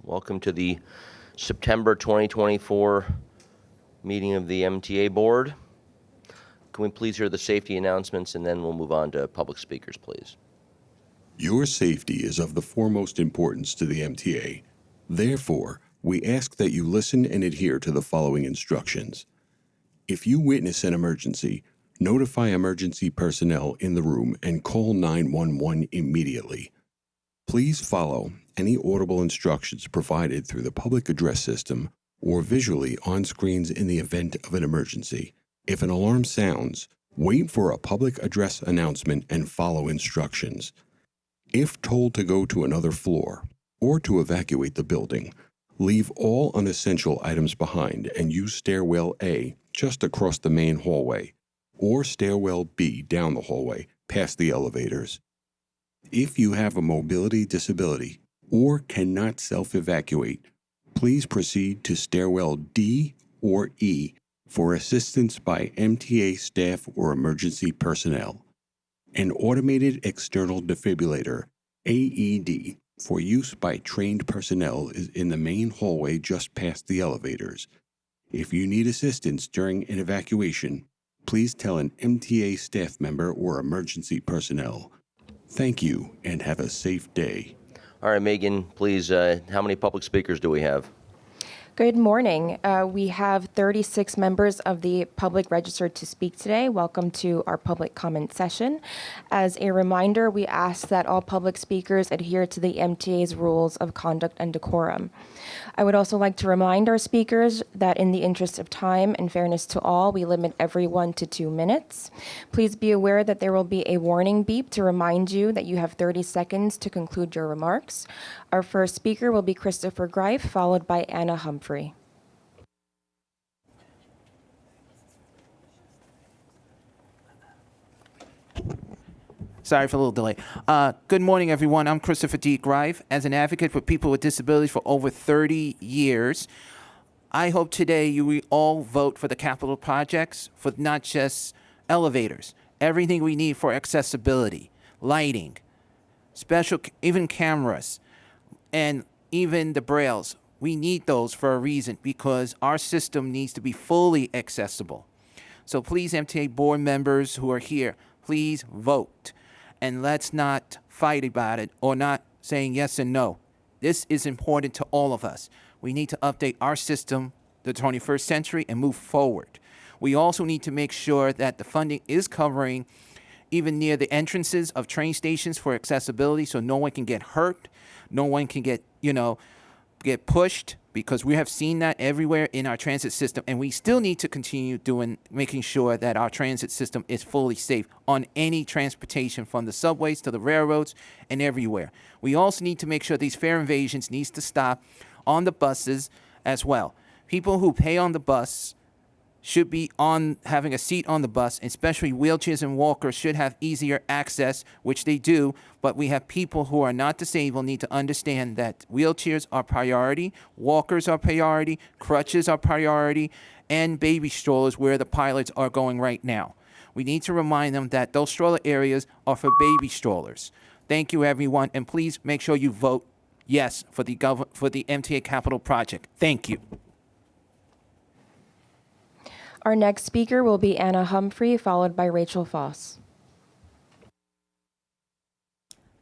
Welcome to the September 2024 meeting of the MTA Board. Can we please hear the safety announcements, and then we'll move on to public speakers, please. Your safety is of the foremost importance to the MTA. Therefore, we ask that you listen and adhere to the following instructions. If you witness an emergency, notify emergency personnel in the room and call 911 immediately. Please follow any audible instructions provided through the public address system or visually on screens in the event of an emergency. If an alarm sounds, wait for a public address announcement and follow instructions. If told to go to another floor or to evacuate the building, leave all unessential items behind and use stairwell A just across the main hallway or stairwell B down the hallway past the elevators. If you have a mobility disability or cannot self-evacuate, please proceed to stairwell D or E for assistance by MTA staff or emergency personnel. An automated external defibrillator, AED, for use by trained personnel is in the main hallway just past the elevators. If you need assistance during an evacuation, please tell an MTA staff member or emergency personnel. Thank you and have a safe day. All right, Megan, please, how many public speakers do we have? Good morning. We have 36 members of the public registered to speak today. Welcome to our public comment session. As a reminder, we ask that all public speakers adhere to the MTA's rules of conduct and decorum. I would also like to remind our speakers that in the interest of time and fairness to all, we limit everyone to 2 minutes. Please be aware that there will be a warning beep to remind you that you have 30 seconds to conclude your remarks. Our first speaker will be Christopher Greif, followed by Anna Humphrey. Sorry for a little delay. Good morning, everyone. I'm Christopher D. Greif. As an advocate for people with disabilities for over 30 years, I hope today you will all vote for the capital projects, for not just elevators, everything we need for accessibility, lighting, special, even cameras, and even the brailles. We need those for a reason, because our system needs to be fully accessible. So please, MTA board members who are here, please vote. And let's not fight about it or not saying yes and no. This is important to all of us. We need to update our system the 21st century and move forward. We also need to make sure that the funding is covering even near the entrances of train stations for accessibility, so no one can get hurt, no one can get pushed, because we have seen that everywhere in our transit system, and we still need to continue making sure that our transit system is fully safe on any transportation from the subways to the railroads and everywhere. We also need to make sure these fare invasions needs to stop on the buses as well. People who pay on the bus should be having a seat on the bus, especially wheelchairs and walkers should have easier access, which they do, but we have people who are not disabled need to understand that wheelchairs are priority, walkers are priority, crutches are priority, and baby strollers where the pilots are going right now. We need to remind them that those stroller areas are for baby strollers. Thank you, everyone, and please make sure you vote yes for the MTA Capital Project. Thank you. Our next speaker will be Anna Humphrey, followed by Rachel Foss.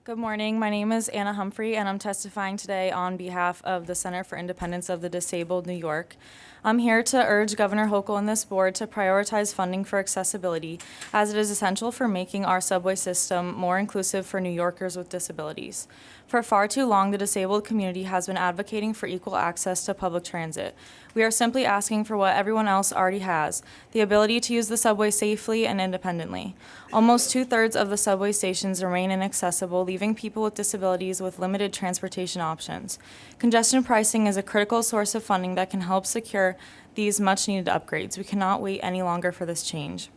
Good morning. My name is Anna Humphrey, and I'm testifying today on behalf of the Center for Independence of the Disabled, New York. I'm here to urge Governor Hochul and this board to prioritize funding for accessibility, as it is essential for making our subway system more inclusive for New Yorkers with disabilities. For far too long, the disabled community has been advocating for equal access to public transit. We are simply asking for what everyone else already has, the ability to use the subway safely and independently. Almost 2/3 of the subway stations remain inaccessible, leaving people with disabilities with limited transportation options. Congestion pricing is a critical source of funding that can help secure these much-needed upgrades. We cannot wait any longer for this change.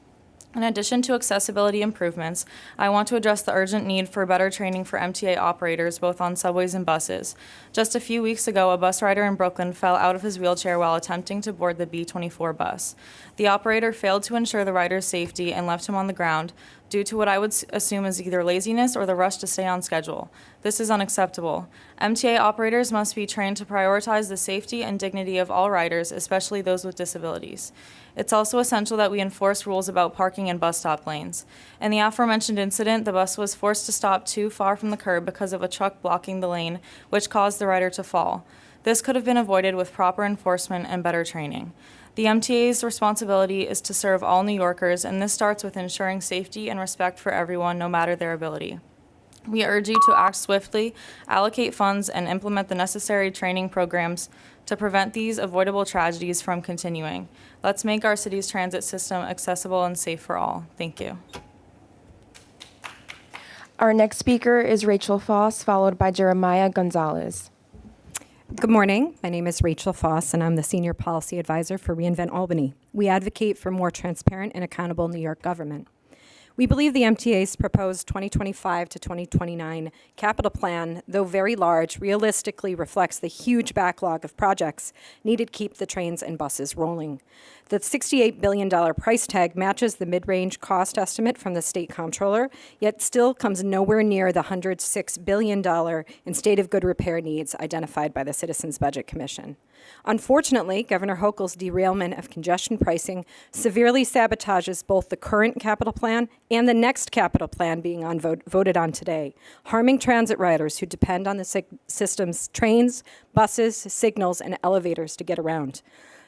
In addition to accessibility improvements, I want to address the urgent need for better training for MTA operators, both on subways and buses. Just a few weeks ago, a bus rider in Brooklyn fell out of his wheelchair while attempting to board the B24 bus. The operator failed to ensure the rider's safety and left him on the ground, due to what I would assume is either laziness or the rush to stay on schedule. This is unacceptable. MTA operators must be trained to prioritize the safety and dignity of all riders, especially those with disabilities. It's also essential that we enforce rules about parking in bus stop lanes. In the aforementioned incident, the bus was forced to stop too far from the curb because of a truck blocking the lane, which caused the rider to fall. This could have been avoided with proper enforcement and better training. The MTA's responsibility is to serve all New Yorkers, and this starts with ensuring safety and respect for everyone, no matter their ability. We urge you to act swiftly, allocate funds, and implement the necessary training programs to prevent these avoidable tragedies from continuing. Let's make our city's transit system accessible and safe for all. Thank you. Our next speaker is Rachel Foss, followed by Jeremiah Gonzalez. Good morning. My name is Rachel Foss, and I'm the Senior Policy Advisor for reInvent Albany. We advocate for more transparent and accountable New York government. We believe the MTA's proposed 2025 to 2029 capital plan, though very large, realistically reflects the huge backlog of projects needed to keep the trains and buses rolling. The $68 billion price tag matches the mid-range cost estimate from the state comptroller, yet still comes nowhere near the $106 billion in state of good repair needs identified by the Citizens Budget Commission. Unfortunately, Governor Hochul's derailment of congestion pricing severely sabotages both the current capital plan and the next capital plan being voted on today, harming transit riders who depend on the system's trains, buses, signals, and elevators to get around.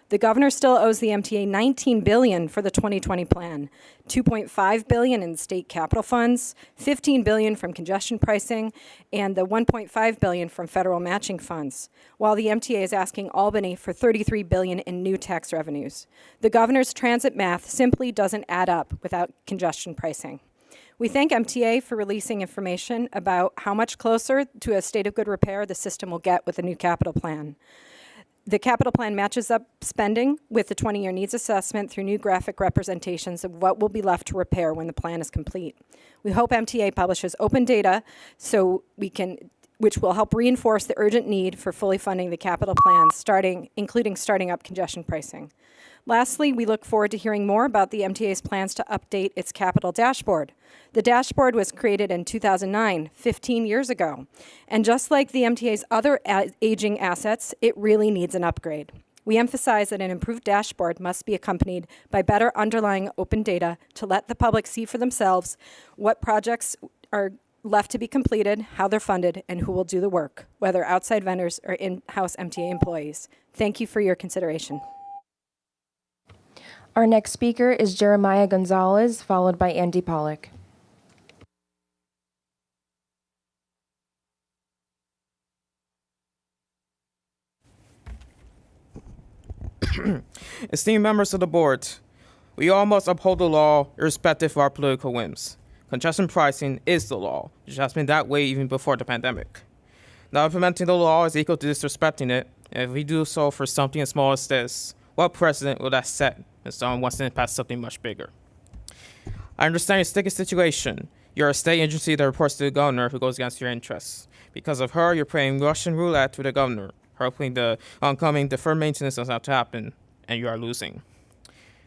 The governor still owes the MTA $19 billion for the 2020 plan, $2.5 billion in state capital funds, $15 billion from congestion pricing, and the $1.5 billion from federal matching funds, while the MTA is asking Albany for $33 billion in new tax revenues. The governor's transit math simply doesn't add up without congestion pricing. We thank MTA for releasing information about how much closer to a state of good repair the system will get with the new capital plan. The capital plan matches up spending with the 20-year needs assessment through new graphic representations of what will be left to repair when the plan is complete. We hope MTA publishes open data which will help reinforce the urgent need for fully funding the capital plan, including starting up congestion pricing. Lastly, we look forward to hearing more about the MTA's plans to update its capital dashboard. The dashboard was created in 2009, 15 years ago. And just like the MTA's other aging assets, it really needs an upgrade. We emphasize that an improved dashboard must be accompanied by better underlying open data to let the public see for themselves what projects are left to be completed, how they're funded, and who will do the work, whether outside vendors or in-house MTA employees. Thank you for your consideration. Our next speaker is Jeremiah Gonzalez, followed by Andy Pollock. Esteemed members of the board, we all must uphold the law irrespective of our political whims. Congestion pricing is the law, which has been that way even before the pandemic. Now implementing the law is equal to disrespecting it, and if we do so for something as small as this, what precedent will that set if someone wants to pass something much bigger? I understand your sticky situation. You're a state agency that reports to the governor who goes against your interests. Because of her, you're playing Russian roulette with the governor, hoping the oncoming deferred maintenance does not happen, and you are losing.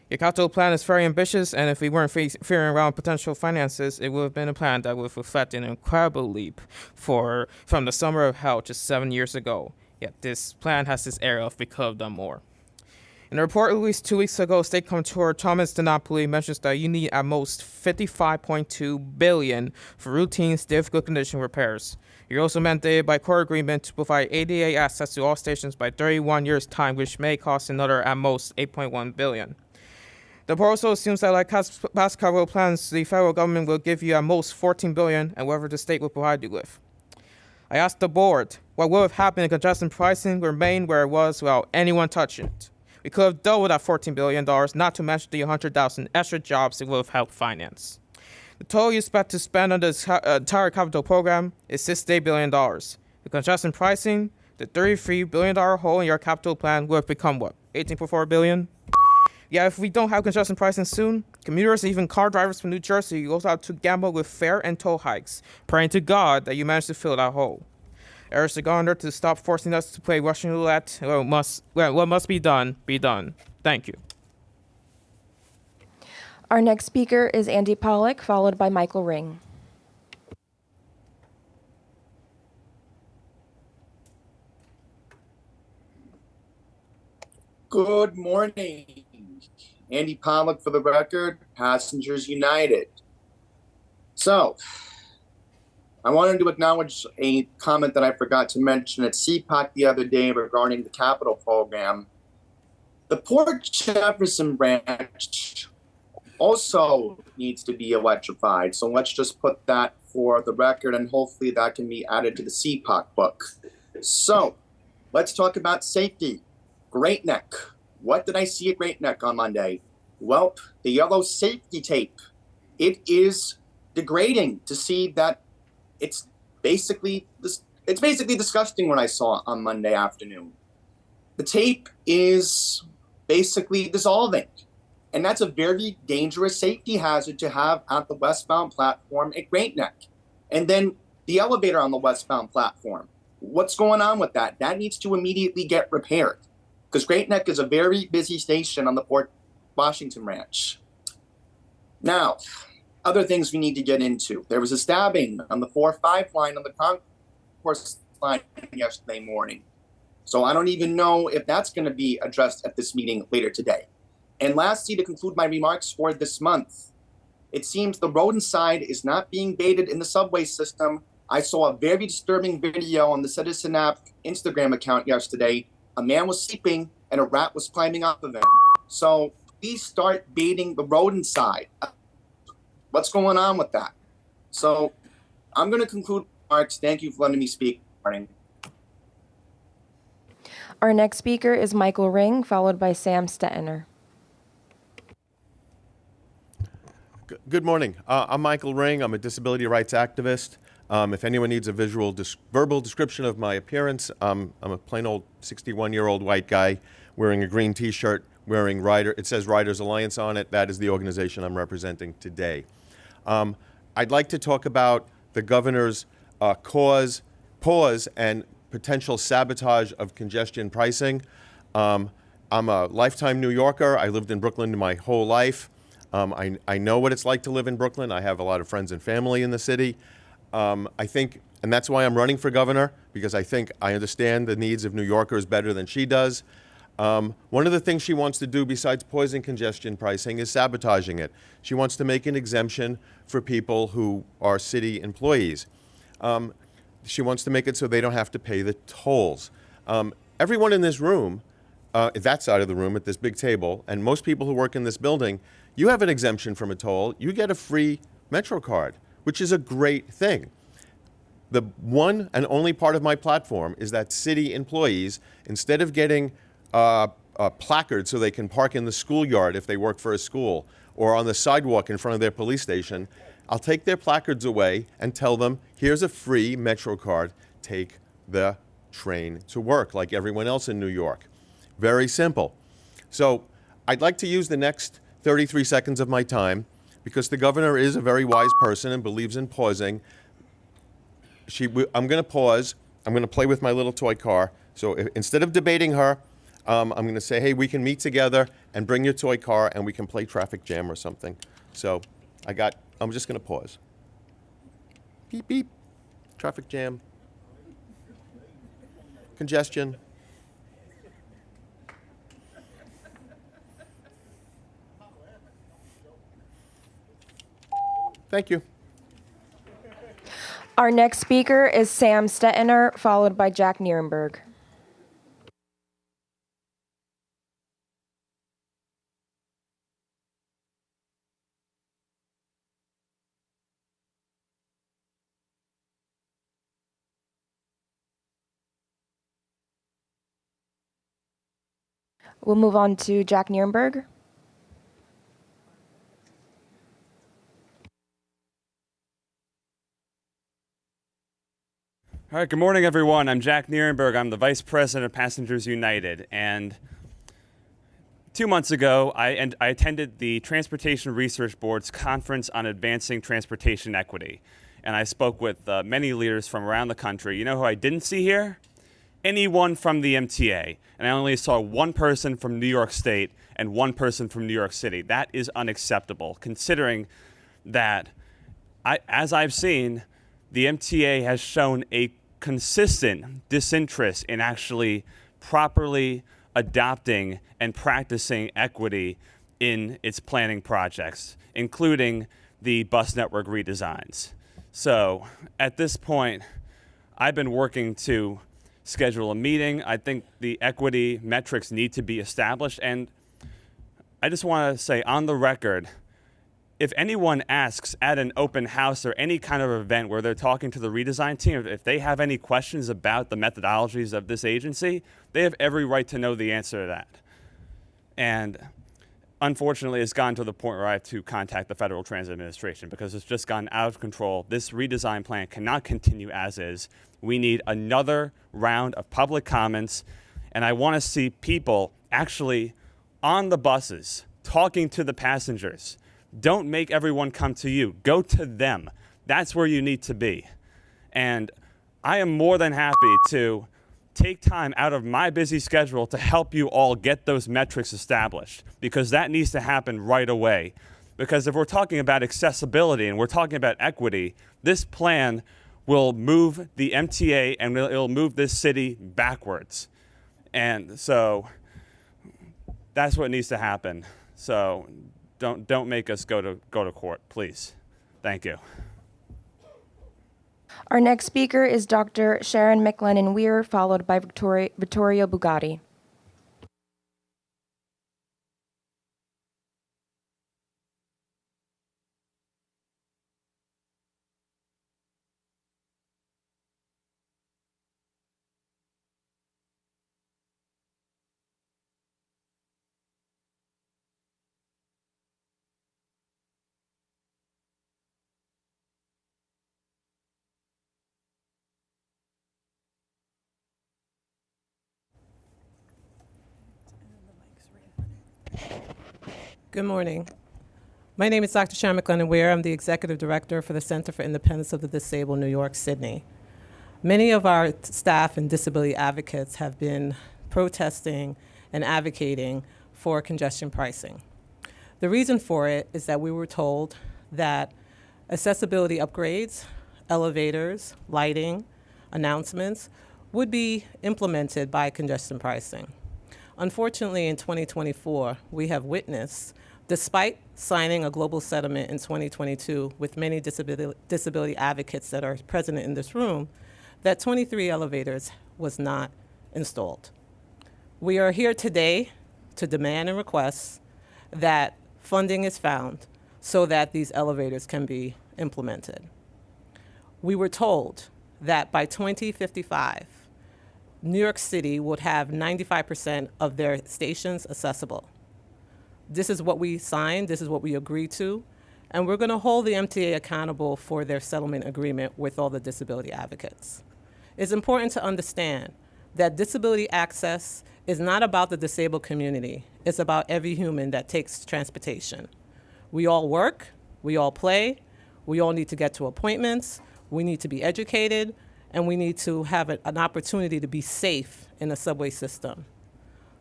Your capital plan is very ambitious, and if we weren't fearing around potential finances, it would have been a plan that would have reflected an incredible leap from the summer of hell just 7 years ago. Yet this plan has this air of we could have done more. In a report released 2 weeks ago, State Comptroller Thomas DiNapoli mentions that you need at most $55.2 billion for routine, difficult condition repairs. You're also mandated by court agreement to provide ADA access to all stations by 31 years' time, which may cost another at most $8.1 billion. The report also assumes that like past capital plans, the federal government will give you at most $14 billion and whatever the state will provide you with. I asked the board, what would have happened if congestion pricing remained where it was without anyone touching it? We could have doubled that $14 billion, not to mention the 100,000 extra jobs it would have helped finance. The total you expect to spend on this entire capital program is $68 billion. The congestion pricing, the $33 billion hole in your capital plan would have become what, $18.4 billion? Yeah, if we don't have congestion pricing soon, commuters and even car drivers from New Jersey go out to gamble with fare and toll hikes, praying to God that you manage to fill that hole. I urge the governor to stop forcing us to play Russian roulette. What must be done, be done. Thank you. Our next speaker is Andy Pollock, followed by Michael Ring. Good morning. Andy Pollock for the record, Passengers United. So, I wanted to acknowledge a comment that I forgot to mention at CPAC the other day regarding the capital program. The Port Jefferson branch also needs to be electrified. So let's just put that for the record, and hopefully that can be added to the CPAC book. So, let's talk about safety. Great Neck. What did I see at Great Neck on Monday? Well, the yellow safety tape. It is degrading to see that it's basically disgusting what I saw on Monday afternoon. The tape is basically dissolving, and that's a very dangerous safety hazard to have at the westbound platform at Great Neck. And then the elevator on the westbound platform. What's going on with that? That needs to immediately get repaired, because Great Neck is a very busy station on the Port Washington branch. Now, other things we need to get into. There was a stabbing on the 4-5 line on the concourse line yesterday morning. So I don't even know if that's going to be addressed at this meeting later today. And lastly, to conclude my remarks for this month, it seems the rodent side is not being baited in the subway system. I saw a very disturbing video on the Citizen App Instagram account yesterday. A man was sleeping and a rat was climbing off of him. So please start baiting the rodent side. What's going on with that? So I'm going to conclude remarks. Thank you for letting me speak this morning. Our next speaker is Michael Ring, followed by Sam Stettiner. Good morning. I'm Michael Ring. I'm a disability rights activist. If anyone needs a verbal description of my appearance, I'm a plain old 61-year-old white guy wearing a green T-shirt, wearing Rider. It says Riders Alliance on it. That is the organization I'm representing today. I'd like to talk about the governor's pause and potential sabotage of congestion pricing. I'm a lifetime New Yorker. I lived in Brooklyn my whole life. I know what it's like to live in Brooklyn. I have a lot of friends and family in the city. I think, and that's why I'm running for governor, because I think I understand the needs of New Yorkers better than she does. One of the things she wants to do besides poisoning congestion pricing is sabotaging it. She wants to make an exemption for people who are city employees. She wants to make it so they don't have to pay the tolls. Everyone in this room, that side of the room at this big table, and most people who work in this building, you have an exemption from a toll. You get a free Metro card, which is a great thing. The one and only part of my platform is that city employees, instead of getting a placard so they can park in the schoolyard if they work for a school, or on the sidewalk in front of their police station, I'll take their placards away and tell them, here's a free Metro card, take the train to work like everyone else in New York. Very simple. So I'd like to use the next 33 seconds of my time, because the governor is a very wise person and believes in pausing. I'm going to pause. I'm going to play with my little toy car. So instead of debating her, I'm going to say, hey, we can meet together and bring your toy car and we can play traffic jam or something. So I'm just going to pause. Beep, beep. Traffic jam. Congestion. Thank you. Our next speaker is Sam Stettiner, followed by Jack Nierenberg. We'll move on to Jack Nierenberg. All right, good morning, everyone. I'm Jack Nierenberg. I'm the Vice President of Passengers United. And 2 months ago, I attended the Transportation Research Board's Conference on Advancing Transportation Equity. And I spoke with many leaders from around the country. You know who I didn't see here? anyone from the MTA, and I only saw one person from New York State and one person from New York City. That is unacceptable, considering that, as I've seen, the MTA has shown a consistent disinterest in actually properly adopting and practicing equity in its planning projects, including the bus network redesigns. So at this point, I've been working to schedule a meeting. I think the equity metrics need to be established. And I just want to say on the record, if anyone asks at an open house or any kind of event where they're talking to the redesign team, if they have any questions about the methodologies of this agency, they have every right to know the answer to that. And unfortunately, it's gotten to the point where I have to contact the Federal Transit Administration because it's just gotten out of control. This redesign plan cannot continue as is. We need another round of public comments, and I want to see people actually on the buses talking to the passengers. Don't make everyone come to you. Go to them. That's where you need to be. And I am more than happy to take time out of my busy schedule to help you all get those metrics established, because that needs to happen right away. Because if we're talking about accessibility and we're talking about equity, this plan will move the MTA and it'll move this city backwards. And so that's what needs to happen. So don't make us go to court, please. Thank you. Our next speaker is Dr. Shan McLaughlin Weir, followed by Vittorio Bugatti. Good morning. My name is Dr. Shan McLaughlin Weir. I'm the Executive Director for the Center for Independence of the Disabled, New York, Sydney. Many of our staff and disability advocates have been protesting and advocating for congestion pricing. The reason for it is that we were told that accessibility upgrades, elevators, lighting, announcements would be implemented by congestion pricing. Unfortunately, in 2024, we have witnessed, despite signing a global settlement in 2022 with many disability advocates that are present in this room, that 23 elevators was not installed. We are here today to demand and request that funding is found so that these elevators can be implemented. We were told that by 2055, New York City would have 95% of their stations accessible. This is what we signed, this is what we agreed to, and we're gonna hold the MTA accountable for their settlement agreement with all the disability advocates. It's important to understand that disability access is not about the disabled community, it's about every human that takes transportation. We all work, we all play, we all need to get to appointments, we need to be educated, and we need to have an opportunity to be safe in the subway system.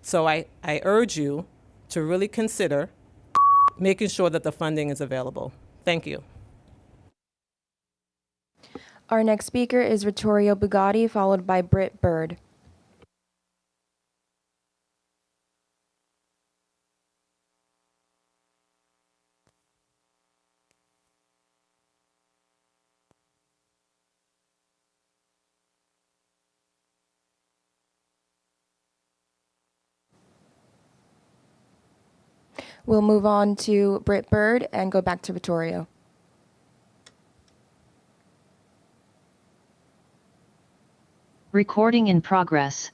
So I urge you to really consider making sure that the funding is available. Thank you. Our next speaker is Vittorio Bugatti, followed by Britt Bird. We'll move on to Britt Bird and go back to Vittorio. Recording in progress.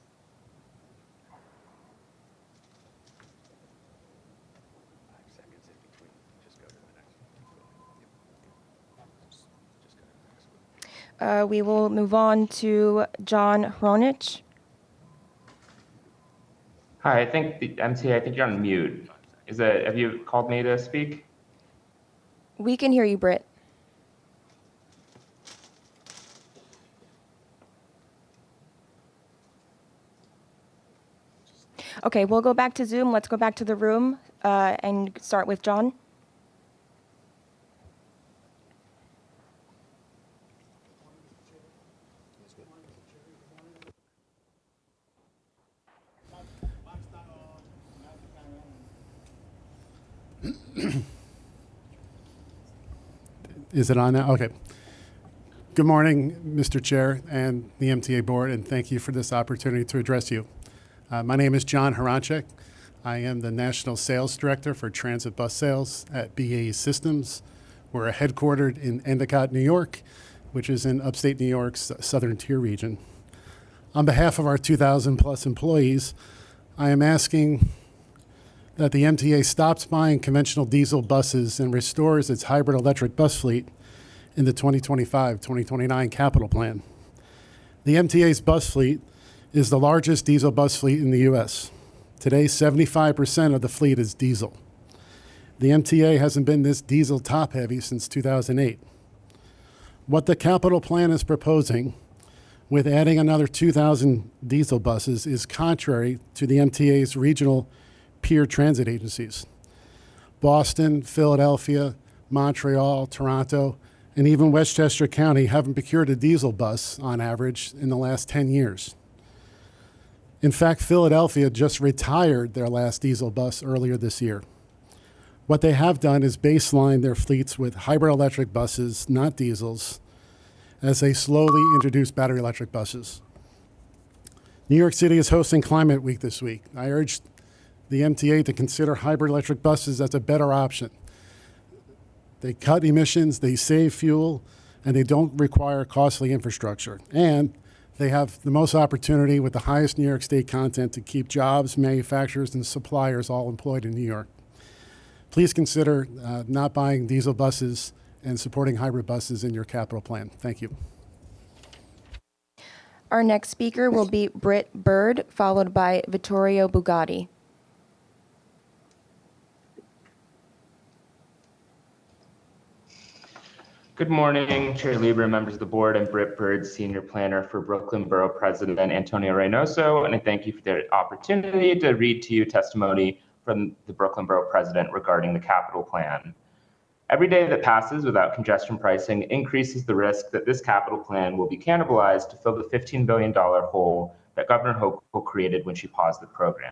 We will move on to John Hronich. Hi, I think the MTA, I think you're on mute. Have you called me to speak? We can hear you, Britt. Okay, we'll go back to Zoom. Let's go back to the room and start with John. Is it on now? Okay. Good morning, Mr. Chair and the MTA Board, and thank you for this opportunity to address you. My name is John Horanchek. I am the National Sales Director for Transit Bus Sales at BAE Systems. We're headquartered in Endicott, New York, which is in upstate New York's southern tier region. On behalf of our 2,000 plus employees, I am asking that the MTA stops buying conventional diesel buses and restores its hybrid electric bus fleet in the 2025-2029 capital plan. The MTA's bus fleet is the largest diesel bus fleet in the U.S. Today, 75% of the fleet is diesel. The MTA hasn't been this diesel top-heavy since 2008. What the capital plan is proposing, with adding another 2,000 diesel buses, is contrary to the MTA's regional peer transit agencies. Boston, Philadelphia, Montreal, Toronto, and even Westchester County haven't procured a diesel bus on average in the last 10 years. In fact, Philadelphia just retired their last diesel bus earlier this year. What they have done is baseline their fleets with hybrid electric buses, not diesels, as they slowly introduce battery electric buses. New York City is hosting Climate Week this week. I urge the MTA to consider hybrid electric buses as a better option. They cut emissions, they save fuel, and they don't require costly infrastructure. And they have the most opportunity with the highest New York State content to keep jobs, manufacturers, and suppliers all employed in New York. Please consider not buying diesel buses and supporting hybrid buses in your capital plan. Thank you. Our next speaker will be Britt Bird, followed by Vittorio Bugatti. Good morning, Chair Lieber, members of the board. I'm Britt Bird, Senior Planner for Brooklyn Borough President Antonio Reynoso, and I thank you for the opportunity to read to you testimony from the Brooklyn Borough President regarding the capital plan. Every day that passes without congestion pricing increases the risk that this capital plan will be cannibalized to fill the $15 billion hole that Governor Hochul created when she paused the program.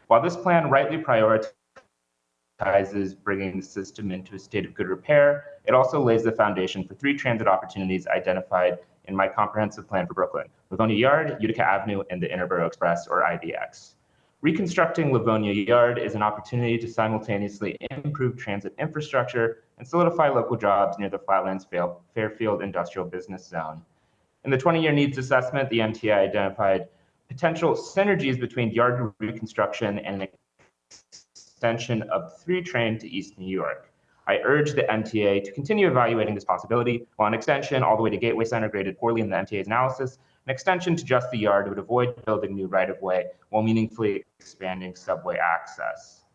While this plan rightly prioritizes bringing the system into a state of good repair, it also lays the foundation for 3 transit opportunities identified in my comprehensive plan for Brooklyn: Livonia Yard, Utica Avenue, and the Interborough Express, or IBX. Reconstructing Livonia Yard is an opportunity to simultaneously improve transit infrastructure and solidify local jobs near the Flatlands Fairfield Industrial Business Zone. In the 20-year needs assessment, the MTA identified potential synergies between yard reconstruction and an extension of 3 train to East New York. I urge the MTA to continue evaluating this possibility, while an extension all the way to Gateway Center graded poorly in the MTA's analysis. An extension to just the yard would avoid building new right-of-way while meaningfully expanding subway access.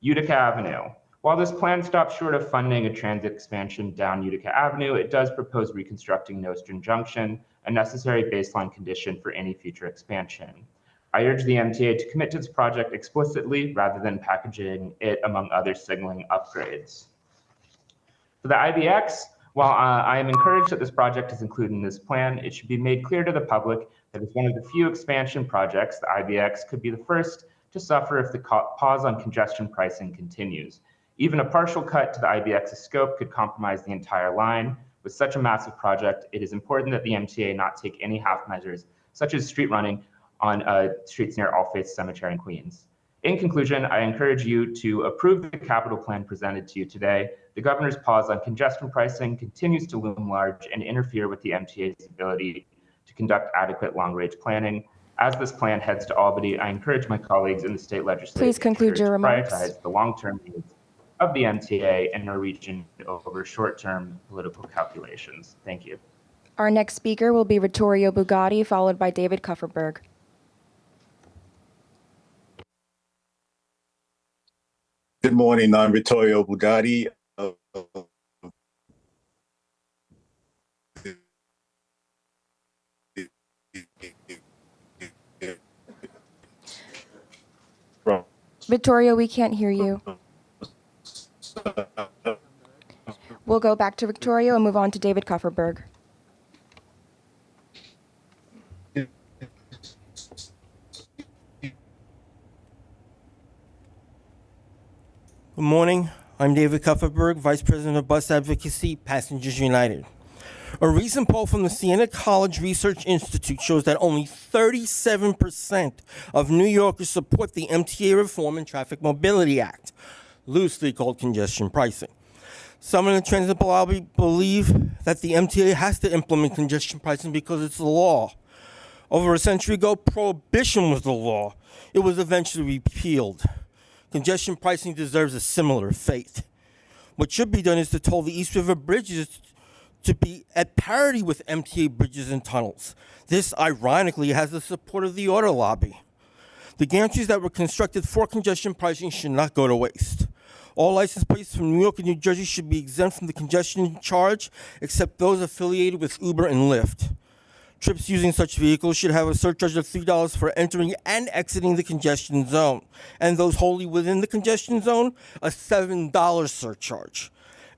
Utica Avenue. While this plan stops short of funding a transit expansion down Utica Avenue, it does propose reconstructing Nostrand Junction, a necessary baseline condition for any future expansion. I urge the MTA to commit to this project explicitly rather than packaging it among other signaling upgrades. For the IBX, while I am encouraged that this project is included in this plan, it should be made clear to the public that as one of the few expansion projects, the IBX could be the first to suffer if the pause on congestion pricing continues. Even a partial cut to the IBX's scope could compromise the entire line. With such a massive project, it is important that the MTA not take any half measures, such as street running on streets near All Faiths Cemetery in Queens. In conclusion, I encourage you to approve the capital plan presented to you today. The governor's pause on congestion pricing continues to loom large and interfere with the MTA's ability to conduct adequate long-range planning. As this plan heads to Albany, I encourage my colleagues in the state legislature Please conclude your to remarks. prioritize the long-term needs of the MTA and our region over short-term political calculations. Thank you. Our next speaker will be Vittorio Bugatti, followed by David Cufferer. Good morning, I'm Vittorio Bugatti. Victoria, we can't hear you. We'll go back to Victoria and move on to David Cufferberg. Good morning. I'm David Cufferberg, Vice President of Bus Advocacy, Passengers United. A recent poll from the Siena College Research Institute shows that only 37% of New Yorkers support the MTA Reform and Traffic Mobility Act, loosely called congestion pricing. Some in the transit lobby believe that the MTA has to implement congestion pricing because it's the law. Over a century ago, prohibition was the law. It was eventually repealed. Congestion pricing deserves a similar fate. What should be done is to toll the East River bridges to be at parity with MTA bridges and tunnels. This, ironically, has the support of the auto lobby. The gantries that were constructed for congestion pricing should not go to waste. All license plates from New York and New Jersey should be exempt from the congestion charge, except those affiliated with Uber and Lyft. Trips using such vehicles should have a surcharge of $3 for entering and exiting the congestion zone, and those wholly within the congestion zone, a $7 surcharge.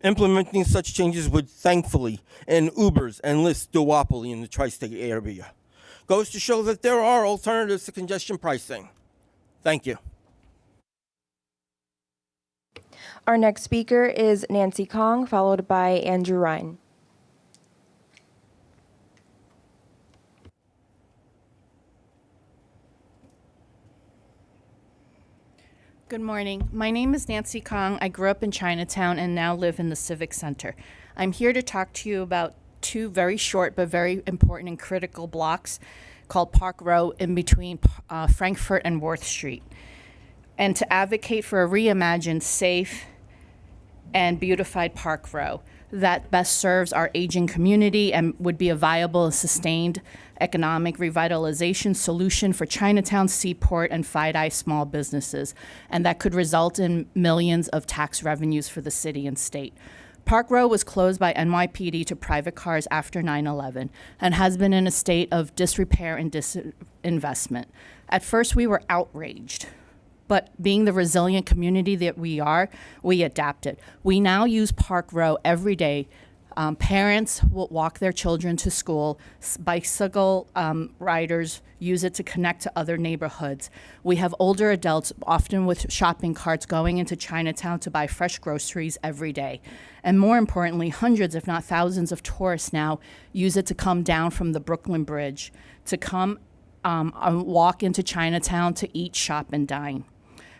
Implementing such changes would thankfully end Uber's and Lyft's duopoly in the tri-state area. Goes to show that there are alternatives to congestion pricing. Thank you. Our next speaker is Nancy Kong, followed by Andrew Ryan. Good morning. My name is Nancy Kong. I grew up in Chinatown and now live in the Civic Center. I'm here to talk to you about two very short but very important and critical blocks called Park Row in between Frankfurt and Worth Street, and to advocate for a reimagined, safe, and beautified Park Row that best serves our aging community and would be a viable and sustained economic revitalization solution for Chinatown, Seaport, and Five small businesses, and that could result in millions of tax revenues for the city and state. Park Row was closed by NYPD to private cars after 9/11 and has been in a state of disrepair and disinvestment. At first, we were outraged. But being the resilient community that we are, we adapted. We now use Park Row every day. Parents will walk their children to school. Bicycle riders use it to connect to other neighborhoods. We have older adults, often with shopping carts, going into Chinatown to buy fresh groceries every day. And more importantly, hundreds, if not thousands, of tourists now use it to come down from the Brooklyn Bridge, to come walk into Chinatown to eat, shop, and dine.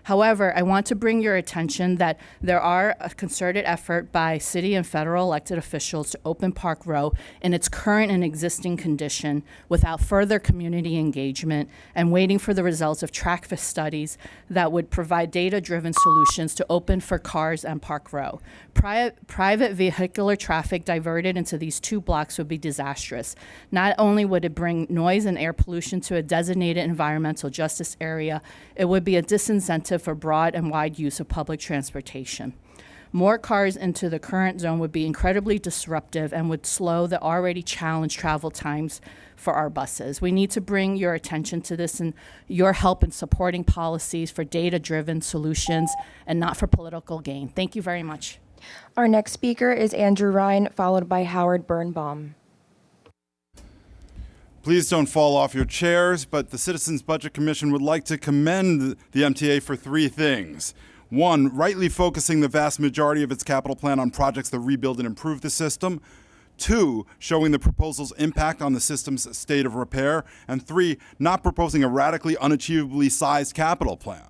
However, I want to bring your attention that there are a concerted effort by city and federal elected officials to open Park Row in its current and existing condition without further community engagement and waiting for the results of traffic studies that would provide data-driven solutions to open for cars and Park Row. Private vehicular traffic diverted into these two blocks would be disastrous. Not only would it bring noise and air pollution to a designated environmental justice area, it would be a disincentive for broad and wide use of public transportation. More cars into the current zone would be incredibly disruptive and would slow the already challenged travel times for our buses. We need to bring your attention to this and your help in supporting policies for data-driven solutions and not for political gain. Thank you very much. Our next speaker is Andrew Ryan, followed by Howard Birnbaum. Please don't fall off your chairs, but the Citizens Budget Commission would like to commend the MTA for three things. One, rightly focusing the vast majority of its capital plan on projects that rebuild and improve the system. Two, showing the proposal's impact on the system's state of repair. And three, not proposing a radically unachievably sized capital plan.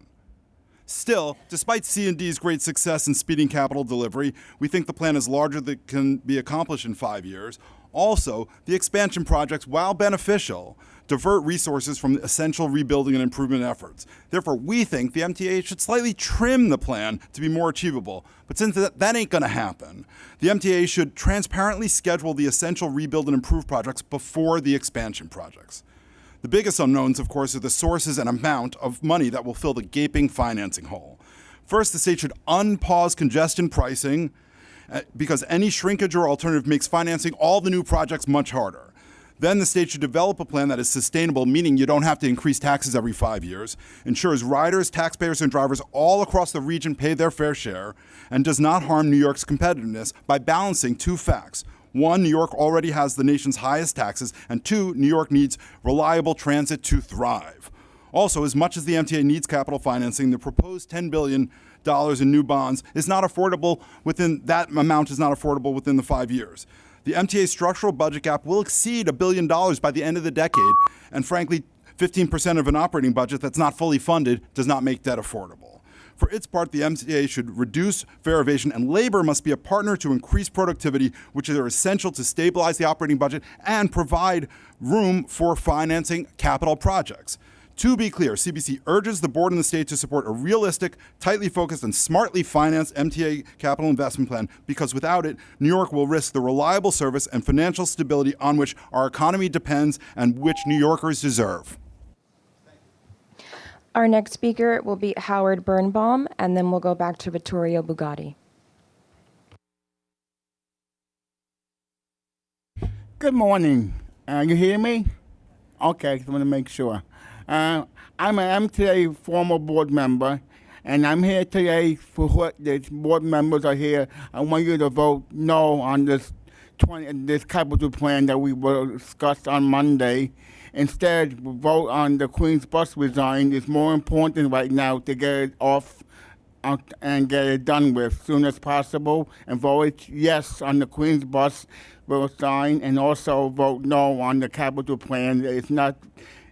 Still, despite C&D's great success in speeding capital delivery, we think the plan is larger than can be accomplished in 5 years. Also, the expansion projects, while beneficial, divert resources from essential rebuilding and improvement efforts. Therefore, we think the MTA should slightly trim the plan to be more achievable. But since that ain't going to happen, the MTA should transparently schedule the essential rebuild and improve projects before the expansion projects. The biggest unknowns, of course, are the sources and amount of money that will fill the gaping financing hole. First, the state should unpause congestion pricing because any shrinkage or alternative makes financing all the new projects much harder. Then the state should develop a plan that is sustainable, meaning you don't have to increase taxes every 5 years, ensures riders, taxpayers, and drivers all across the region pay their fair share, and does not harm New York's competitiveness by balancing two facts. One, New York already has the nation's highest taxes, and two, New York needs reliable transit to thrive. Also, as much as the MTA needs capital financing, the proposed $10 billion in new bonds is not affordable within the 5 years. The MTA structural budget gap will exceed $1 billion by the end of the decade, and frankly, 15% of an operating budget that's not fully funded does not make debt affordable. For its part, the MTA should reduce fare evasion, and labor must be a partner to increase productivity, which are essential to stabilize the operating budget and provide room for financing capital projects. To be clear, CBC urges the board and the state to support a realistic, tightly focused, and smartly financed MTA capital investment plan, because without it, New York will risk the reliable service and financial stability on which our economy depends and which New Yorkers deserve. Our next speaker will be Howard Birnbaum, and then we'll go back to Vittorio Bugatti. Good morning. You hear me? Okay, I want to make sure. I'm an MTA former board member, and I'm here today for what the board members are here. I want you to vote no on this capital plan that we will discuss on Monday. Instead, vote on the Queens bus resign. It's more important right now to get it off and get it done with as soon as possible, and vote yes on the Queens bus resign, and also vote no on the capital plan. It's not,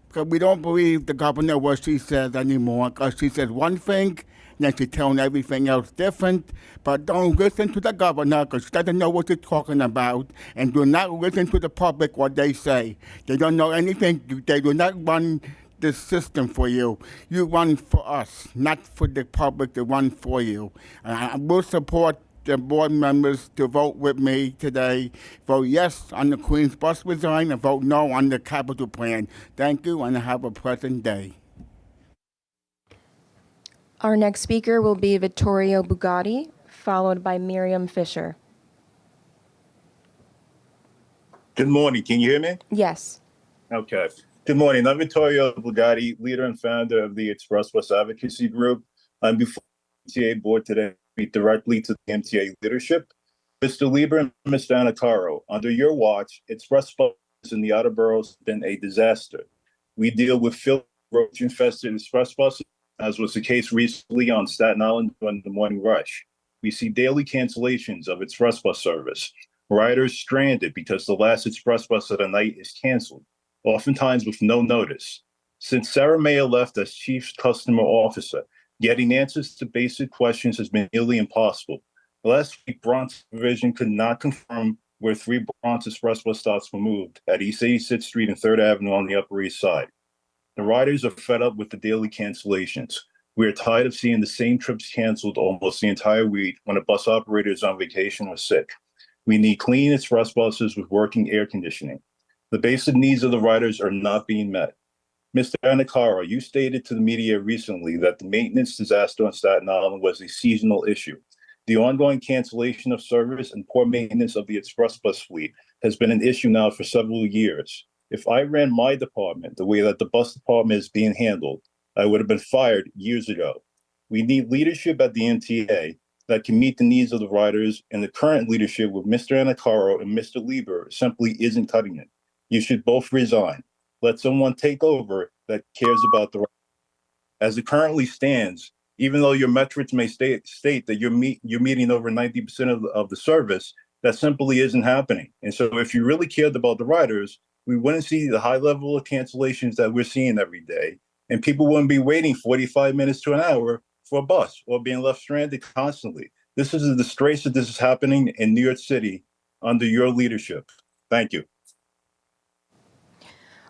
because we don't believe the governor what she says anymore, because she says one thing, then she's telling everything else different. But don't listen to the governor, because she doesn't know what she's talking about, and do not listen to the public what they say. They don't know anything. They do not run the system for you. You run for us, not for the public to run for you. I will support the board members to vote with me today. Vote yes on the Queens bus resign and vote no on the capital plan. Thank you, and have a pleasant day. Our next speaker will be Vittorio Bugatti, followed by Miriam Fisher. Good morning. Can you hear me? Yes. Okay. Good morning. I'm Vittorio Bugatti, leader and founder of the Express Bus Advocacy Group. I'm before the MTA board today to speak directly to the MTA leadership. Mr. Lieber and Mr. Anacaro, under your watch, Express buses in the outer boroughs have been a disaster. We deal with filthy, roach-infested express buses, as was the case recently on Staten Island during the morning rush. We see daily cancellations of express bus service. Riders stranded because the last express bus of the night is canceled, oftentimes with no notice. Since Sarah Mayer left as chief customer officer, getting answers to basic questions has been nearly impossible. Last week, Bronx Division could not confirm where 3 Bronx express bus stops were moved at East 86th Street and 3rd Avenue on the Upper East Side. The riders are fed up with the daily cancellations. We are tired of seeing the same trips canceled almost the entire week when a bus operator is on vacation or sick. We need clean express buses with working air conditioning. The basic needs of the riders are not being met. Mr. Anacaro, you stated to the media recently that the maintenance disaster on Staten Island was a seasonal issue. The ongoing cancellation of service and poor maintenance of the express bus fleet has been an issue now for several years. If I ran my department the way that the bus department is being handled, I would have been fired years ago. We need leadership at the MTA that can meet the needs of the riders, and the current leadership with Mr. Anacaro and Mr. Lieber simply isn't cutting it. You should both resign. Let someone take over that cares about the riders. As it currently stands, even though your metrics may state that you're meeting over 90% of the service, that simply isn't happening. And so if you really cared about the riders, we wouldn't see the high level of cancellations that we're seeing every day. And people wouldn't be waiting 45 minutes to an hour for a bus or being left stranded constantly. This is a disgrace that this is happening in New York City under your leadership. Thank you.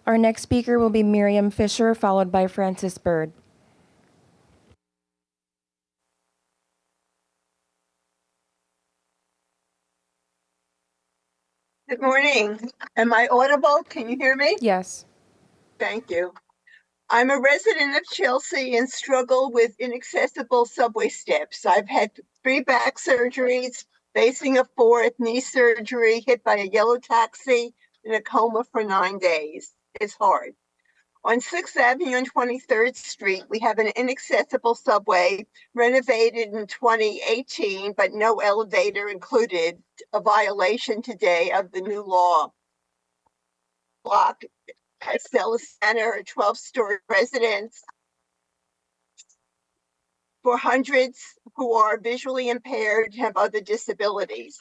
Our next speaker will be Miriam Fisher, followed by Francis Bird. Good morning. Am I audible? Can you hear me? Yes. Thank you. I'm a resident of Chelsea and struggle with inaccessible subway steps. I've had 3 back surgeries, facing a 4th, knee surgery, hit by a yellow taxi, in a coma for 9 days. It's hard. On 6th Avenue and 23rd Street, we have an inaccessible subway renovated in 2018, but no elevator included, a violation today of the new law. Block at Stella Center, a 12-story residence for hundreds who are visually impaired and have other disabilities.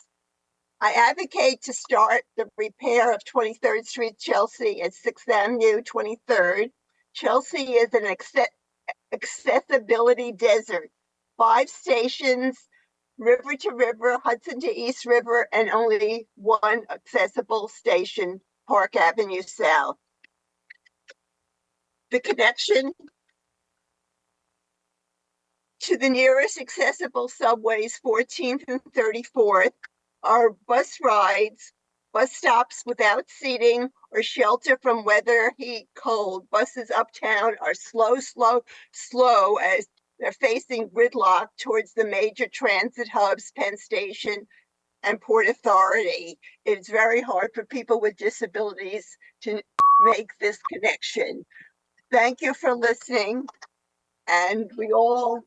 I advocate to start the repair of 23rd Street, Chelsea at 6th Avenue, 23rd. Chelsea is an accessibility desert. 5 stations, river to river, Hudson to East River, and only one accessible station, Park Avenue South. The connection to the nearest accessible subways, 14th and 34th, are bus rides, bus stops without seating or shelter from weather, heat, cold. Buses uptown are slow as they're facing gridlock towards the major transit hubs, Penn Station and Port Authority. It's very hard for people with disabilities to make this connection. Thank you for listening. And we all,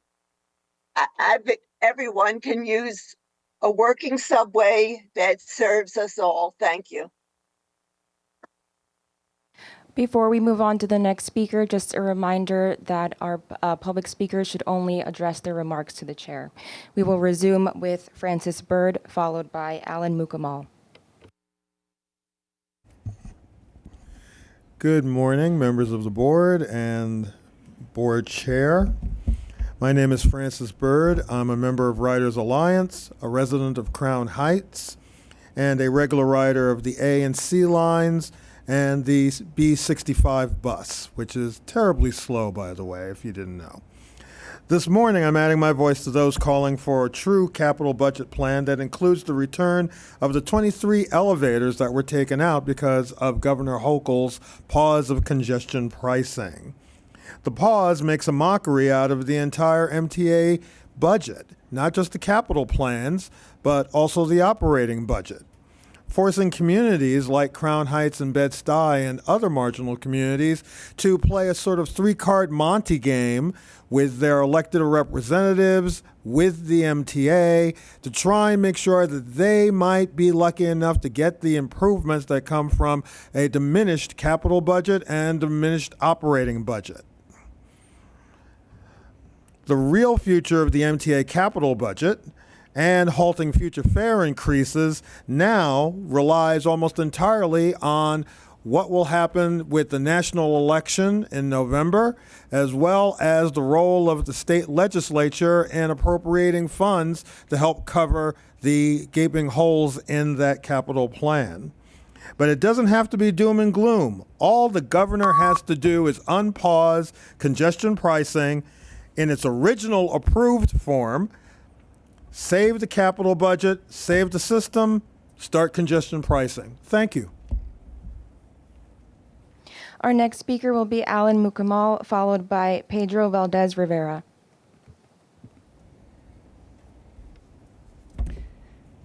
everyone can use a working subway that serves us all. Thank you. Before we move on to the next speaker, just a reminder that our public speakers should only address their remarks to the chair. We will resume with Francis Bird, followed by Alan Mukal. Good morning, members of the board and board chair. My name is Francis Bird. I'm a member of Riders Alliance, a resident of Crown Heights, and a regular rider of the A and C lines and the B65 bus, which is terribly slow, by the way, if you didn't know. This morning, I'm adding my voice to those calling for a true capital budget plan that includes the return of the 23 elevators that were taken out because of Governor Hochul's pause of congestion pricing. The pause makes a mockery out of the entire MTA budget, not just the capital plans, but also the operating budget, forcing communities like Crown Heights and Bed-Stuy and other marginal communities to play a sort of 3-card Monte game with their elected representatives, with the MTA, to try and make sure that they might be lucky enough to get the improvements that come from a diminished capital budget and diminished operating budget. The real future of the MTA capital budget and halting future fare increases now relies almost entirely on what will happen with the national election in November, as well as the role of the state legislature in appropriating funds to help cover the gaping holes in that capital plan. But it doesn't have to be doom and gloom. All the governor has to do is unpause congestion pricing in its original approved form, save the capital budget, save the system, start congestion pricing. Thank you. Our next speaker will be Alan Mukal, followed by Pedro Valdez Rivera.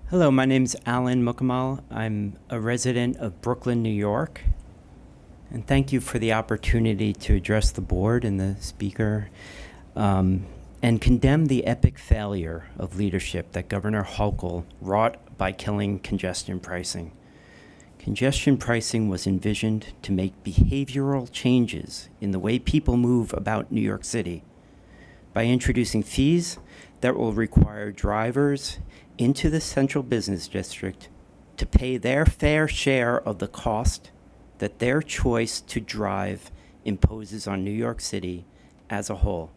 Hello, my name is Alan Mukal. I'm a resident of Brooklyn, New York. And thank you for the opportunity to address the board and the speaker and condemn the epic failure of leadership that Governor Hochul wrought by killing congestion pricing. Congestion pricing was envisioned to make behavioral changes in the way people move about New York City by introducing fees that will require drivers into the central business district to pay their fair share of the cost that their choice to drive imposes on New York City as a whole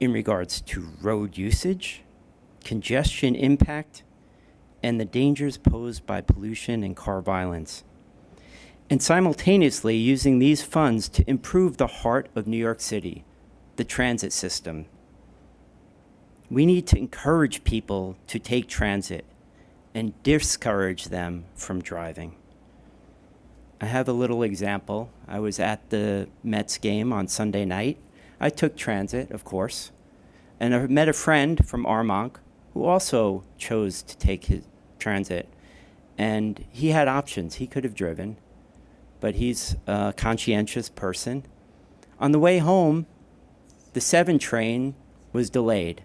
in regards to road usage, congestion impact, and the dangers posed by pollution and car violence, and simultaneously using these funds to improve the heart of New York City, the transit system. We need to encourage people to take transit and discourage them from driving. I have a little example. I was at the Mets game on Sunday night. I took transit, of course, and I met a friend from Armonk who also chose to take his transit, and he had options. He could have driven, but he's a conscientious person. On the way home, the 7 train was delayed.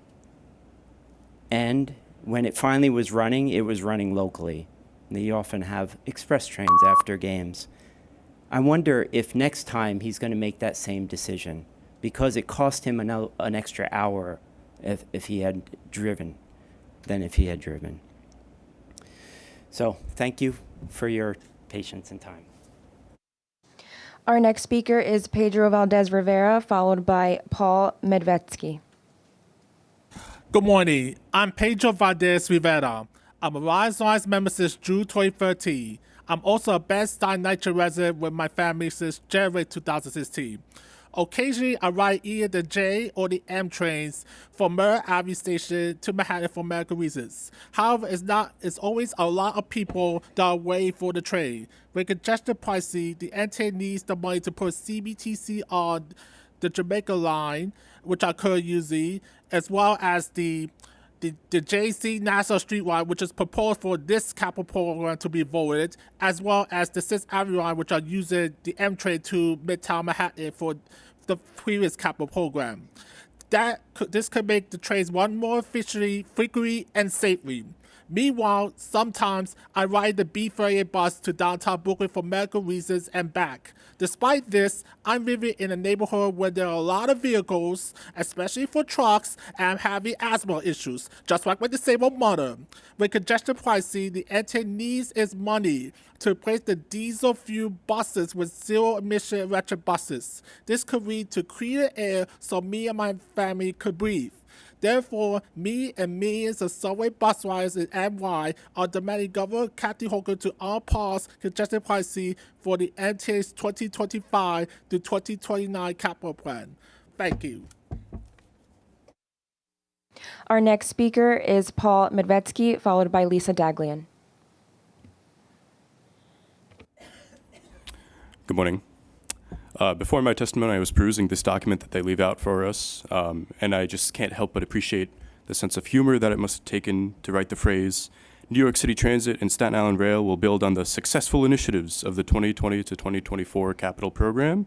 And when it finally was running, it was running locally. They often have express trains after games. I wonder if next time he's going to make that same decision, because it cost him an extra hour if he had driven than if he had driven. So thank you for your patience and time. Our next speaker is Pedro Valdez Rivera, followed by Paul Medvetsky. Good morning. I'm Pedro Valdez Rivera. I'm a Rise member since June 2013. I'm also a Bed-Stuy Nitro resident with my family since January 2016. Occasionally, I ride either the J or the M trains from Murray Avenue Station to Manhattan for medical reasons. However, it's always a lot of people that are waiting for the train. With congestion pricing, the MTA needs the money to put CBTC on the Jamaica line, which I currently using, as well as the JC Nassau Street line, which is proposed for this capital program to be voted, as well as the 6th Avenue line, which are using the M train to Midtown Manhattan for the previous capital program. This could make the trains run more efficiently, frequently, and safely. Meanwhile, sometimes I ride the B38 bus to downtown Brooklyn for medical reasons and back. Despite this, I'm living in a neighborhood where there are a lot of vehicles, especially for trucks, and I'm having asthma issues, just like my disabled mother. With congestion pricing, the MTA needs its money to replace the diesel fuel buses with zero-emission electric buses. This could lead to cleaner air so me and my family could breathe. Therefore, me and millions of subway bus riders in NY are demanding Governor Kathy Hochul to unpause congestion pricing for the MTA's 2025 to 2029 capital plan. Thank you. Our next speaker is Paul Medvetsky, followed by Lisa Daglian. Good morning. Before my testimony, I was perusing this document that they leave out for us, and I just can't help but appreciate the sense of humor that it must have taken to write the phrase, New York City Transit and Staten Island Rail will build on the successful initiatives of the 2020 to 2024 capital program.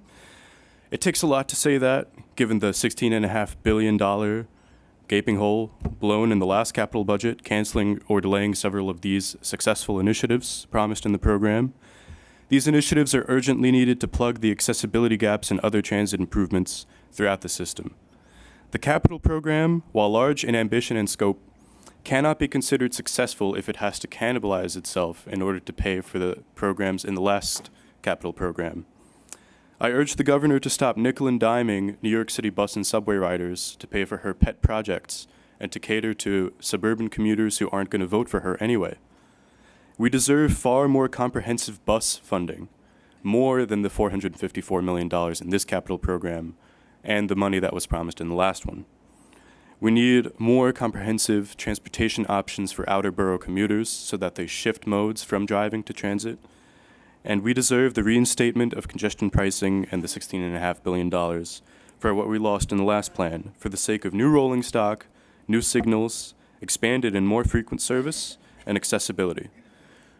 It takes a lot to say that, given the $16.5 billion gaping hole blown in the last capital budget, canceling or delaying several of these successful initiatives promised in the program. These initiatives are urgently needed to plug the accessibility gaps and other transit improvements throughout the system. The capital program, while large in ambition and scope, cannot be considered successful if it has to cannibalize itself in order to pay for the programs in the last capital program. I urge the governor to stop nickel and diming New York City bus and subway riders to pay for her pet projects and to cater to suburban commuters who aren't going to vote for her anyway. We deserve far more comprehensive bus funding, more than the $454 million in this capital program and the money that was promised in the last one. We need more comprehensive transportation options for outer borough commuters so that they shift modes from driving to transit. And we deserve the reinstatement of congestion pricing and the $16.5 billion for what we lost in the last plan for the sake of new rolling stock, new signals, expanded and more frequent service, and accessibility.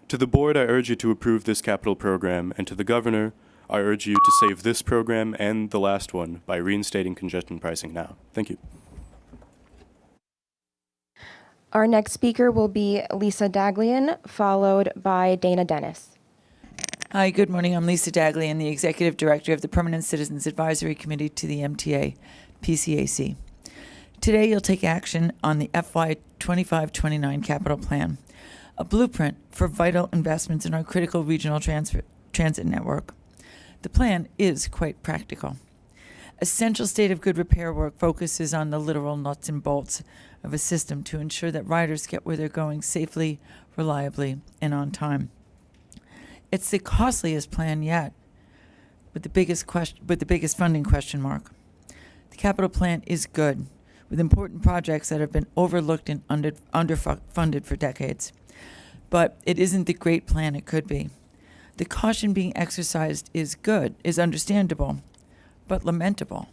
To the board, I urge you to approve this capital program, and to the governor, I urge you to save this program and the last one by reinstating congestion pricing now. Thank you. Our next speaker will be Lisa Daglian, followed by Dana Dennis. Hi, good morning. I'm Lisa Daglian, the Executive Director of the Permanent Citizens Advisory Committee to the MTA PCAC. Today, you'll take action on the FY 25-29 capital plan, a blueprint for vital investments in our critical regional transit network. The plan is quite practical. Essential state of good repair work focuses on the literal nuts and bolts of a system to ensure that riders get where they're going safely, reliably, and on time. It's the costliest plan yet, with the biggest funding question mark. The capital plan is good, with important projects that have been overlooked and underfunded for decades. But it isn't the great plan it could be. The caution being exercised is understandable, but lamentable.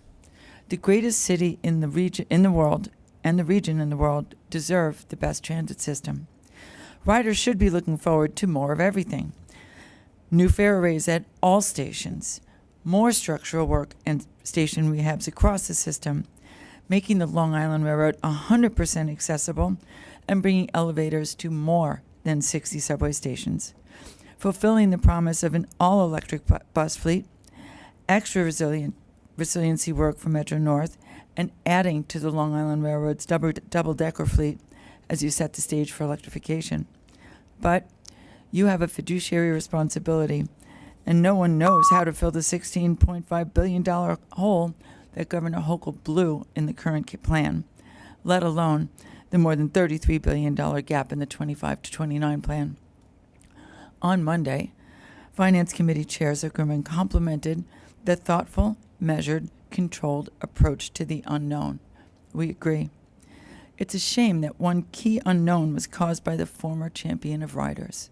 The greatest city in the region in the world and the region in the world deserve the best transit system. Riders should be looking forward to more of everything. new fare arrays at all stations, more structural work and station rehabs across the system, making the Long Island Railroad 100% accessible and bringing elevators to more than 60 subway stations, fulfilling the promise of an all-electric bus fleet, extra resiliency work for Metro North, and adding to the Long Island Railroad's double-decker fleet as you set the stage for electrification. But you have a fiduciary responsibility, and no one knows how to fill the $16.5 billion hole that Governor Hochul blew in the current plan, let alone the more than $33 billion gap in the 25 to 29 plan. On Monday, Finance Committee Chair Zuckerman complimented the thoughtful, measured, controlled approach to the unknown. We agree. It's a shame that one key unknown was caused by the former champion of riders,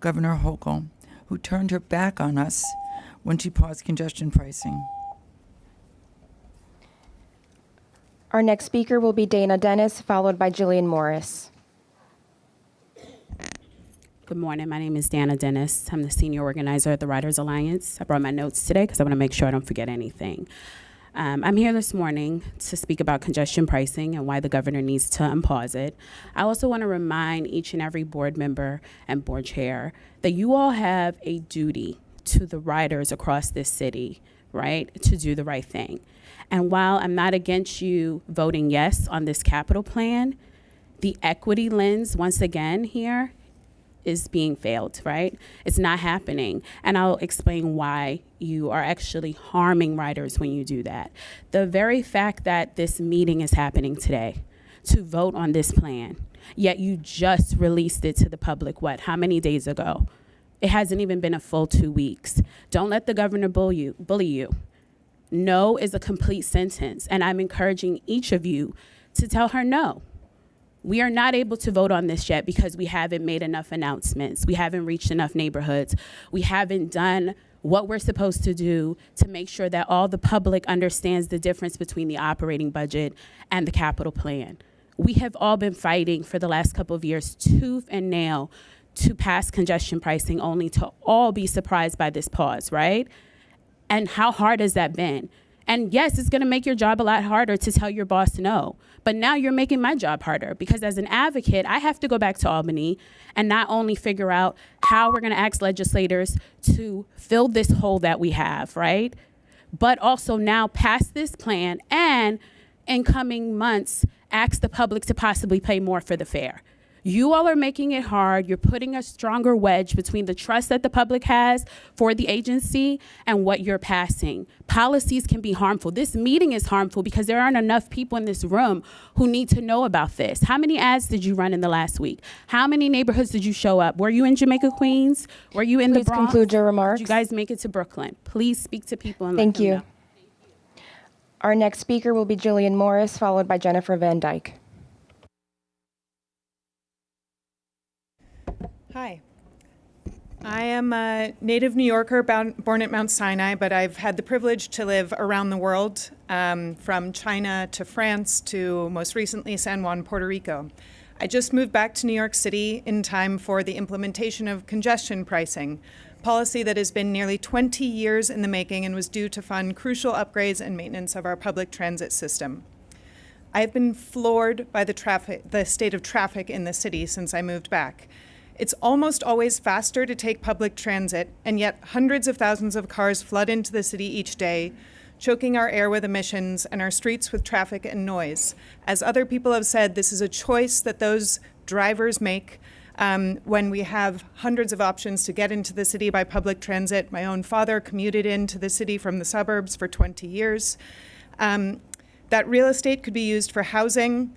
Governor Hochul, who turned her back on us when she paused congestion pricing. Our next speaker will be Dana Dennis, followed by Jillian Morris. Good morning. My name is Dana Dennis. I'm the senior organizer at the Riders Alliance. I brought my notes today because I want to make sure I don't forget anything. I'm here this morning to speak about congestion pricing and why the governor needs to unpause it. I also want to remind each and every board member and board chair that you all have a duty to the riders across this city, right, to do the right thing. And while I'm not against you voting yes on this capital plan, the equity lens, once again here, is being failed, right? It's not happening. And I'll explain why you are actually harming riders when you do that. The very fact that this meeting is happening today to vote on this plan, yet you just released it to the public, how many days ago? It hasn't even been a full 2 weeks. Don't let the governor bully you. No is a complete sentence, and I'm encouraging each of you to tell her no. We are not able to vote on this yet because we haven't made enough announcements. We haven't reached enough neighborhoods. We haven't done what we're supposed to do to make sure that all the public understands the difference between the operating budget and the capital plan. We have all been fighting for the last couple of years, tooth and nail, to pass congestion pricing, only to all be surprised by this pause, right? And how hard has that been? And yes, it's gonna make your job a lot harder to tell your boss no. But now you're making my job harder because as an advocate, I have to go back to Albany and not only figure out how we're gonna ask legislators to fill this hole that we have, right? But also now pass this plan and in coming months, ask the public to possibly pay more for the fare. You all are making it hard. You're putting a stronger wedge between the trust that the public has for the agency and what you're passing. Policies can be harmful. This meeting is harmful because there aren't enough people in this room who need to know about this. How many ads did you run in the last week? How many neighborhoods did you show up? Were you in Jamaica, Queens? Were you in the Bronx? Please conclude your remarks. Did you guys make it to Brooklyn? Please speak to people and Thank let them you. know. Our next speaker will be Jillian Morris, followed by Jennifer Van Dyke. Hi. I am a native New Yorker born at Mount Sinai, but I've had the privilege to live around the world, from China to France to most recently San Juan, Puerto Rico. I just moved back to New York City in time for the implementation of congestion pricing, policy that has been nearly 20 years in the making and was due to fund crucial upgrades and maintenance of our public transit system. I've been floored by the state of traffic in the city since I moved back. It's almost always faster to take public transit, and yet hundreds of thousands of cars flood into the city each day, choking our air with emissions and our streets with traffic and noise. As other people have said, this is a choice that those drivers make when we have hundreds of options to get into the city by public transit. My own father commuted into the city from the suburbs for 20 years. That real estate could be used for housing.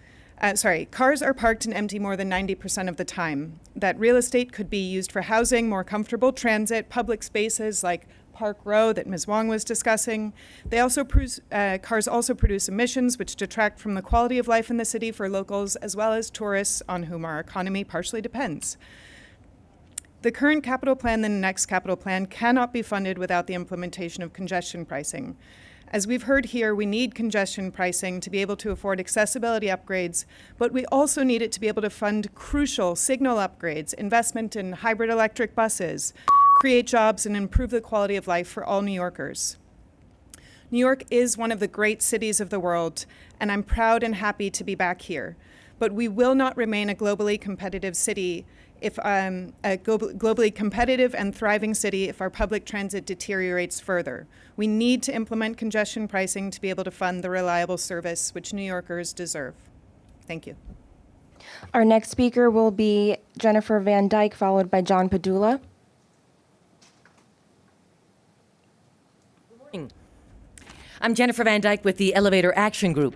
Cars are parked and empty more than 90% of the time. That real estate could be used for housing, more comfortable transit, public spaces like Park Row that Ms. Wong was discussing. Cars also produce emissions which detract from the quality of life in the city for locals as well as tourists on whom our economy partially depends. The current capital plan and the next capital plan cannot be funded without the implementation of congestion pricing. As we've heard here, we need congestion pricing to be able to afford accessibility upgrades, but we also need it to be able to fund crucial signal upgrades, investment in hybrid electric buses, create jobs, and improve the quality of life for all New Yorkers. New York is one of the great cities of the world, and I'm proud and happy to be back here. But we will not remain a globally competitive city if globally competitive and thriving city if our public transit deteriorates further. We need to implement congestion pricing to be able to fund the reliable service which New Yorkers deserve. Thank you. Our next speaker will be Jennifer Van Dyke, followed by John Padula. I'm Jennifer Van Dyke with the Elevator Action Group.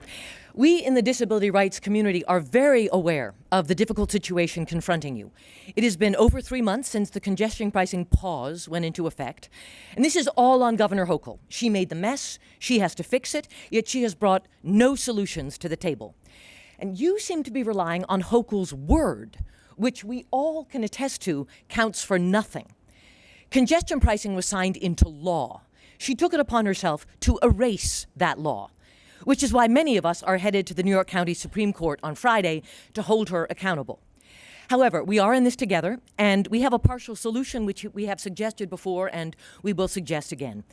We in the disability rights community are very aware of the difficult situation confronting you. It has been over 3 months since the congestion pricing pause went into effect, and this is all on Governor Hochul. She made the mess, she has to fix it, yet she has brought no solutions to the table. And you seem to be relying on Hochul's word, which we all can attest to counts for nothing. Congestion pricing was signed into law. She took it upon herself to erase that law, which is why many of us are headed to the New York County Supreme Court on Friday to hold her accountable. However, we are in this together, and we have a partial solution which we have suggested before and we will suggest again.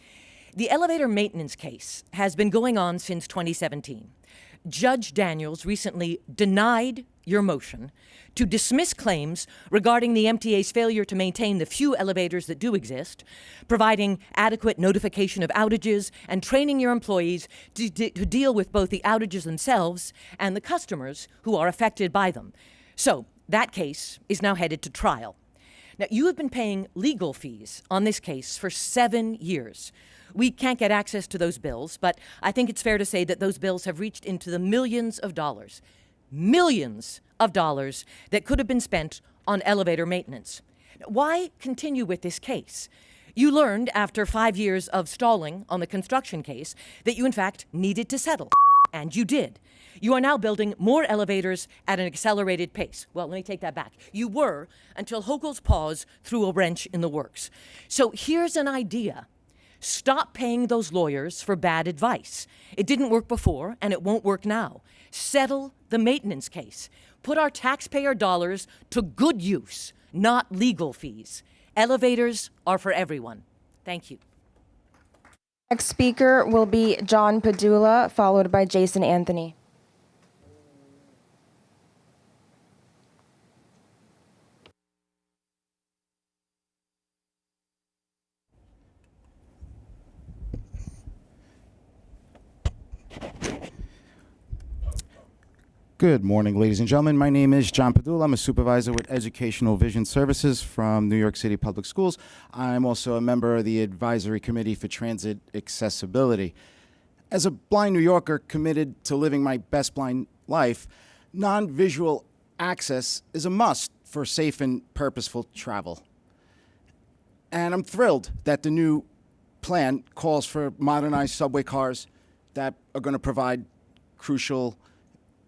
The elevator maintenance case has been going on since 2017. Judge Daniels recently denied your motion to dismiss claims regarding the MTA's failure to maintain the few elevators that do exist, providing adequate notification of outages, and training your employees to deal with both the outages themselves and the customers who are affected by them. So that case is now headed to trial. Now, you have been paying legal fees on this case for 7 years. We can't get access to those bills, but I think it's fair to say that those bills have reached into the millions of dollars that could have been spent on elevator maintenance. Why continue with this case? You learned after 5 years of stalling on the construction case that you in fact needed to settle, and you did. You are now building more elevators at an accelerated pace. Well, let me take that back. You were until Hochul's pause threw a wrench in the works. So here's an idea. Stop paying those lawyers for bad advice. It didn't work before, and it won't work now. Settle the maintenance case. Put our taxpayer dollars to good use, not legal fees. Elevators are for everyone. Thank you. Next speaker will be John Padula, followed by Jason Anthony. Good morning, ladies and gentlemen. My name is John Padula. I'm a supervisor with Educational Vision Services from New York City Public Schools. I'm also a member of the Advisory Committee for Transit Accessibility. As a blind New Yorker committed to living my best blind life, non-visual access is a must for safe and purposeful travel. And I'm thrilled that the new plan calls for modernized subway cars that are going to provide crucial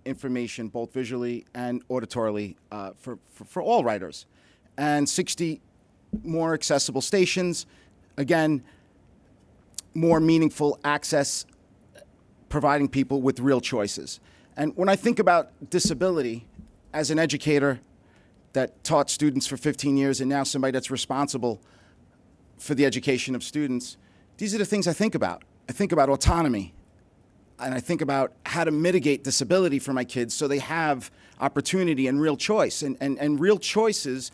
information both visually and auditorily for all riders. And 60 more accessible stations, again, more meaningful access, providing people with real choices. And when I think about disability, as an educator that taught students for 15 years and now somebody that's responsible for the education of students, these are the things I think about. I think about autonomy, and I think about how to mitigate disability for my kids so they have opportunity and real choice. And real choices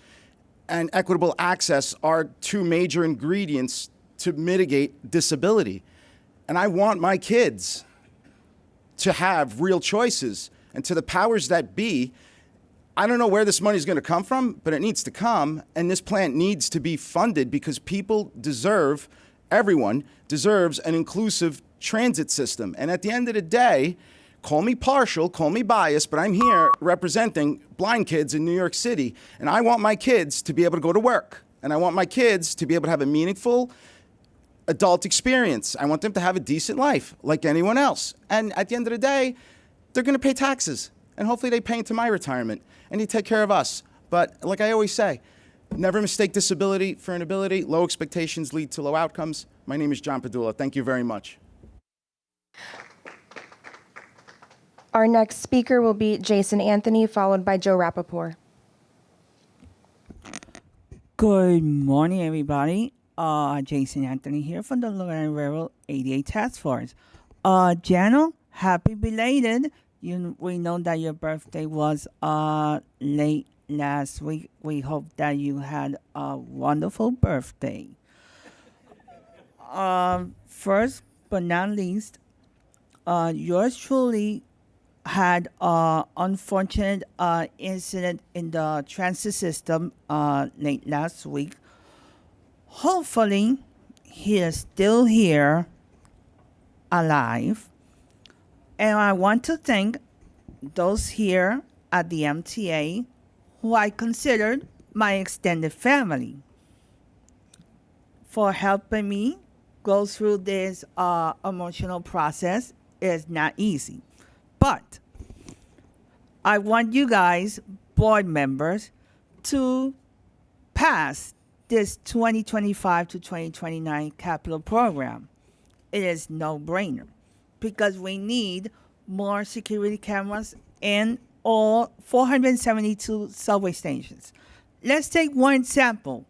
and equitable access are two major ingredients to mitigate disability. And I want my kids to have real choices. And to the powers that be, I don't know where this money is going to come from, but it needs to come. And this plan needs to be funded because people deserve, everyone deserves an inclusive transit system. And at the end of the day, call me partial, call me biased, but I'm here representing blind kids in New York City. And I want my kids to be able to go to work. And I want my kids to be able to have a meaningful adult experience. I want them to have a decent life like anyone else. And at the end of the day, they're going to pay taxes. And hopefully they pay into my retirement. And they take care of us. But like I always say, never mistake disability for an ability. Low expectations lead to low outcomes. My name is John Padula. Thank you very much. Our next speaker will be Jason Anthony, followed by Joe Rapaport. Good morning, everybody. Jason Anthony here from the Long Island Railroad 88 Task Force. Jano, happy belated. We know that your birthday was late last week. We hope that you had a wonderful birthday. First but not least, yours truly had an unfortunate incident in the transit system late last week. Hopefully, he is still here, alive. And I want to thank those here at the MTA who I considered my extended family for helping me go through this emotional process. It's not easy. But I want you guys, board members, to pass this 2025 to 2029 capital program. It is no-brainer because we need more security cameras in all 472 subway stations. Let's take one example.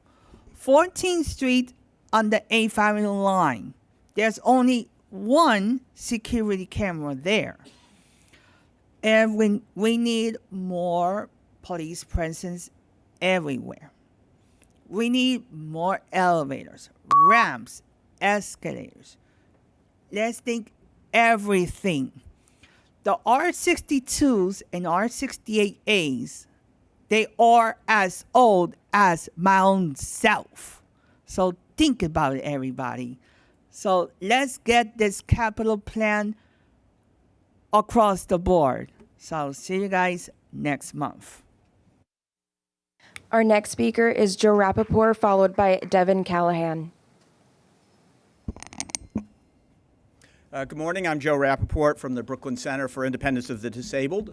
14th Street on the 8th Avenue line. There's only one security camera there. And we need more police presence everywhere. We need more elevators, ramps, escalators. Let's think everything. The R62s and R68As, they are as old as my own self. So think about it, everybody. So let's get this capital plan across the board. So see you guys next month. Our next speaker is Joe Rapaport, followed by Devin Callahan. Good morning. I'm Joe Rapaport from the Brooklyn Center for Independence of the Disabled.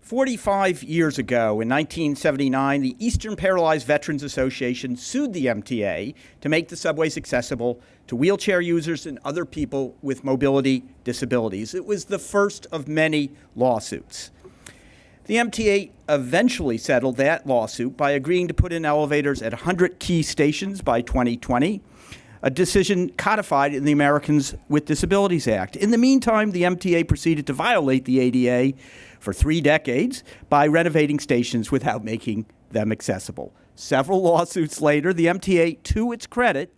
45 years ago, in 1979, the Eastern Paralyzed Veterans Association sued the MTA to make the subways accessible to wheelchair users and other people with mobility disabilities. It was the first of many lawsuits. The MTA eventually settled that lawsuit by agreeing to put in elevators at 100 key stations by 2020, a decision codified in the Americans with Disabilities Act. In the meantime, the MTA proceeded to violate the ADA for 3 decades by renovating stations without making them accessible. Several lawsuits later, the MTA, to its credit,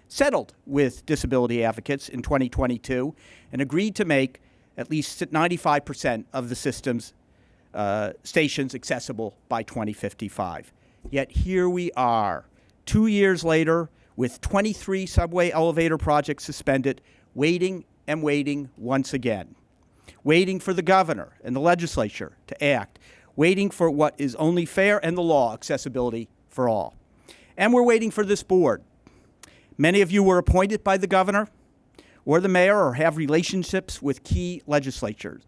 settled with disability advocates in 2022 and agreed to make at least 95% of the system's stations accessible by 2055. Yet here we are, 2 years later, with 23 subway elevator projects suspended, waiting and waiting once again. Waiting for the governor and the legislature to act, waiting for what is only fair and the law, accessibility for all. And we're waiting for this board. Many of you were appointed by the governor or the mayor or have relationships with key legislators.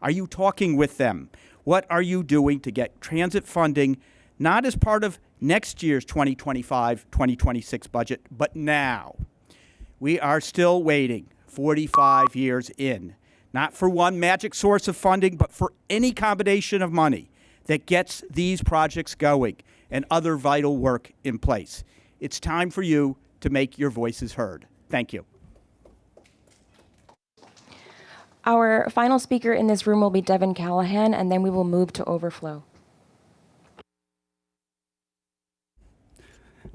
Are you talking with them? What are you doing to get transit funding, not as part of next year's 2025-2026 budget, but now? We are still waiting 45 years in, not for one magic source of funding, but for any combination of money that gets these projects going and other vital work in place. It's time for you to make your voices heard. Thank you. Our final speaker in this room will be Devin Callahan, and then we will move to overflow.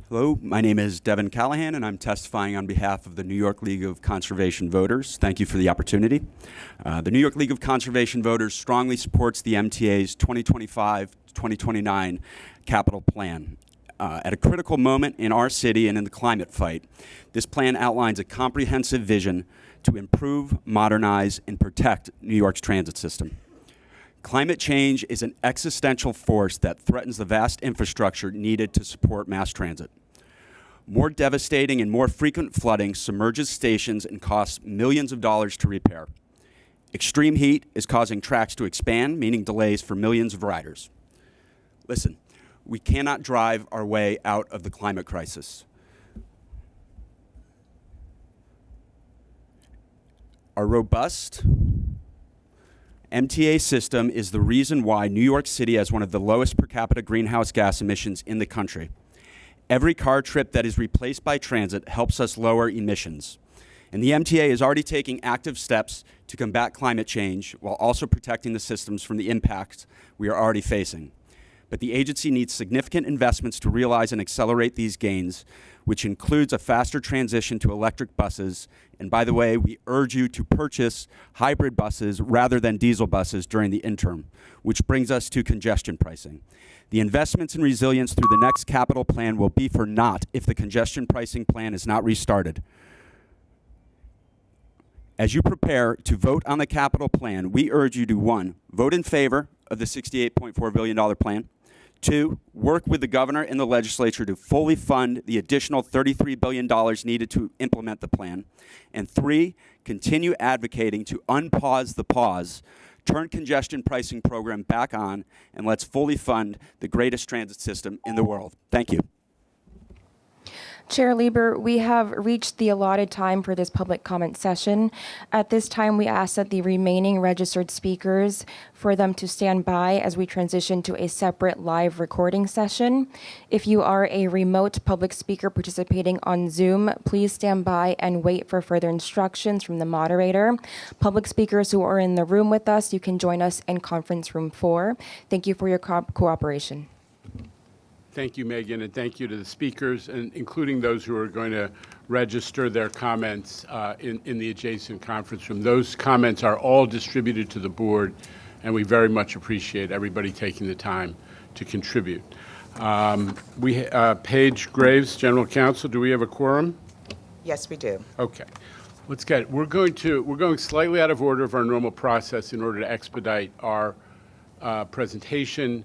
Hello, my name is Devin Callahan, and I'm testifying on behalf of the New York League of Conservation Voters. Thank you for the opportunity. The New York League of Conservation Voters strongly supports the MTA's 2025-2029 capital plan. At a critical moment in our city and in the climate fight, this plan outlines a comprehensive vision to improve, modernize, and protect New York's transit system. Climate change is an existential force that threatens the vast infrastructure needed to support mass transit. More devastating and more frequent flooding submerges stations and costs millions of dollars to repair. Extreme heat is causing tracks to expand, meaning delays for millions of riders. Listen, we cannot drive our way out of the climate crisis. Our robust MTA system is the reason why New York City has one of the lowest per capita greenhouse gas emissions in the country. Every car trip that is replaced by transit helps us lower emissions. And the MTA is already taking active steps to combat climate change while also protecting the systems from the impacts we are already facing. But the agency needs significant investments to realize and accelerate these gains, which includes a faster transition to electric buses. And by the way, we urge you to purchase hybrid buses rather than diesel buses during the interim, which brings us to congestion pricing. The investments in resilience through the next capital plan will be for naught if the congestion pricing plan is not restarted. As you prepare to vote on the capital plan, we urge you to, 1, vote in favor of the $68.4 billion plan. 2, work with the governor and the legislature to fully fund the additional $33 billion needed to implement the plan. And 3, continue advocating to unpause the pause, turn congestion pricing program back on, and let's fully fund the greatest transit system in the world. Thank you. Chair Lieber, we have reached the allotted time for this public comment session. At this time, we ask that the remaining registered speakers for them to stand by as we transition to a separate live recording session. If you are a remote public speaker participating on Zoom, please stand by and wait for further instructions from the moderator. Public speakers who are in the room with us, you can join us in conference room 4. Thank you for your cooperation. Thank you, Megan, and thank you to the speakers, and including those who are going to register their comments in the adjacent conference room. Those comments are all distributed to the board, and we very much appreciate everybody taking the time to contribute. Paige Graves, General Counsel, do we have a quorum? Yes, we do. Okay. Let's get it. We're going slightly out of order of our normal process in order to expedite our presentation,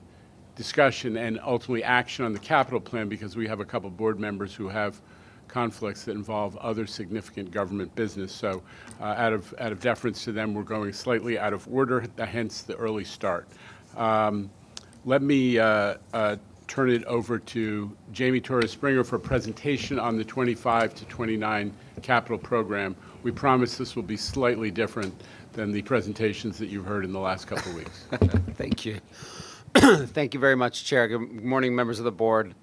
discussion, and ultimately action on the capital plan, because we have a couple board members who have conflicts that involve other significant government business. So out of deference to them, we're going slightly out of order, hence the early start. Let me turn it over to Jamie Torres Springer for a presentation on the 25 to 29 capital program. We promise this will be slightly different than the presentations that you've heard in the last couple of weeks. Thank you. Thank you very much, Chair. Good morning, members of the board.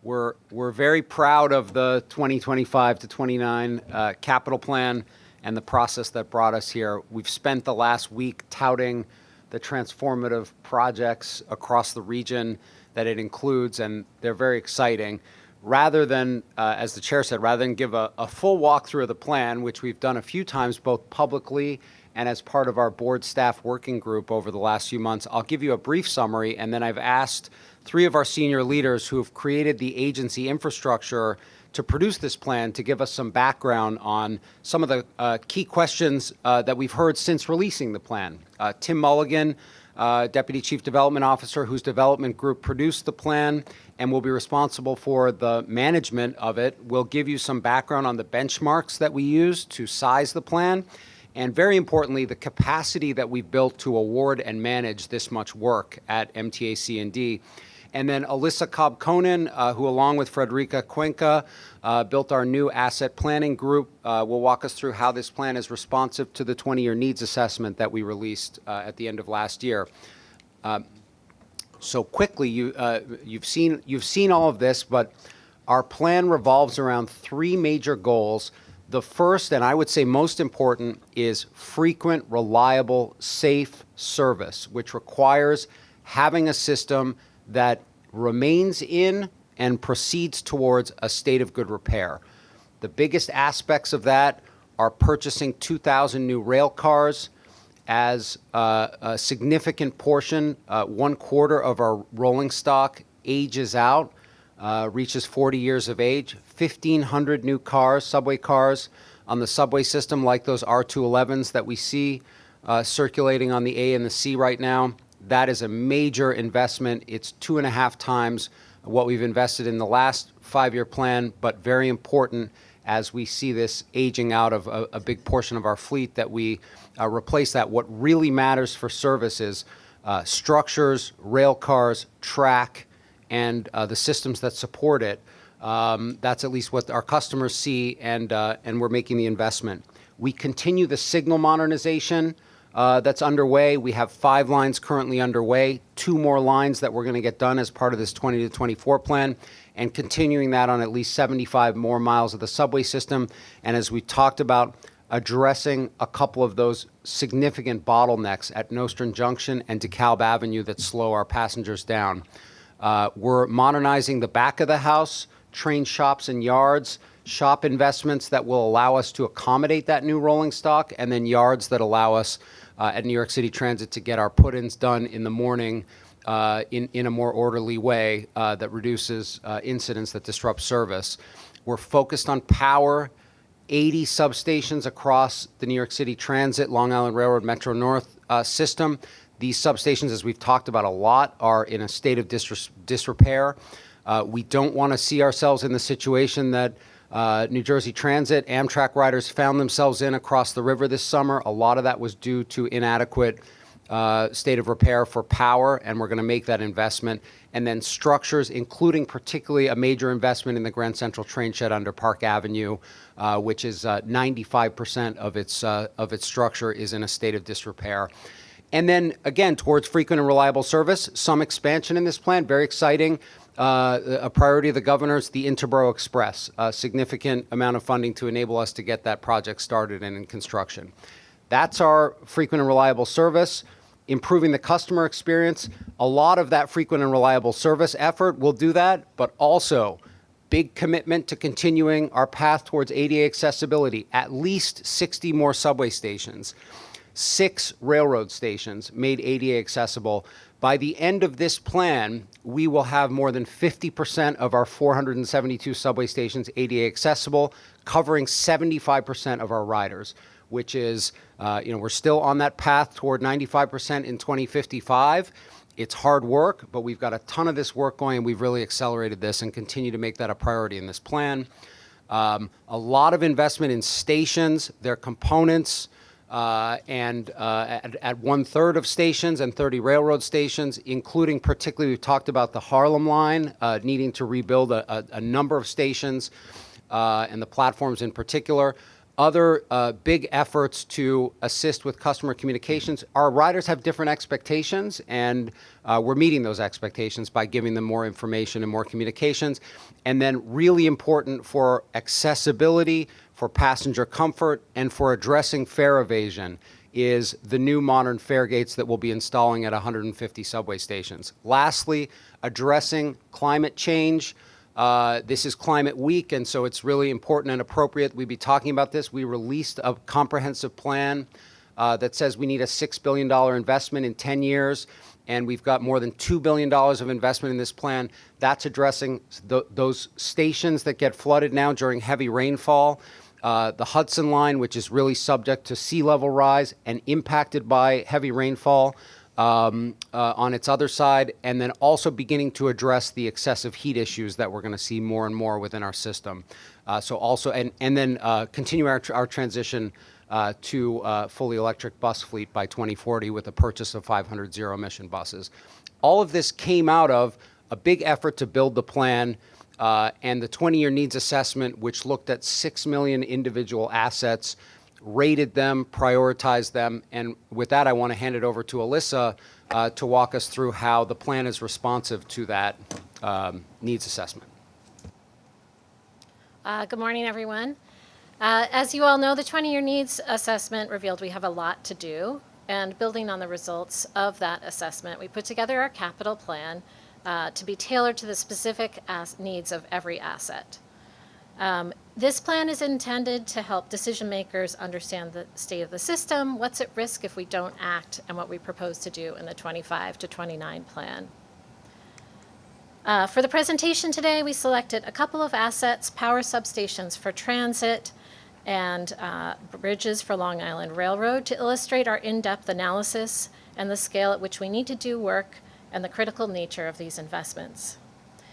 We're very proud of the 2025 to 29 capital plan and the process that brought us here. We've spent the last week touting the transformative projects across the region that it includes, and they're very exciting. Rather than, as the chair said, rather than give a full walkthrough of the plan, which we've done a few times both publicly and as part of our board staff working group over the last few months, I'll give you a brief summary, and then I've asked 3 of our senior leaders who have created the agency infrastructure to produce this plan to give us some background on some of the key questions that we've heard since releasing the plan. Tim Mulligan, Deputy Chief Development Officer, whose development group produced the plan and will be responsible for the management of it, will give you some background on the benchmarks that we use to size the plan, and very importantly, the capacity that we've built to award and manage this much work at MTA C&D. And then Alyssa Cobb-Conan, who along with Frederica Cuenca built our new asset planning group, will walk us through how this plan is responsive to the 20-year needs assessment that we released at the end of last year. So quickly, you've seen all of this, but our plan revolves around 3 major goals. The first, and I would say most important, is frequent, reliable, safe service, which requires having a system that remains in and proceeds towards a state of good repair. The biggest aspects of that are purchasing 2,000 new rail cars, as a significant portion, 1/4 of our rolling stock ages out, reaches 40 years of age. 1,500 new cars, subway cars on the subway system, like those R211s that we see circulating on the A and the C right now. That is a major investment. It's 2.5 times what we've invested in the last 5-year plan, but very important as we see this aging out of a big portion of our fleet, that we replace that. What really matters for service is structures, rail cars, track, and the systems that support it. That's at least what our customers see, and we're making the investment. We continue the signal modernization that's underway. We have 5 lines currently underway, 2 more lines that we're going to get done as part of this 20 to 24 plan, and continuing that on at least 75 more miles of the subway system. And as we talked about, addressing a couple of those significant bottlenecks at Nostrand Junction and DeKalb Avenue that slow our passengers down. We're modernizing the back of the house, train shops and yards, shop investments that will allow us to accommodate that new rolling stock, and then yards that allow us at New York City Transit to get our put-ins done in the morning in a more orderly way that reduces incidents that disrupt service. We're focused on power, 80 substations across the New York City Transit, Long Island Railroad, Metro North system. These substations, as we've talked about a lot, are in a state of disrepair. We don't want to see ourselves in the situation that New Jersey Transit, Amtrak riders found themselves in across the river this summer. A lot of that was due to inadequate state of repair for power, and we're going to make that investment. And then structures, including particularly a major investment in the Grand Central train shed under Park Avenue, which is 95% of its structure is in a state of disrepair. And then, again, towards frequent and reliable service, some expansion in this plan, very exciting. A priority of the governor's, the Interborough Express, a significant amount of funding to enable us to get that project started and in construction. That's our frequent and reliable service. Improving the customer experience. A lot of that frequent and reliable service effort will do that, but also big commitment to continuing our path towards ADA accessibility. At least 60 more subway stations, 6 railroad stations made ADA accessible. By the end of this plan, we will have more than 50% of our 472 subway stations ADA accessible, covering 75% of our riders, which is, we're still on that path toward 95% in 2055. It's hard work, but we've got a ton of this work going, and we've really accelerated this and continue to make that a priority in this plan. A lot of investment in stations, their components, and at 1/3 of stations and 30 railroad stations, including particularly, we've talked about the Harlem line, needing to rebuild a number of stations and the platforms in particular. Other big efforts to assist with customer communications. Our riders have different expectations, and we're meeting those expectations by giving them more information and more communications. And then really important for accessibility, for passenger comfort, and for addressing fare evasion is the new modern fare gates that we'll be installing at 150 subway stations. Lastly, addressing climate change. This is Climate Week, and so it's really important and appropriate we be talking about this. We released a comprehensive plan that says we need a $6 billion investment in 10 years, and we've got more than $2 billion of investment in this plan. That's addressing those stations that get flooded now during heavy rainfall. The Hudson Line, which is really subject to sea level rise and impacted by heavy rainfall. On its other side, and then also beginning to address the excessive heat issues that we're going to see more and more within our system. And then continue our transition to fully electric bus fleet by 2040 with the purchase of 500 zero-emission buses. All of this came out of a big effort to build the plan and the 20-year needs assessment, which looked at 6 million individual assets, rated them, prioritized them, and with that, I want to hand it over to Alyssa to walk us through how the plan is responsive to that needs assessment. Good morning, everyone. As you all know, the 20-year needs assessment revealed we have a lot to do, and building on the results of that assessment, we put together our capital plan to be tailored to the specific needs of every asset. This plan is intended to help decision makers understand the state of the system, what's at risk if we don't act, and what we propose to do in the 25 to 29 plan. For the presentation today, we selected a couple of assets, power substations for transit and bridges for Long Island Railroad, to illustrate our in-depth analysis and the scale at which we need to do work and the critical nature of these investments.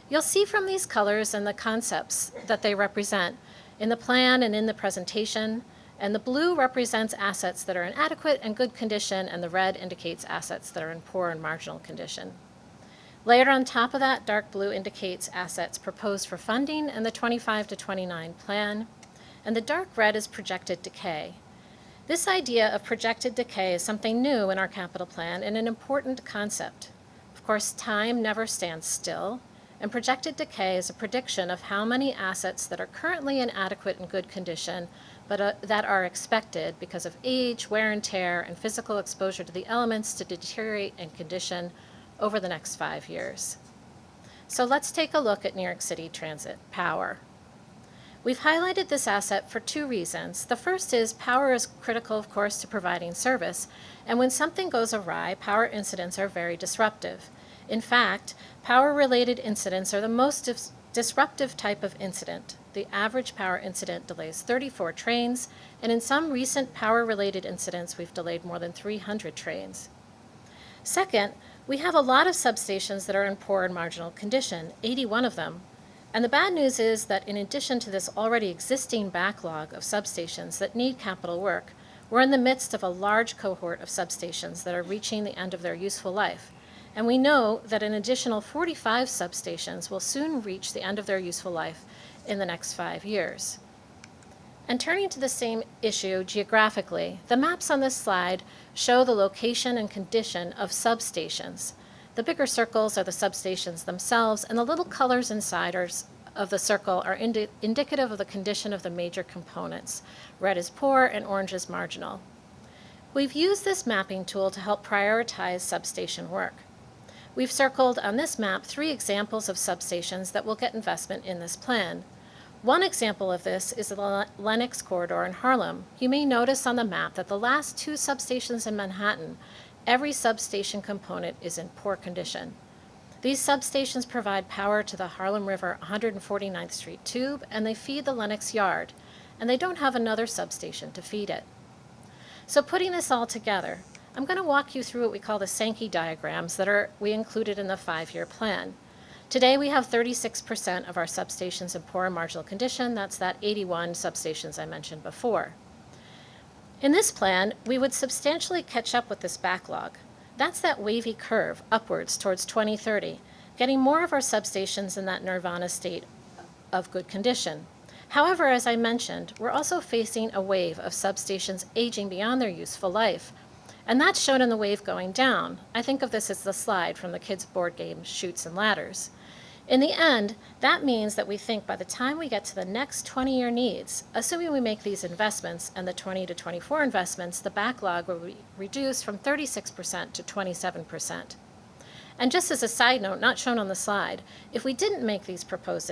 You'll see from these colors and the concepts that they represent in the plan and in the presentation, and the blue represents assets that are in adequate and good condition, and the red indicates assets that are in poor and marginal condition. Layered on top of that, dark blue indicates assets proposed for funding in the 25 to 29 plan, and the dark red is projected decay. This idea of projected decay is something new in our capital plan and an important concept. Of course, time never stands still, and projected decay is a prediction of how many assets that are currently in adequate and good condition, but that are expected because of age, wear and tear, and physical exposure to the elements to deteriorate in condition over the next 5 years. So let's take a look at New York City Transit Power. We've highlighted this asset for 2 reasons. The first is power is critical, of course, to providing service, and when something goes awry, power incidents are very disruptive. In fact, power-related incidents are the most disruptive type of incident. The average power incident delays 34 trains, and in some recent power-related incidents, we've delayed more than 300 trains. Second, we have a lot of substations that are in poor and marginal condition, 81 of them. And the bad news is that in addition to this already existing backlog of substations that need capital work, we're in the midst of a large cohort of substations that are reaching the end of their useful life. And we know that an additional 45 substations will soon reach the end of their useful life in the next 5 years. And turning to the same issue geographically, the maps on this slide show the location and condition of substations. The bigger circles are the substations themselves, and the little colors inside of the circle are indicative of the condition of the major components. Red is poor and orange is marginal. We've used this mapping tool to help prioritize substation work. We've circled on this map 3 examples of substations that will get investment in this plan. One example of this is the Lenox corridor in Harlem. You may notice on the map that the last 2 substations in Manhattan, every substation component is in poor condition. These substations provide power to the Harlem River 149th Street tube, and they feed the Lenox Yard, and they don't have another substation to feed it. So putting this all together, I'm going to walk you through what we call the Sankey diagrams that we included in the 5-year plan. Today we have 36% of our substations in poor and marginal condition. That's that 81 substations I mentioned before. In this plan, we would substantially catch up with this backlog. That's that wavy curve upwards towards 2030, getting more of our substations in that nirvana state of good condition. However, as I mentioned, we're also facing a wave of substations aging beyond their useful life, and that's shown in the wave going down. I think of this as the slide from the kids' board game Chutes and Ladders. In the end, that means that we think by the time we get to the next 20-year needs, assuming we make these investments and the 20 to 24 investments, the backlog will be reduced from 36% to 27%. And just as a side note, not shown on the slide, if we didn't make these proposed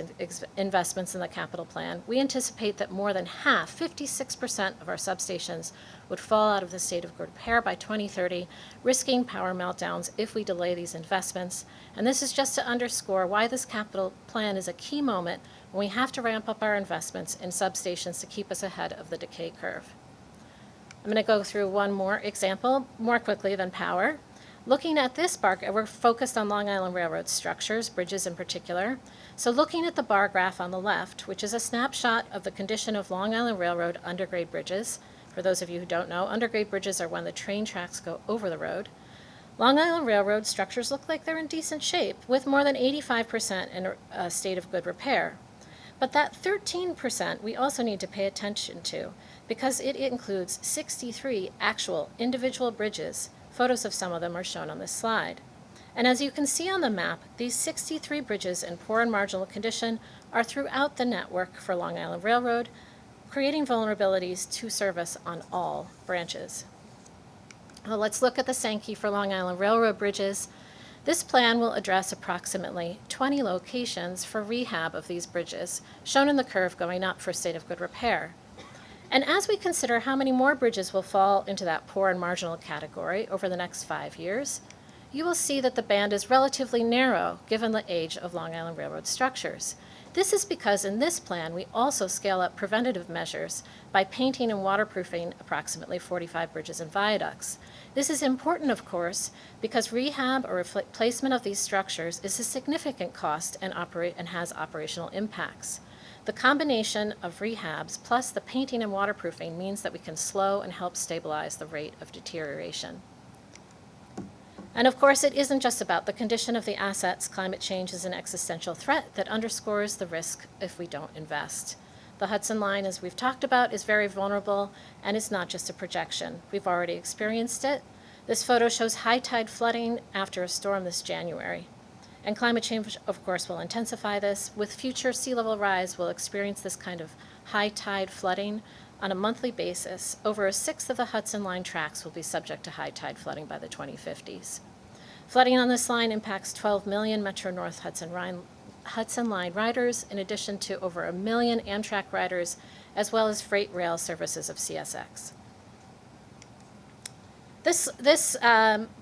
investments in the capital plan, we anticipate that more than half, 56% of our substations would fall out of the state of good repair by 2030, risking power meltdowns if we delay these investments. And this is just to underscore why this capital plan is a key moment when we have to ramp up our investments in substations to keep us ahead of the decay curve. I'm going to go through one more example more quickly than power. Looking at this bar, we're focused on Long Island Railroad structures, bridges in particular. So looking at the bar graph on the left, which is a snapshot of the condition of Long Island Railroad undergrade bridges. For those of you who don't know, undergrade bridges are when the train tracks go over the road. Long Island Railroad structures look like they're in decent shape, with more than 85% in a state of good repair. But that 13% we also need to pay attention to, because it includes 63 actual individual bridges. Photos of some of them are shown on this slide. And as you can see on the map, these 63 bridges in poor and marginal condition are throughout the network for Long Island Railroad, creating vulnerabilities to service on all branches. Well, let's look at the Sankey for Long Island Railroad bridges. This plan will address approximately 20 locations for rehab of these bridges, shown in the curve going up for state of good repair. And as we consider how many more bridges will fall into that poor and marginal category over the next 5 years, you will see that the band is relatively narrow given the age of Long Island Railroad structures. This is because in this plan, we also scale up preventative measures by painting and waterproofing approximately 45 bridges and viaducts. This is important, of course, because rehab or replacement of these structures is a significant cost and has operational impacts. The combination of rehabs plus the painting and waterproofing means that we can slow and help stabilize the rate of deterioration. And of course, it isn't just about the condition of the assets. Climate change is an existential threat that underscores the risk if we don't invest. The Hudson Line, as we've talked about, is very vulnerable, and it's not just a projection. We've already experienced it. This photo shows high tide flooding after a storm this January. And climate change, of course, will intensify this. With future sea level rise, we'll experience this kind of high tide flooding on a monthly basis. Over a sixth of the Hudson Line tracks will be subject to high tide flooding by the 2050s. Flooding on this line impacts 12 million Metro North Hudson Line riders, in addition to over 1 million Amtrak riders, as well as freight rail services of CSX. This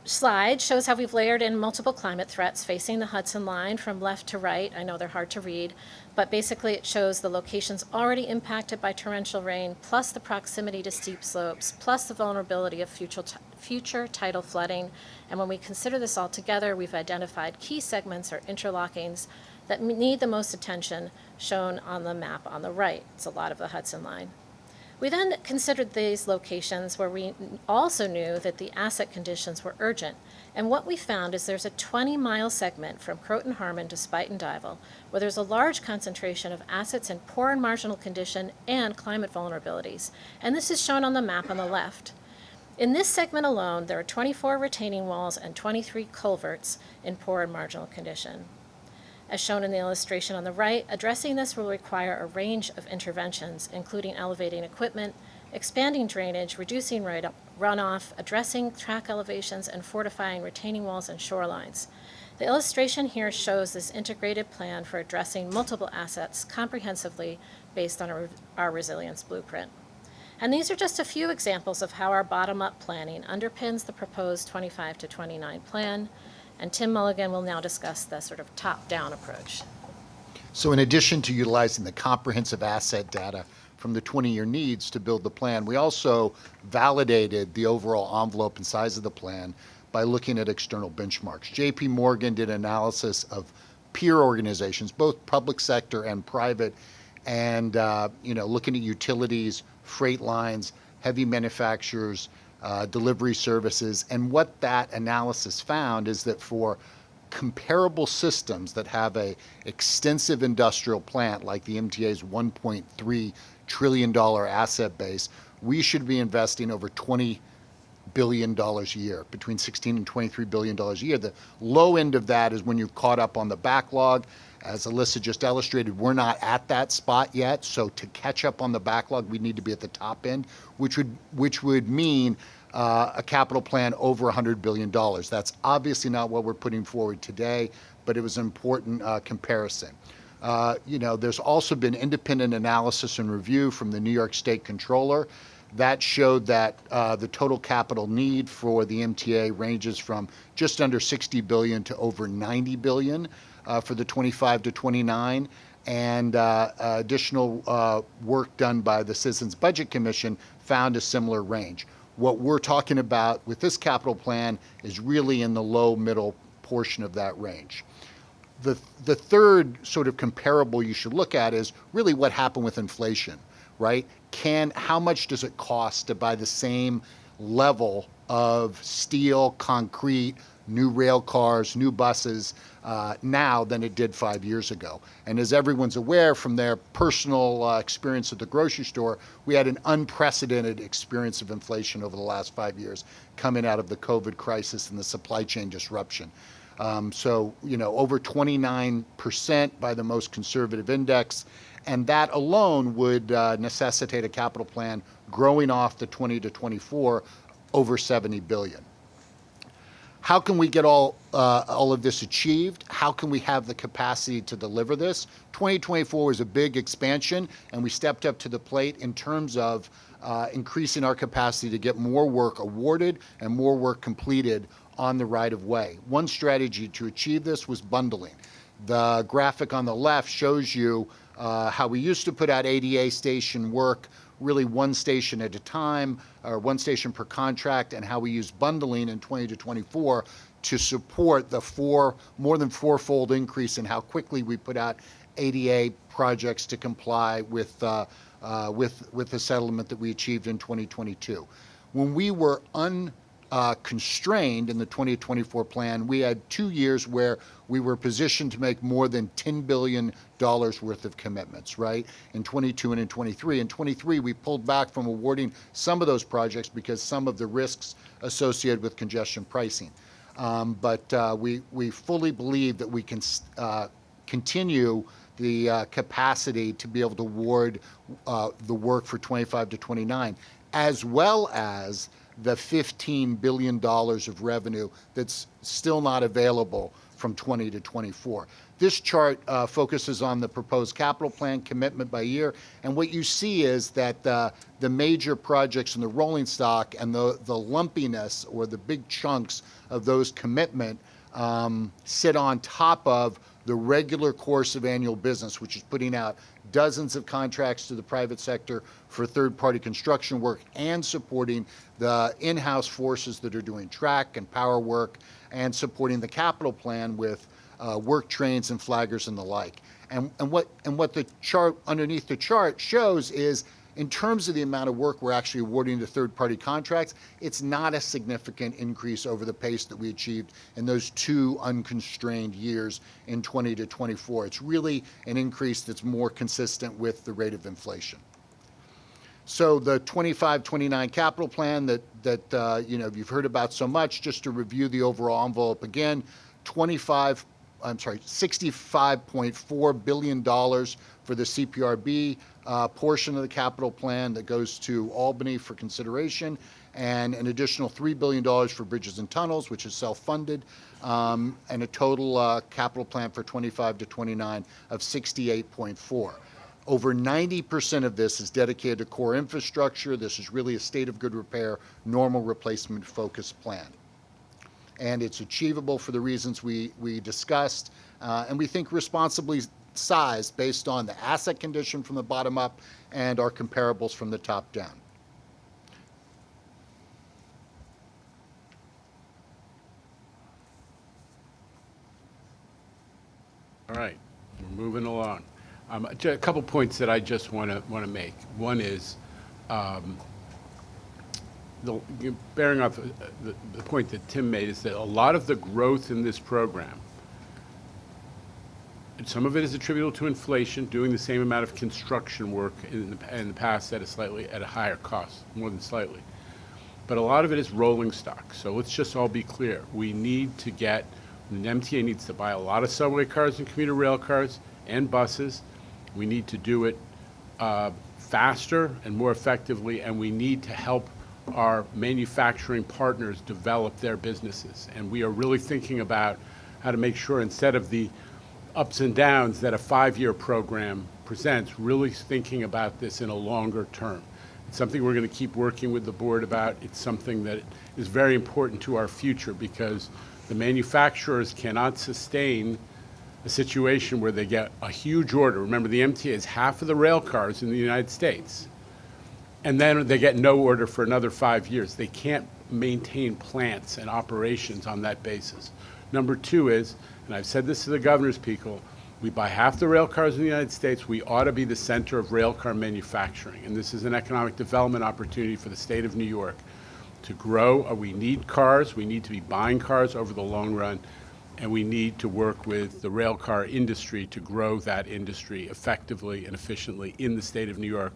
slide shows how we've layered in multiple climate threats facing the Hudson Line from left to right. I know they're hard to read, but basically it shows the locations already impacted by torrential rain, plus the proximity to steep slopes, plus the vulnerability of future tidal flooding. And when we consider this all together, we've identified key segments or interlockings that need the most attention, shown on the map on the right. It's a lot of the Hudson Line. We then considered these locations where we also knew that the asset conditions were urgent. And what we found is there's a 20-mile segment from Croton Harmon to Spuyten Duyvil where there's a large concentration of assets in poor and marginal condition and climate vulnerabilities. And this is shown on the map on the left. In this segment alone, there are 24 retaining walls and 23 culverts in poor and marginal condition. As shown in the illustration on the right, addressing this will require a range of interventions, including elevating equipment, expanding drainage, reducing runoff, addressing track elevations, and fortifying retaining walls and shorelines. The illustration here shows this integrated plan for addressing multiple assets comprehensively based on our resilience blueprint. And these are just a few examples of how our bottom-up planning underpins the proposed 25 to 29 plan. And Tim Mulligan will now discuss the sort of top-down approach. So in addition to utilizing the comprehensive asset data from the 20-year needs to build the plan, we also validated the overall envelope and size of the plan by looking at external benchmarks. JP Morgan did analysis of peer organizations, both public sector and private, and looking at utilities, freight lines, heavy manufacturers, delivery services. And what that analysis found is that for comparable systems that have a extensive industrial plant like the MTA's $1.3 trillion asset base, we should be investing over $20 billion a year, between $16 and $23 billion a year. The low end of that is when you've caught up on the backlog. As Alyssa just illustrated, we're not at that spot yet, so to catch up on the backlog, we need to be at the top end, which would mean a capital plan over $100 billion. That's obviously not what we're putting forward today, but it was an important comparison. There's also been independent analysis and review from the New York State Controller that showed that the total capital need for the MTA ranges from just under $60 billion to over $90 billion. For the 25 to 29, and additional work done by the Citizens Budget Commission found a similar range. What we're talking about with this capital plan is really in the low middle portion of that range. The third sort of comparable you should look at is really what happened with inflation, right? How much does it cost to buy the same level of steel, concrete, new rail cars, new buses now than it did 5 years ago? And as everyone's aware from their personal experience at the grocery store, we had an unprecedented experience of inflation over the last 5 years coming out of the COVID crisis and the supply chain disruption. Over 29% by the most conservative index, and that alone would necessitate a capital plan growing off the 20 to 24 over $70 billion. How can we get all of this achieved? How can we have the capacity to deliver this? 2024 was a big expansion, and we stepped up to the plate in terms of increasing our capacity to get more work awarded and more work completed on the right-of-way. One strategy to achieve this was bundling. The graphic on the left shows you how we used to put out ADA station work, really one station at a time, or one station per contract, and how we use bundling in 20 to 24 to support the more than fourfold increase in how quickly we put out ADA projects to comply with the settlement that we achieved in 2022. When we were constrained in the 2024 plan. We had 2 years where we were positioned to make more than $10 billion worth of commitments, right? In 22 and in 23. In 23, we pulled back from awarding some of those projects because some of the risks associated with congestion pricing. But we fully believe that we can continue the capacity to be able to award the work for 25 to 29, as well as the $15 billion of revenue that's still not available from 20 to 24. This chart focuses on the proposed capital plan commitment by year, and what you see is that the major projects in the rolling stock and the lumpiness or the big chunks of those commitment sit on top of the regular course of annual business, which is putting out dozens of contracts to the private sector for third-party construction work and supporting the in-house forces that are doing track and power work and supporting the capital plan with work trains and flaggers and the like. And what the chart underneath the chart shows is, in terms of the amount of work we're actually awarding to third-party contracts, it's not a significant increase over the pace that we achieved in those 2 unconstrained years in 20 to 24. It's really an increase that's more consistent with the rate of inflation. So the 25-29 capital plan that you've heard about so much, just to review the overall envelope again, $65.4 billion for the CPRB portion of the capital plan that goes to Albany for consideration, and an additional $3 billion for bridges and tunnels, which is self-funded, and a total capital plan for 25 to 29 of $68.4. Over 90% of this is dedicated to core infrastructure. This is really a state of good repair, normal replacement focused plan. And it's achievable for the reasons we discussed, and we think responsibly sized based on the asset condition from the bottom up and our comparables from the top down. All right, we're moving along. A couple points that I just want to make. One is, bearing off the point that Tim made, is that a lot of the growth in this program, and some of it is attributable to inflation, doing the same amount of construction work in the past at a higher cost, more than slightly. But a lot of it is rolling stock. So let's just all be clear. We need to the MTA needs to buy a lot of subway cars and commuter rail cars and buses. We need to do it faster and more effectively, and we need to help our manufacturing partners develop their businesses. And we are really thinking about how to make sure, instead of the ups and downs that a 5-year program presents, really thinking about this in a longer term. It's something we're going to keep working with the board about. It's something that is very important to our future, because the manufacturers cannot sustain a situation where they get a huge order. Remember, the MTA is half of the rail cars in the United States, and then they get no order for another 5 years. They can't maintain plants and operations on that basis. Number 2 is, and I've said this to the governor's people, we buy half the rail cars in the United States. We ought to be the center of rail car manufacturing, and this is an economic development opportunity for the state of New York to grow. We need cars. We need to be buying cars over the long run, and we need to work with the rail car industry to grow that industry effectively and efficiently in the state of New York,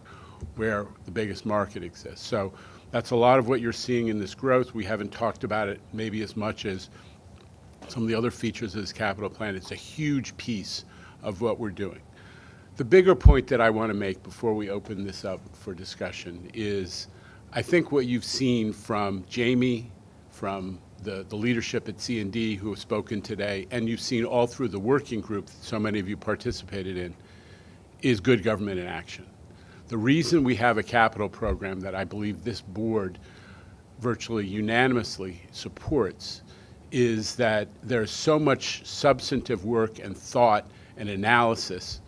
where the biggest market exists. So that's a lot of what you're seeing in this growth. We haven't talked about it maybe as much as some of the other features of this capital plan. It's a huge piece of what we're doing. The bigger point that I want to make before we open this up for discussion is, I think what you've seen from Jamie, from the leadership at C&D who have spoken today, and you've seen all through the working group that so many of you participated in, is good government in action. The reason we have a capital program that I believe this board virtually unanimously supports is that there's so much substantive work and thought and analysis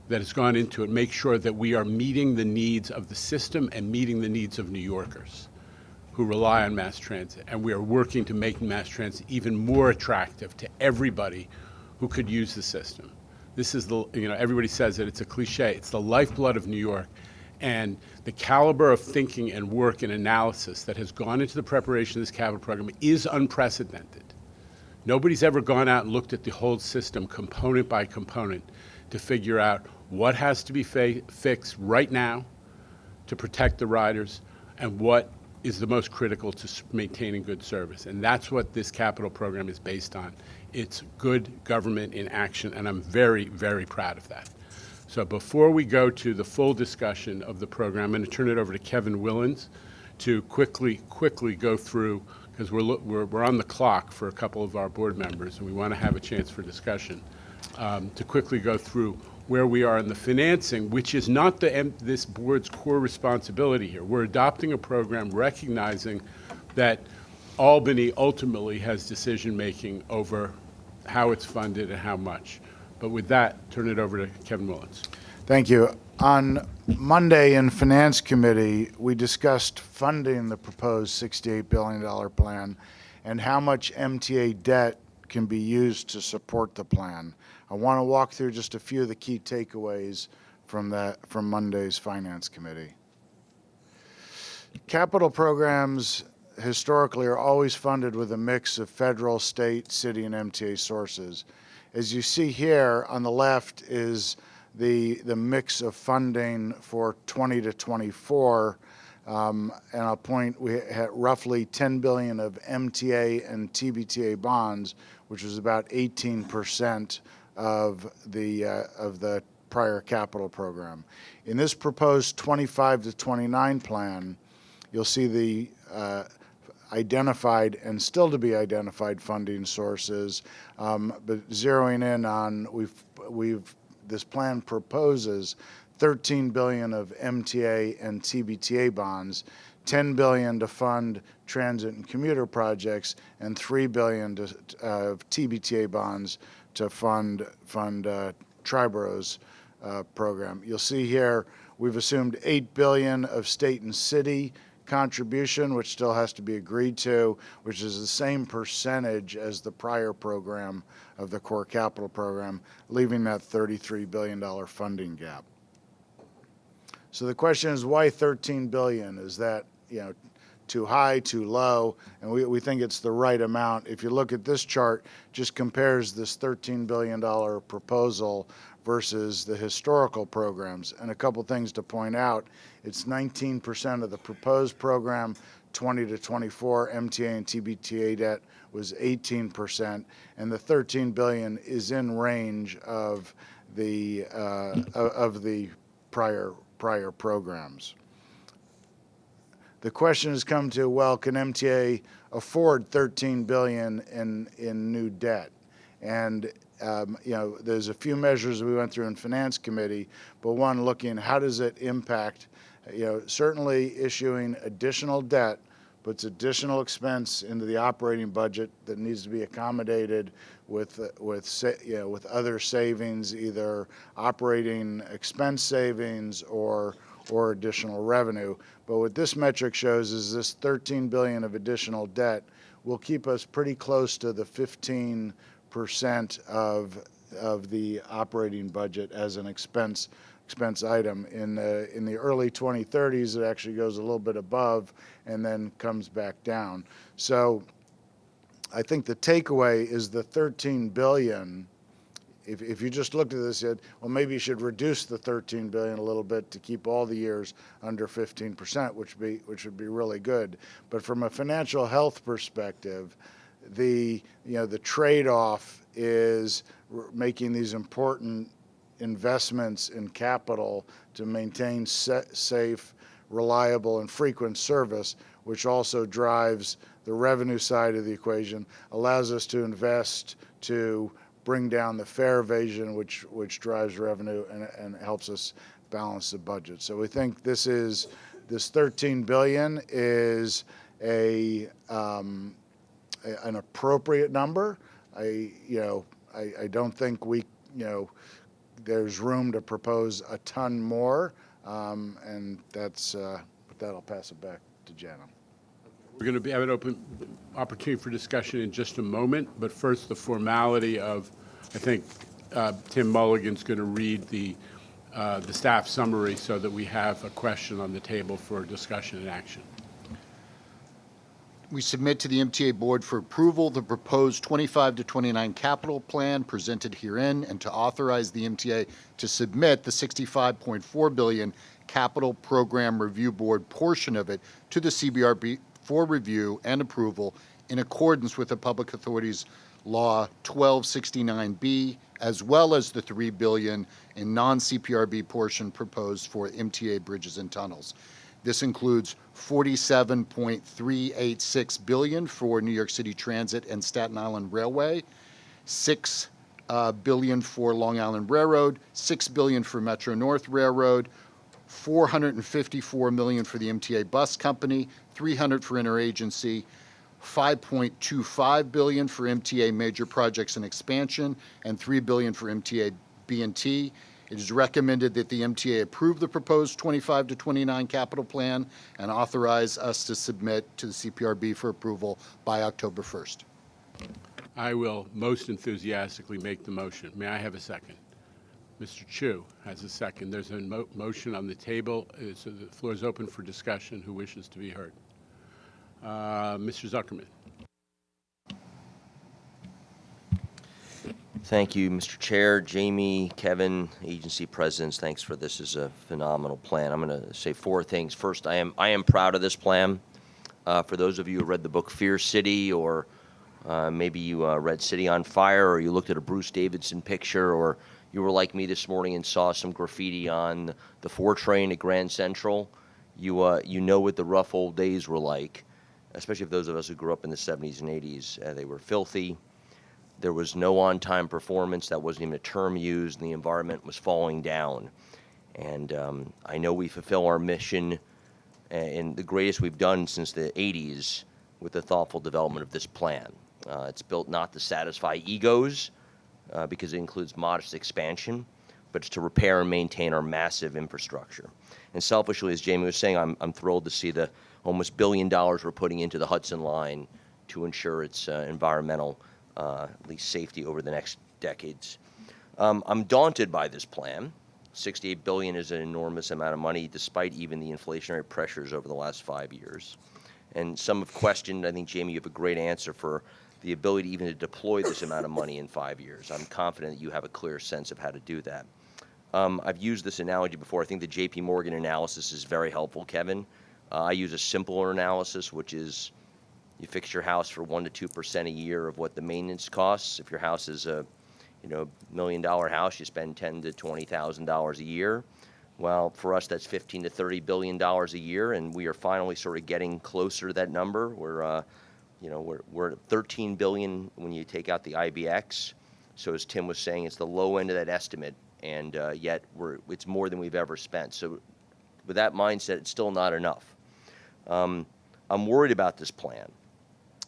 that has gone into it, make sure that we are meeting the needs of the system and meeting the needs of New Yorkers who rely on mass transit. And we are working to make mass transit even more attractive to everybody who could use the system. This is everybody says that it's a cliche. It's the lifeblood of New York, And the caliber of thinking and work and analysis that has gone into the preparation of this capital program is unprecedented. Nobody's ever gone out and looked at the whole system component by component to figure out what has to be fixed right now to protect the riders and what is the most critical to maintaining good service. And that's what this capital program is based on. It's good government in action, and I'm very, very proud of that. So before we go to the full discussion of the program, I'm going to turn it over to Kevin Willens to quickly go through, because we're on the clock for a couple of our board members, and we want to have a chance for discussion, to quickly go through where we are in the financing, which is not this board's core responsibility here. We're adopting a program recognizing that Albany ultimately has decision-making over how it's funded and how much. But with that, turn it over to Kevin Willens. Thank you. On Monday in Finance Committee, we discussed funding the proposed $68 billion plan and how much MTA debt can be used to support the plan. I want to walk through just a few of the key takeaways from Monday's Finance Committee. Capital programs historically are always funded with a mix of federal, state, city, and MTA sources. As you see here on the left is the mix of funding for 20 to 24, and I'll point, we had roughly $10 billion of MTA and TBTA bonds, which was about 18% of the prior capital program. In this proposed 25 to 29 plan, you'll see the identified and still to be identified funding sources, but zeroing in on this plan proposes $13 billion of MTA and TBTA bonds, $10 billion to fund transit and commuter projects, and $3 billion of TBTA bonds to fund Triborough's program. You'll see here we've assumed $8 billion of state and city contribution, which still has to be agreed to, which is the same percentage as the prior program of the core capital program, leaving that $33 billion funding gap. So the question is, why $13 billion? Is that, too high, too low? And we think it's the right amount. If you look at this chart, just compares this $13 billion proposal versus the historical programs. And a couple things to point out, it's 19% of the proposed program, 20 to 24 MTA and TBTA debt was 18%, and the $13 billion is in range of the prior programs. The question has come to, well, can MTA afford $13 billion in new debt? And there's a few measures we went through in Finance Committee, but one looking how does it impact, certainly issuing additional debt puts additional expense into the operating budget that needs to be accommodated with other savings, either operating expense savings or additional revenue. But what this metric shows is this $13 billion of additional debt will keep us pretty close to the 15% of the operating budget as an expense item. In the early 2030s, it actually goes a little bit above and then comes back down. So I think the takeaway is the $13 billion. If you just looked at this, you said, well, maybe you should reduce the $13 billion a little bit to keep all the years under 15%, which would be really good. But from a financial health perspective, the trade-off is making these important investments in capital to maintain safe, reliable, and frequent service, which also drives the revenue side of the equation, allows us to invest to bring down the fare evasion, which drives revenue and helps us balance the budget. So we think this $13 billion is an appropriate number. I don't think there's room to propose a ton more, and with that I'll pass it back to Jana. We're going to have an open opportunity for discussion in just a moment, but first the formality of, I think Tim Mulligan's going to read the the staff summary so that we have a question on the table for discussion and action. We submit to the MTA Board for approval the proposed 25 to 29 capital plan presented herein, and to authorize the MTA to submit the $65.4 billion capital program review board portion of it to the CBRB for review and approval in accordance with the Public Authorities Law 1269B, as well as the $3 billion in non-CPRB portion proposed for MTA bridges and tunnels. This includes $47.386 billion for New York City Transit and Staten Island Railway, $6 billion for Long Island Railroad, $6 billion for Metro North Railroad, $454 million for the MTA Bus Company, $300 for interagency, $5.25 billion for MTA major projects and expansion, and $3 billion for MTA B&T. It is recommended that the MTA approve the proposed 25 to 29 capital plan and authorize us to submit to the CPRB for approval by October 1st. I will most enthusiastically make the motion. May I have a second? Mr. Chu has a second. There's a motion on the table. So the floor is open for discussion. Who wishes to be heard? Mr. Zuckerman. Thank you, Mr. Chair, Jamie, Kevin, agency presidents. Thanks for this. Is a phenomenal plan. I'm going to say four things. First, I am proud of this plan. For those of you who read the book Fear City, or maybe you read City on Fire, or you looked at a Bruce Davidson picture, or you were like me this morning and saw some graffiti on the 4 train at Grand Central, you know what the rough old days were like, especially if those of us who grew up in the 70s and 80s. They were filthy. There was no on-time performance. That wasn't even a term used, and the environment was falling down. And I know we fulfill our mission, and the greatest we've done since the 80s, with the thoughtful development of this plan. It's built not to satisfy egos, because it includes modest expansion, but it's to repair and maintain our massive infrastructure. And selfishly, as Jamie was saying, I'm thrilled to see the almost $1 billion we're putting into the Hudson Line to ensure its environmental at least safety over the next decades. I'm daunted by this plan. $68 billion is an enormous amount of money, despite even the inflationary pressures over the last 5 years. And some have questioned, I think, Jamie, you have a great answer for the ability even to deploy this amount of money in 5 years. I'm confident that you have a clear sense of how to do that. I've used this analogy before. I think the JP Morgan analysis is very helpful, Kevin. I use a simpler analysis, which is you fix your house for 1% to 2% a year of what the maintenance costs. If your house is a $1 million house, you spend $10,000 to $20,000 a year. Well, for us, that's $15 to $30 billion a year, and we are finally sort of getting closer to that number. We're at $13 billion when you take out the IBX. So as Tim was saying, it's the low end of that estimate, and yet it's more than we've ever spent. So with that mindset, it's still not enough. I'm worried about this plan.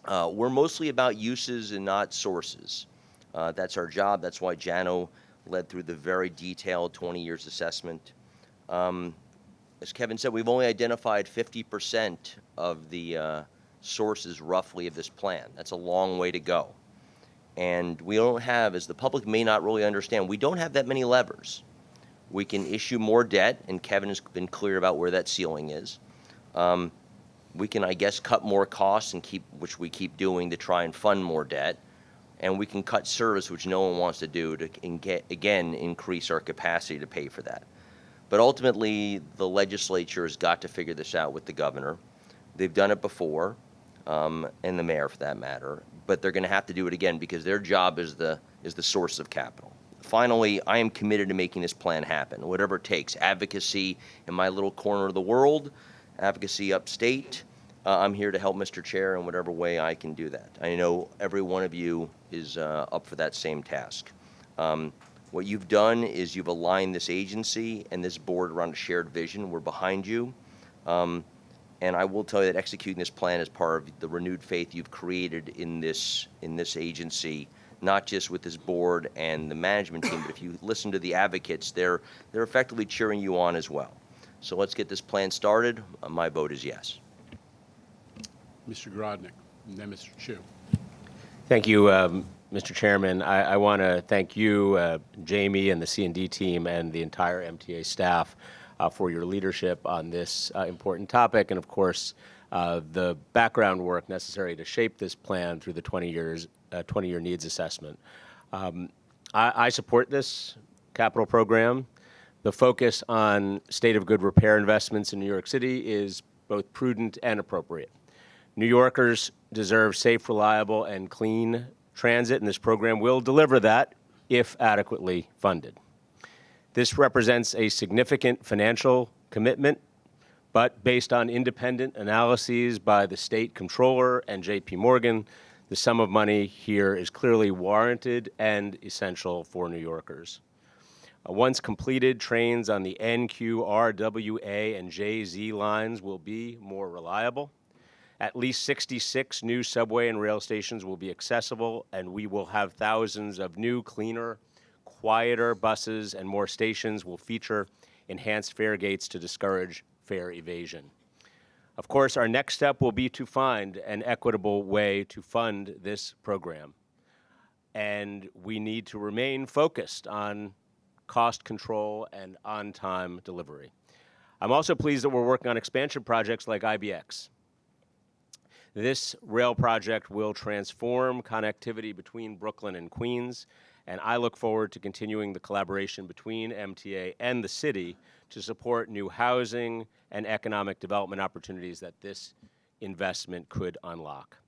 We're mostly about uses and not sources. That's our job. That's why Jano led through the very detailed 20 years assessment. As Kevin said, we've only identified 50% of the sources roughly of this plan. That's a long way to go. And we don't have, as the public may not really understand, we don't have that many levers. We can issue more debt, and Kevin has been clear about where that ceiling is. We can, I guess, cut more costs, and which we keep doing, to try and fund more debt. And we can cut service, which no one wants to do, to again increase our capacity to pay for that. But ultimately, the legislature has got to figure this out with the governor. They've done it before, and the mayor for that matter. But they're going to have to do it again, because their job is the source of capital. Finally, I am committed to making this plan happen, whatever it takes. Advocacy in my little corner of the world, advocacy upstate. I'm here to help Mr. Chair in whatever way I can do that. I know every one of you is up for that same task. What you've done is you've aligned this agency and this board around a shared vision. We're behind you. And I will tell you that executing this plan is part of the renewed faith you've created in this agency, not just with this board and the management team, but if you listen to the advocates, they're effectively cheering you on as well. So let's get this plan started. My vote is yes. Mr. Grodnick, and then Mr. Chu. Thank you, Mr. Chairman. I want to thank you, Jamie, and the C&D team and the entire MTA staff for your leadership on this important topic, and of course, the background work necessary to shape this plan through the 20-year needs assessment. I support this capital program. The focus on state of good repair investments in New York City is both prudent and appropriate. New Yorkers deserve safe, reliable, and clean transit, and this program will deliver that if adequately funded. This represents a significant financial commitment, but based on independent analyses by the state comptroller and J.P. Morgan, the sum of money here is clearly warranted and essential for New Yorkers. Once completed, trains on the NQ, RWA, and JZ lines will be more reliable. At least 66 new subway and rail stations will be accessible, and we will have thousands of new, cleaner, quieter buses, and more stations will feature enhanced fare gates to discourage fare evasion. Of course, our next step will be to find an equitable way to fund this program. And we need to remain focused on cost control and on-time delivery. I'm also pleased that we're working on expansion projects like IBX. This rail project will transform connectivity between Brooklyn and Queens, and I look forward to continuing the collaboration between MTA and the city to support new housing and economic development opportunities that this investment could unlock.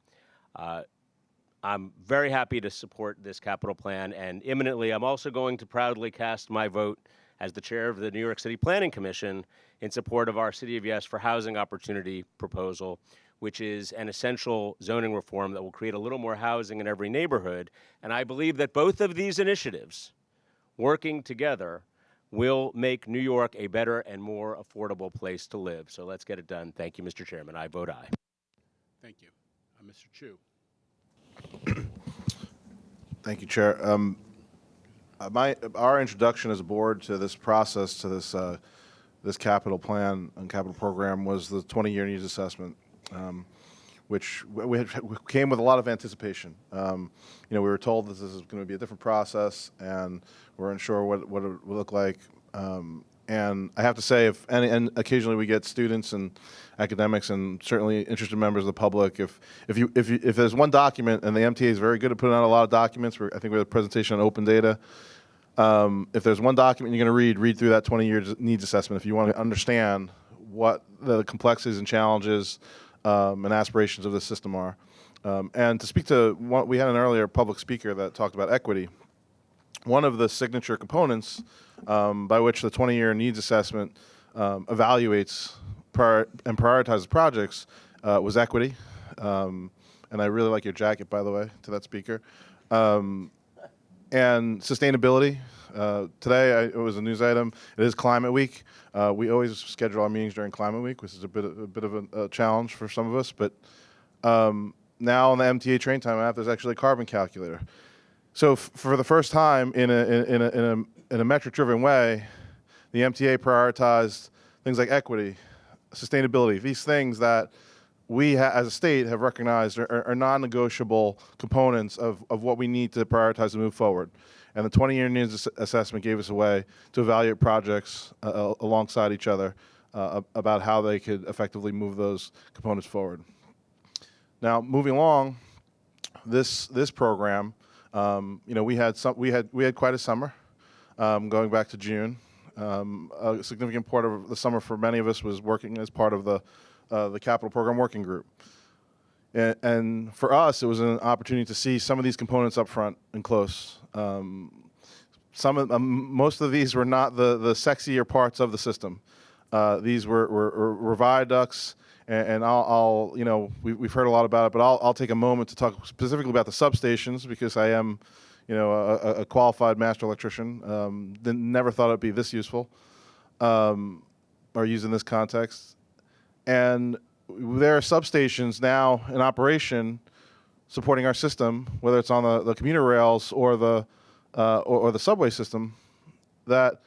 I'm very happy to support this capital plan, and imminently I'm also going to proudly cast my vote as the chair of the New York City Planning Commission in support of our City of Yes for Housing Opportunity proposal, which is an essential zoning reform that will create a little more housing in every neighborhood. And I believe that both of these initiatives, working together, will make New York a better and more affordable place to live. So let's get it done. Thank you, Mr. Chairman. I vote aye. Thank you. Mr. Chu. Thank you, Chair. Our introduction as a board to this process, to this capital plan and capital program, was the 20-year needs assessment, which we came with a lot of anticipation. We were told that this is going to be a different process, and we're unsure what it would look like. And I have to say, and occasionally we get students and academics and certainly interested members of the public. If there's one document, and the MTA is very good at putting out a lot of documents. I think we have a presentation on open data. If there's one document you're going to read through that 20-year needs assessment if you want to understand what the complexities and challenges and aspirations of the system are. And to speak to what we had an earlier public speaker that talked about equity. One of the signature components by which the 20-year needs assessment evaluates and prioritizes projects was equity. And I really like your jacket, by the way, to that speaker. And sustainability. Today, it was a news item. It is Climate Week. We always schedule our meetings during Climate Week, which is a bit of a challenge for some of us. But now on the MTA train time app, there's actually a carbon calculator. So for the first time in a metric-driven way, the MTA prioritized things like equity, sustainability, these things that we as a state have recognized are non-negotiable components of what we need to prioritize to move forward. And the 20-year needs assessment gave us a way to evaluate projects alongside each other about how they could effectively move those components forward. Now, moving along, this program, we had quite a summer, going back to June. A significant part of the summer for many of us was working as part of the capital program working group. And for us, it was an opportunity to see some of these components up front and close. Most of these were not the sexier parts of the system. These were viaducts, and we've heard a lot about it, but I'll take a moment to talk specifically about the substations because I am, a qualified master electrician. Never thought it'd be this useful, or used in this context. And there are substations now in operation supporting our system, whether it's on the commuter rails or the subway system, that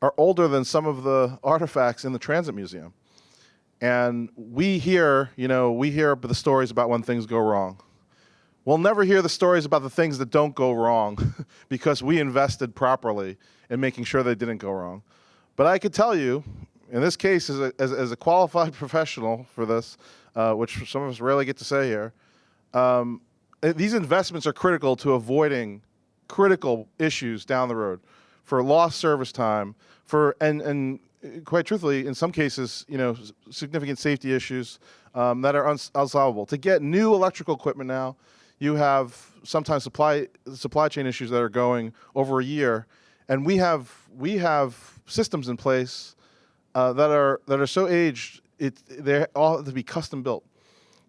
are older than some of the artifacts in the Transit Museum. And we hear the stories about when things go wrong. We'll never hear the stories about the things that don't go wrong because we invested properly in making sure they didn't go wrong. But I could tell you, in this case, as a qualified professional for this, which some of us rarely get to say here, these investments are critical to avoiding critical issues down the road, for lost service time, and quite truthfully, in some cases, significant safety issues that are unsolvable. To get new electrical equipment now, you have sometimes supply chain issues that are going over a year, and we have systems in place that are so aged they all have to be custom built.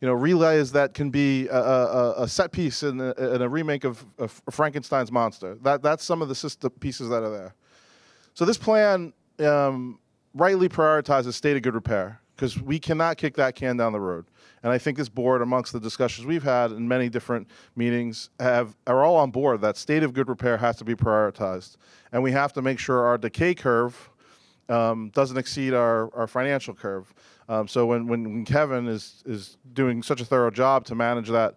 Relays that can be a set piece in a remake of Frankenstein's monster. That's some of the system pieces that are there. So this plan rightly prioritizes state of good repair, because we cannot kick that can down the road. And I think this board, amongst the discussions we've had in many different meetings, are all on board that state of good repair has to be prioritized. And we have to make sure our decay curve doesn't exceed our financial curve. So when Kevin is doing such a thorough job to manage that,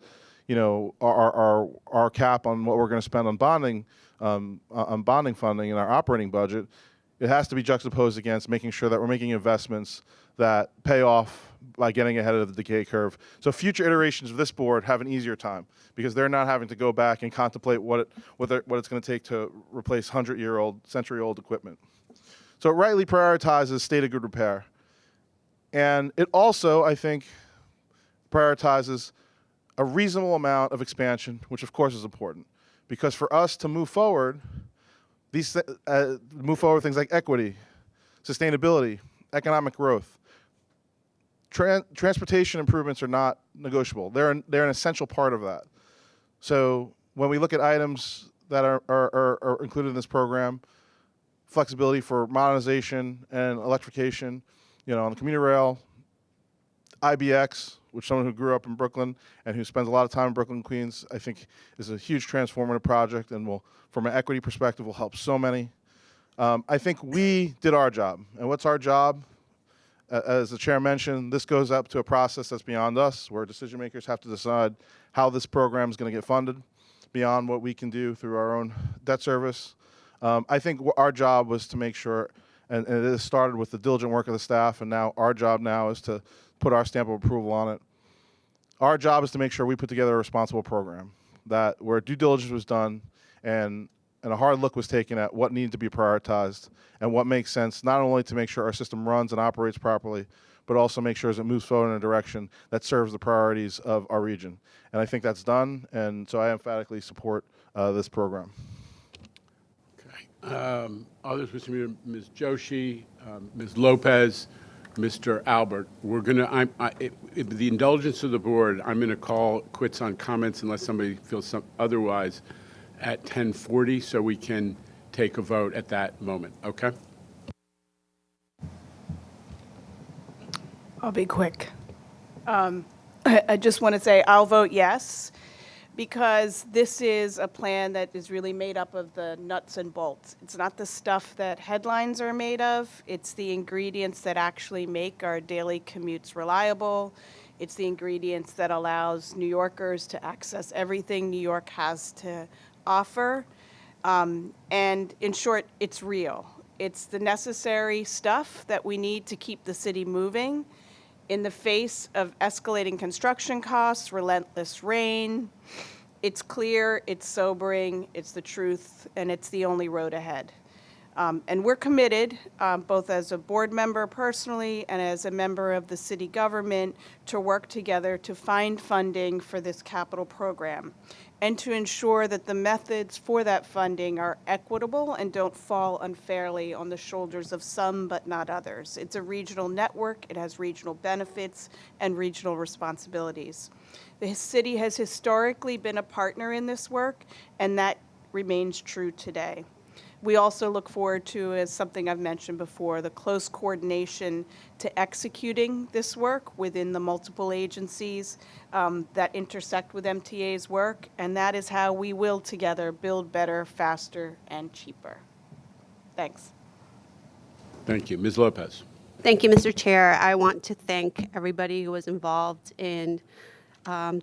our cap on what we're going to spend on bonding funding in our operating budget, it has to be juxtaposed against making sure that we're making investments that pay off by getting ahead of the decay curve. So future iterations of this board have an easier time, because they're not having to go back and contemplate what it's going to take to replace century-old equipment. So it rightly prioritizes state of good repair. And it also, I think, prioritizes a reasonable amount of expansion, which of course is important. Because for us to move forward, things like equity, sustainability, economic growth, transportation improvements are not negotiable. They're an essential part of that. So when we look at items that are included in this program, flexibility for modernization and electrification, on the commuter rail, IBX, which someone who grew up in Brooklyn and who spends a lot of time in Brooklyn, Queens, I think is a huge transformative project, and will, from an equity perspective, will help so many. I think we did our job. And what's our job? As the chair mentioned, this goes up to a process that's beyond us, where decision makers have to decide how this program is going to get funded beyond what we can do through our own debt service. I think our job was to make sure, and it has started with the diligent work of the staff, and now our job now is to put our stamp of approval on it. Our job is to make sure we put together a responsible program, where due diligence was done and a hard look was taken at what needed to be prioritized and what makes sense, not only to make sure our system runs and operates properly, but also make sure as it moves forward in a direction that serves the priorities of our region. And I think that's done, and so I emphatically support this program. Others, Ms. Joshi, Ms. Lopez, Mr. Albert. We're going to, with the indulgence of the board, I'm going to call quits on comments unless somebody feels otherwise at 10:40, so we can take a vote at that moment. Okay? I'll be quick. I just want to say I'll vote yes, because this is a plan that is really made up of the nuts and bolts. It's not the stuff that headlines are made of. It's the ingredients that actually make our daily commutes reliable. It's the ingredients that allows New Yorkers to access everything New York has to offer. And in short, it's real. It's the necessary stuff that we need to keep the city moving in the face of escalating construction costs, relentless rain. It's clear, it's sobering, it's the truth, and it's the only road ahead. And we're committed, both as a board member personally and as a member of the city government, to work together to find funding for this capital program and to ensure that the methods for that funding are equitable and don't fall unfairly on the shoulders of some but not others. It's a regional network, it has regional benefits and regional responsibilities. The city has historically been a partner in this work, and that remains true today. We also look forward to, as something I've mentioned before, the close coordination to executing this work within the multiple agencies that intersect with MTA's work, and that is how we will together build better, faster, and cheaper. Thanks. Thank you. Ms. Lopez. Thank you, Mr. Chair. I want to thank everybody who was involved in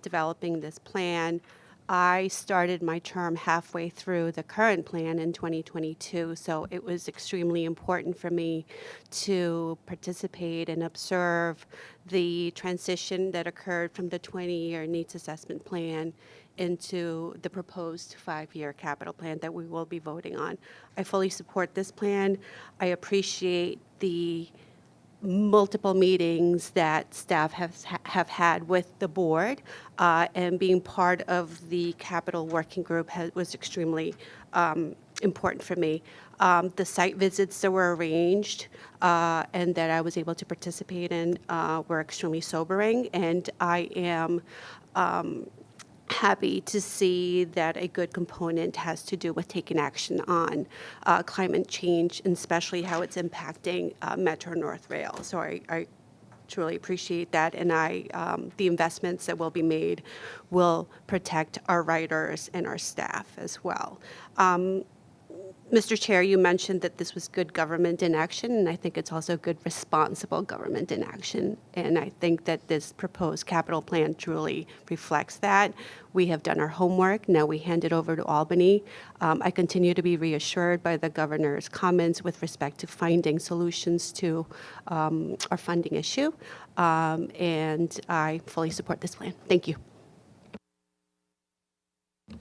developing this plan. I started my term halfway through the current plan in 2022, so it was extremely important for me to participate and observe the transition that occurred from the 20-year needs assessment plan into the proposed 5-year capital plan that we will be voting on. I fully support this plan. I appreciate the multiple meetings that staff have had with the board, and being part of the capital working group was extremely important for me. The site visits that were arranged and that I was able to participate in were extremely sobering, and I am happy to see that a good component has to do with taking action on climate change, and especially how it's impacting Metro North Rail. So I truly appreciate that, and the investments that will be made will protect our riders and our staff as well. Mr. Chair, you mentioned that this was good government in action, and I think it's also good responsible government in action. And I think that this proposed capital plan truly reflects that. We have done our homework. Now we hand it over to Albany. I continue to be reassured by the governor's comments with respect to finding solutions to our funding issue. And I fully support this plan. Thank you.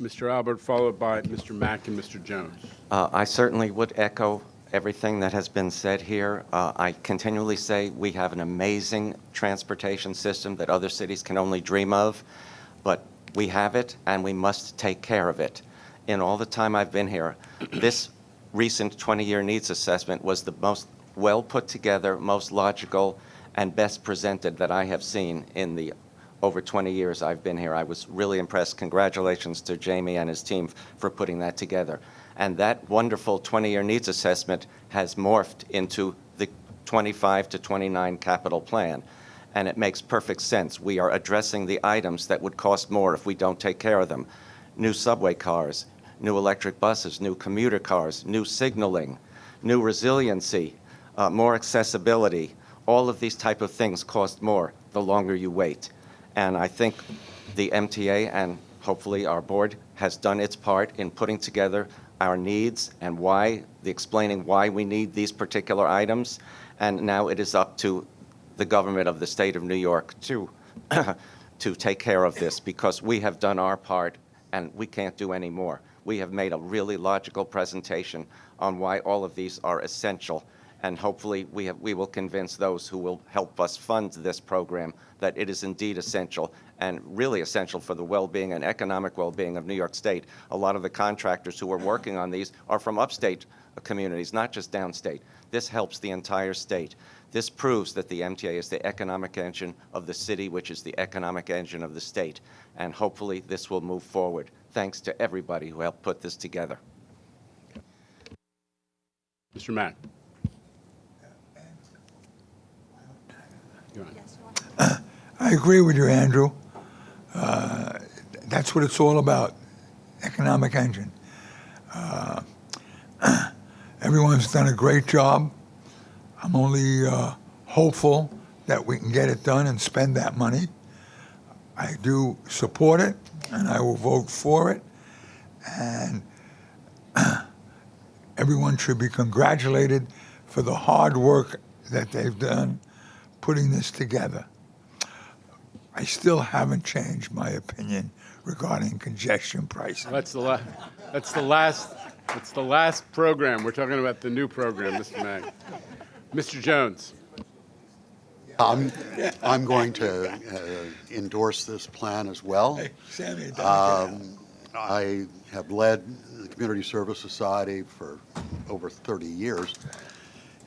Mr. Albert, followed by Mr. Mack and Mr. Jones. I certainly would echo everything that has been said here. I continually say we have an amazing transportation system that other cities can only dream of, but we have it and we must take care of it. In all the time I've been here, this recent 20-year needs assessment was the most well put together, most logical, and best presented that I have seen in the over 20 years I've been here. I was really impressed. Congratulations to Jamie and his team for putting that together. And that wonderful 20-year needs assessment has morphed into the 25 to 29 capital plan. And it makes perfect sense. We are addressing the items that would cost more if we don't take care of them. New subway cars, new electric buses, new commuter cars, new signaling, new resiliency, more accessibility. All of these type of things cost more the longer you wait. And I think the MTA and hopefully our board has done its part in putting together our needs and explaining why we need these particular items. And now it is up to the government of the state of New York to take care of this, because we have done our part and we can't do any more. We have made a really logical presentation on why all of these are essential. And hopefully we will convince those who will help us fund this program that it is indeed essential, and really essential for the well-being and economic well-being of New York State. A lot of the contractors who are working on these are from upstate communities, not just downstate. This helps the entire state. This proves that the MTA is the economic engine of the city, which is the economic engine of the state. And hopefully this will move forward. Thanks to everybody who helped put this together. Mr. Mack. I agree with you, Andrew. That's what it's all about, economic engine. Everyone's done a great job. I'm only hopeful that we can get it done and spend that money. I do support it, and I will vote for it. And everyone should be congratulated for the hard work that they've done putting this together. I still haven't changed my opinion regarding congestion pricing. That's the last program. We're talking about the new program, Mr. Mack. Mr. Jones. I'm going to endorse this plan as well. Hey, Sammy, I have led the Community Service Society for over 30 years,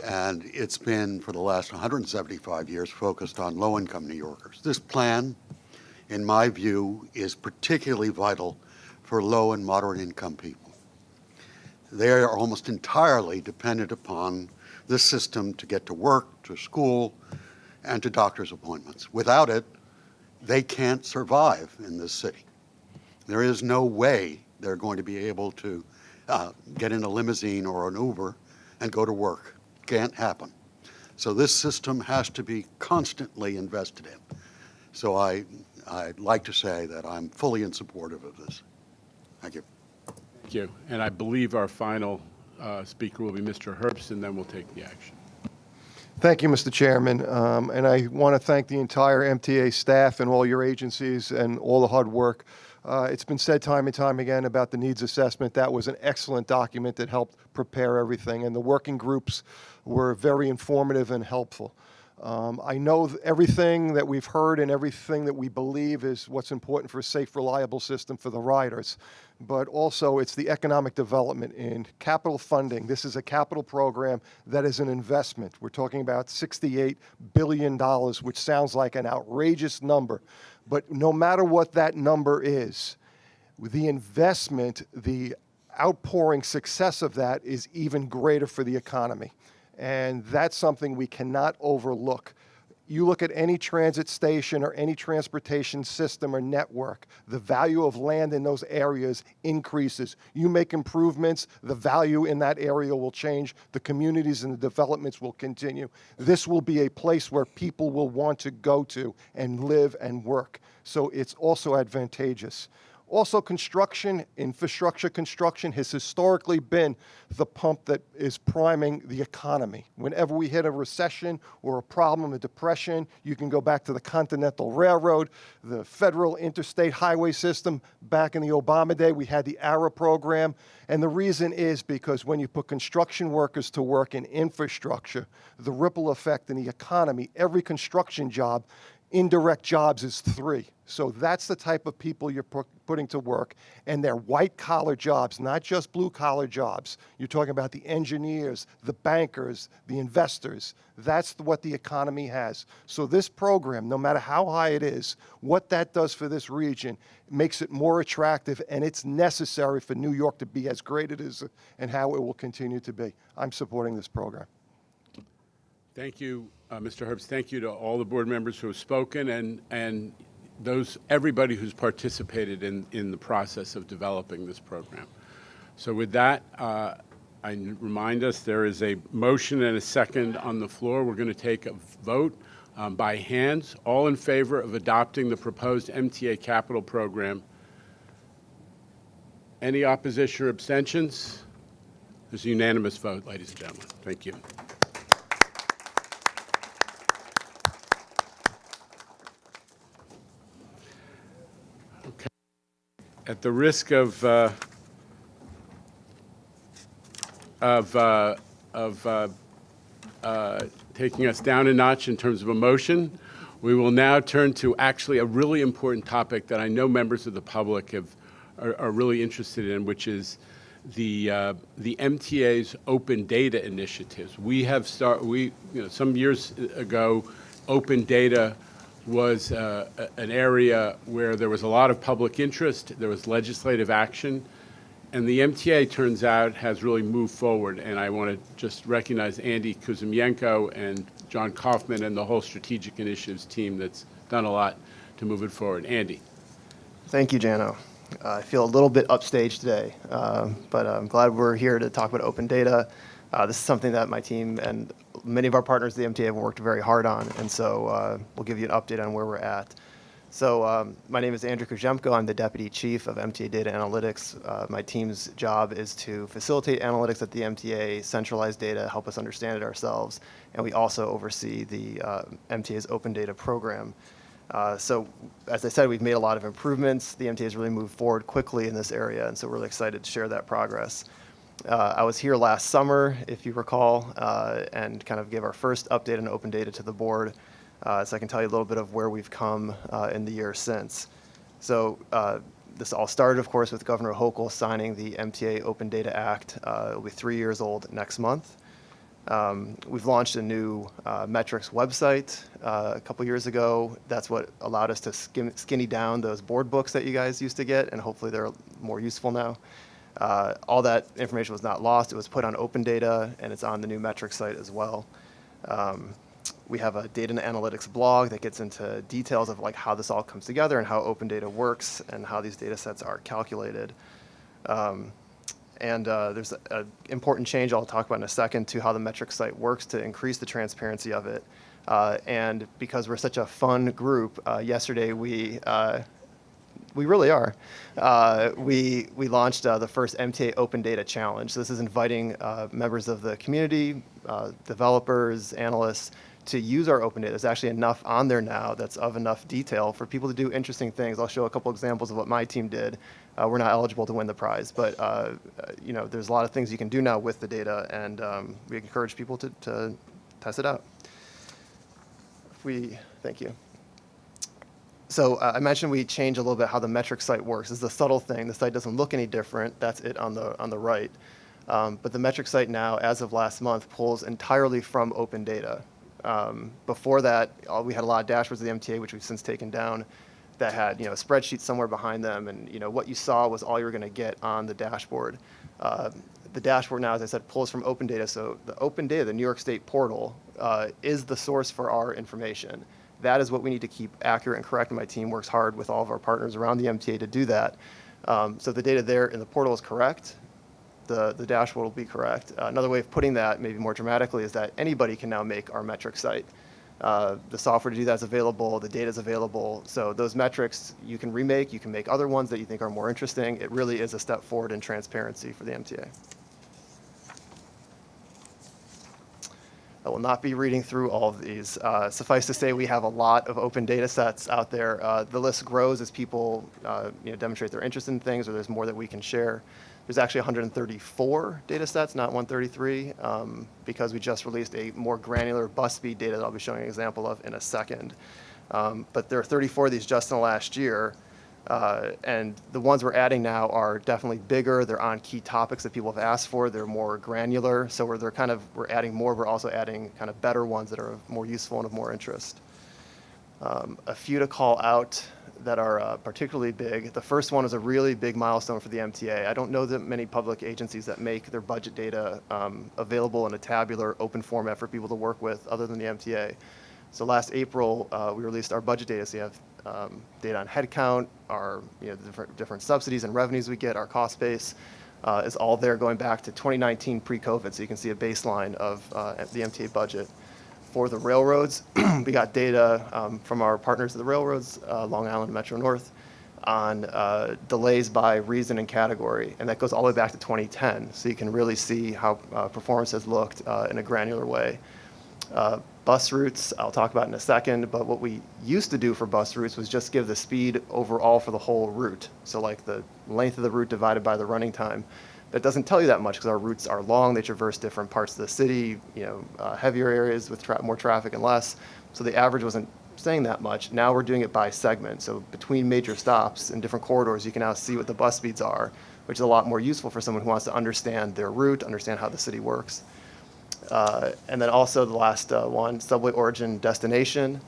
and it's been, for the last 175 years, focused on low-income New Yorkers. This plan, in my view, is particularly vital for low and moderate-income people. They are almost entirely dependent upon this system to get to work, to school, and to doctor's appointments. Without it, they can't survive in this city. There is no way they're going to be able to get in a limousine or an Uber and go to work. Can't happen. So this system has to be constantly invested in. So I I'd like to say that I'm fully in support of this. Thank you. Thank you. And I believe our final speaker will be Mr. Herbst, and then we'll take the action. Thank you, Mr. Chairman. And I want to thank the entire MTA staff and all your agencies and all the hard work. It's been said time and time again about the needs assessment. That was an excellent document that helped prepare everything, and the working groups were very informative and helpful. I know everything that we've heard and everything that we believe is what's important for a safe, reliable system for the riders, but also it's the economic development in capital funding. This is a capital program that is an investment. We're talking about $68 billion, which sounds like an outrageous number, but no matter what that number is, the investment, the outpouring success of that is even greater for the economy. And that's something we cannot overlook. You look at any transit station or any transportation system or network, the value of land in those areas increases. You make improvements, the value in that area will change, the communities and the developments will continue. This will be a place where people will want to go to and live and work. So it's also advantageous. Also, construction, infrastructure construction has historically been the pump that is priming the economy. Whenever we hit a recession or a problem, a depression, you can go back to the Continental Railroad, the federal interstate highway system. Back in the Obama day, we had the ARA program. And the reason is because when you put construction workers to work in infrastructure, the ripple effect in the economy, every construction job, indirect jobs is 3. So that's the type of people you're putting to work, and they're white-collar jobs, not just blue-collar jobs. You're talking about the engineers, the bankers, the investors. That's what the economy has. So this program, no matter how high it is, what that does for this region makes it more attractive, and it's necessary for New York to be as great as it is and how it will continue to be. I'm supporting this program. Thank you, Mr. Herbst. Thank you to all the board members who have spoken and everybody who's participated in the process of developing this program. So with that, I remind us there is a motion and a second on the floor. We're going to take a vote by hands. All in favor of adopting the proposed MTA capital program? Any opposition or abstentions? There's a unanimous vote, ladies and gentlemen. Thank you. At the risk of taking us down a notch in terms of emotion, we will now turn to actually a really important topic that I know members of the public are really interested in, which is the MTA's open data initiatives. We have some years ago, open data was an area where there was a lot of public interest, there was legislative action, and the MTA, turns out, has really moved forward. And I want to just recognize Andy Kuzmienko and John Kaufman and the whole strategic initiatives team that's done a lot to move it forward. Andy. Thank you, Jano. I feel a little bit upstage today, but I'm glad we're here to talk about open data. This is something that my team and many of our partners at the MTA have worked very hard on, and so we'll give you an update on where we're at. So my name is Andrew Kuzmienko. I'm the Deputy Chief of MTA Data Analytics. My team's job is to facilitate analytics at the MTA, centralize data, help us understand it ourselves, and we also oversee the MTA's open data program. So as I said, we've made a lot of improvements. The MTA has really moved forward quickly in this area, and so we're really excited to share that progress. I was here last summer, if you recall, and kind of gave our first update on open data to the board. So I can tell you a little bit of where we've come in the years since. So this all started, of course, with Governor Hochul signing the MTA Open Data Act. It'll be 3 years old next month. We've launched a new metrics website a couple years ago. That's what allowed us to skinny down those board books that you guys used to get, and hopefully they're more useful now. All that information was not lost. It was put on open data, and it's on the new metrics site as well. We have a data and analytics blog that gets into details of like how this all comes together and how open data works and how these data sets are calculated. And there's an important change I'll talk about in a second to how the metric site works to increase the transparency of it. And because we're such a fun group, yesterday we really are. We launched the first MTA Open Data Challenge. This is inviting members of the community, developers, analysts, to use our open data. There's actually enough on there now that's of enough detail for people to do interesting things. I'll show a couple examples of what my team did. We're not eligible to win the prize, but there's a lot of things you can do now with the data, and we encourage people to test it out. Thank you. So I mentioned we change a little bit how the metric site works. This is a subtle thing. The site doesn't look any different. That's it on the right. But the metric site now, as of last month, pulls entirely from open data. Before that, we had a lot of dashboards of the MTA, which we've since taken down, that had a spreadsheet somewhere behind them, and what you saw was all you were going to get on the dashboard. The dashboard now, as I said, pulls from open data. So the open data, the New York State portal, is the source for our information. That is what we need to keep accurate and correct, and my team works hard with all of our partners around the MTA to do that. So the data there in the portal is correct. The dashboard will be correct. Another way of putting that, maybe more dramatically, is that anybody can now make our metric site. The software to do that is available, the data is available. So those metrics you can remake, you can make other ones that you think are more interesting. It really is a step forward in transparency for the MTA. I will not be reading through all of these. Suffice to say, we have a lot of open data sets out there. The list grows as people demonstrate their interest in things, or there's more that we can share. There's actually 134 data sets, not 133, because we just released a more granular bus speed data that I'll be showing an example of in a second. But there are 34 of these just in the last year. And the ones we're adding now are definitely bigger. They're on key topics that people have asked for. They're more granular. So we're adding more. We're also adding kind of better ones that are more useful and of more interest. A few to call out that are particularly big. The first one is a really big milestone for the MTA. I don't know that many public agencies that make their budget data available in a tabular, open format for people to work with other than the MTA. So last April, we released our budget data. So you have data on headcount, our the different subsidies and revenues we get, our cost base is all there going back to 2019 pre-COVID. So you can see a baseline of the MTA budget. For the railroads, we got data from our partners at the railroads, Long Island and Metro North, on delays by reason and category, and that goes all the way back to 2010. So you can really see how performance has looked in a granular way. Bus routes, I'll talk about in a second, but what we used to do for bus routes was just give the speed overall for the whole route. So like the length of the route divided by the running time. That doesn't tell you that much because our routes are long. They traverse different parts of the city, heavier areas with more traffic and less. So the average wasn't saying that much. Now we're doing it by segment. So between major stops in different corridors, you can now see what the bus speeds are, which is a lot more useful for someone who wants to understand their route, understand how the city works. And then also the last one, subway origin destination.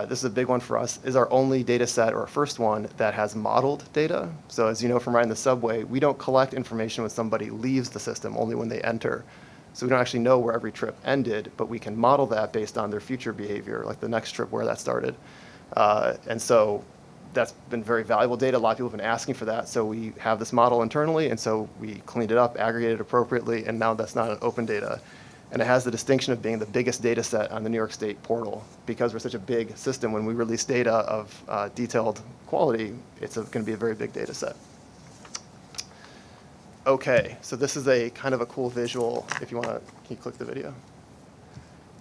This is a big one for us, is our only data set, or our first one, that has modeled data. So as you know from riding the subway, we don't collect information when somebody leaves the system, only when they enter. So we don't actually know where every trip ended, but we can model that based on their future behavior, like the next trip where that started. And so that's been very valuable data. A lot of people have been asking for that. So we have this model internally, and so we cleaned it up, aggregated it appropriately, and now that's not an open data. And it has the distinction of being the biggest data set on the New York State portal. Because we're such a big system, when we release data of detailed quality, it's going to be a very big data set. Okay, so this is a kind of a cool visual. If you want to, can you click the video?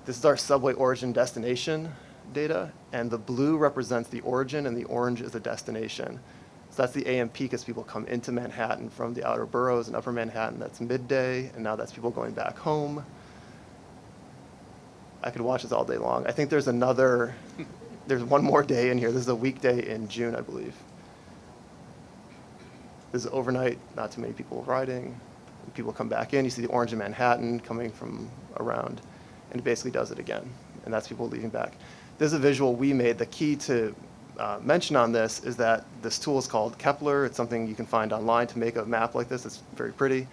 This is our subway origin destination data, and the blue represents the origin, and the orange is the destination. So that's the AM peak as people come into Manhattan from the outer boroughs and upper Manhattan. That's midday, and now that's people going back home. I could watch this all day long. I think there's one more day in here. This is a weekday in June, I believe. This is overnight, not too many people riding. People come back in, you see the orange in Manhattan coming from around, and it basically does it again. And that's people leaving back. This is a visual we made. The key to mention on this is that this tool is called Kepler. It's something you can find online to make a map like this. It's very pretty.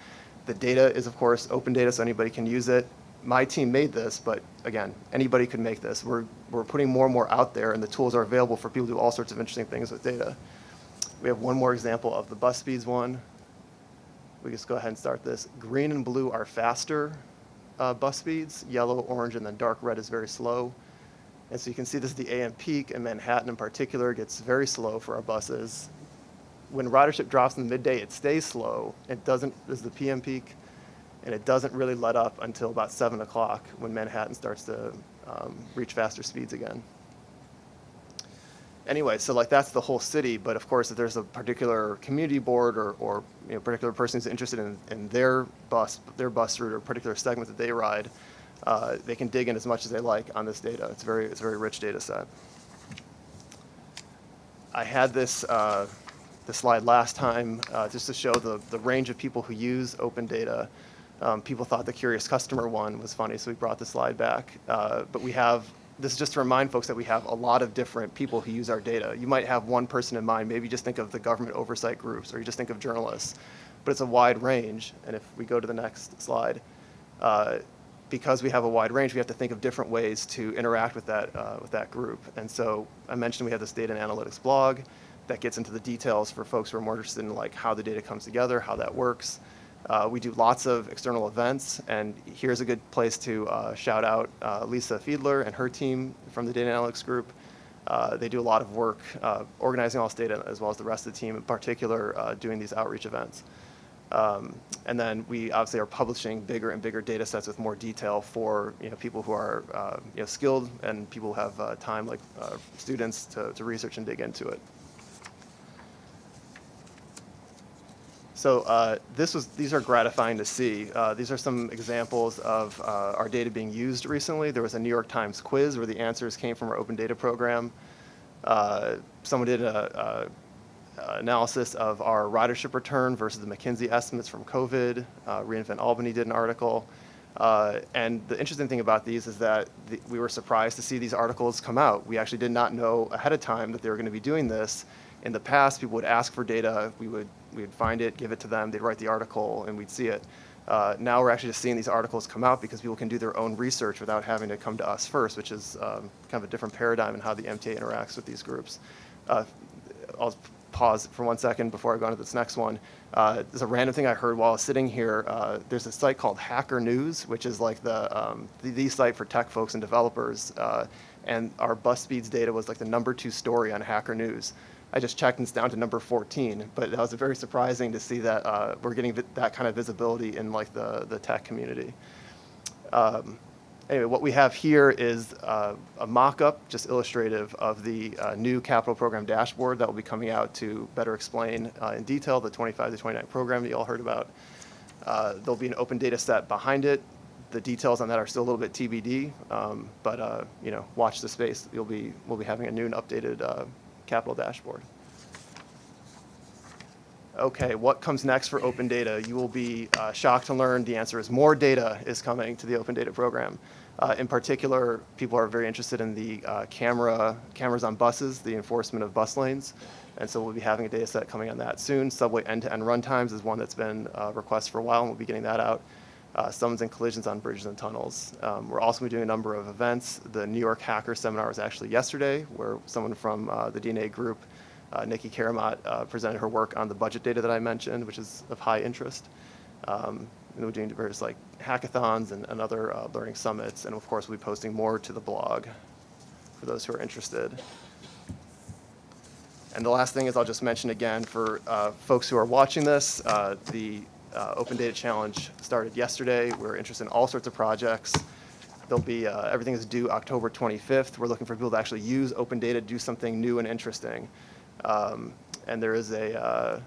The data is, of course, open data, so anybody can use it. My team made this, but again, anybody could make this. We're putting more and more out there, and the tools are available for people to do all sorts of interesting things with data. We have one more example of the bus speeds one. we just go ahead and start this. Green and blue are faster bus speeds. Yellow, orange, and then dark red is very slow. And so you can see this is the AM peak, and Manhattan in particular gets very slow for our buses. When ridership drops in the midday, it stays slow. It doesn't, this is the PM peak, and it doesn't really let up until about 7 o'clock when Manhattan starts to reach faster speeds again. Anyway, so like that's the whole city, but of course if there's a particular community board or you know, particular person who's interested in their bus route or particular segment that they ride, they can dig in as much as they like on this data. It's a very rich data set. I had this slide last time just to show the range of people who use open data. People thought the curious customer one was funny, so we brought the slide back. But we have, this is just to remind folks that we have a lot of different people who use our data. You might have one person in mind, maybe just think of the government oversight groups, or you just think of journalists, but it's a wide range. And if we go to the next slide, because we have a wide range, we have to think of different ways to interact with that group. And so I mentioned we have this data and analytics blog that gets into the details for folks who are more interested in like how the data comes together, how that works. We do lots of external events, and here's a good place to shout out Lisa Fiedler and her team from the data analytics group. They do a lot of work organizing all this data, as well as the rest of the team, in particular doing these outreach events. And then we obviously are publishing bigger and bigger data sets with more detail for people who are skilled and people who have time, like students, to research and dig into it. So these are gratifying to see. These are some examples of our data being used recently. There was a New York Times quiz where the answers came from our open data program. Someone did an analysis of our ridership return versus the McKinsey estimates from COVID. Reinvent Albany did an article. And the interesting thing about these is that we were surprised to see these articles come out. We actually did not know ahead of time that they were going to be doing this. In the past, people would ask for data, we would find it, give it to them, they'd write the article, and we'd see it. Now we're actually just seeing these articles come out because people can do their own research without having to come to us first, which is kind of a different paradigm in how the MTA interacts with these groups. I'll pause for 1 second before I go on to this next one. There's a random thing I heard while I was sitting here. There's a site called Hacker News, which is like the site for tech folks and developers. And our bus speeds data was like the #2 story on Hacker News. I just checked and it's down to number 14, but that was very surprising to see that we're getting that kind of visibility in like the tech community. Anyway, what we have here is a mock-up, just illustrative, of the new capital program dashboard that will be coming out to better explain in detail the 25 to 29 program that you all heard about. There'll be an open data set behind it. The details on that are still a little bit TBD, but watch the space. We'll be having a new and updated capital dashboard. Okay, what comes next for open data? You will be shocked to learn the answer is more data is coming to the open data program. In particular, people are very interested in the cameras on buses, the enforcement of bus lanes. And so we'll be having a data set coming on that soon. Subway end-to-end runtimes is one that's been requested for a while, and we'll be getting that out. Summons and collisions on bridges and tunnels. We're also doing a number of events. The New York Hacker Seminar was actually yesterday, where someone from the DNA group, Nikki Karamat, presented her work on the budget data that I mentioned, which is of high interest. And we're doing various like hackathons and other learning summits. And of course, we'll be posting more to the blog for those who are interested. And the last thing is I'll just mention again for folks who are watching this, the Open Data Challenge started yesterday. We're interested in all sorts of projects. There'll be, everything is due October 25th. We're looking for people to actually use open data to do something new and interesting. And there is a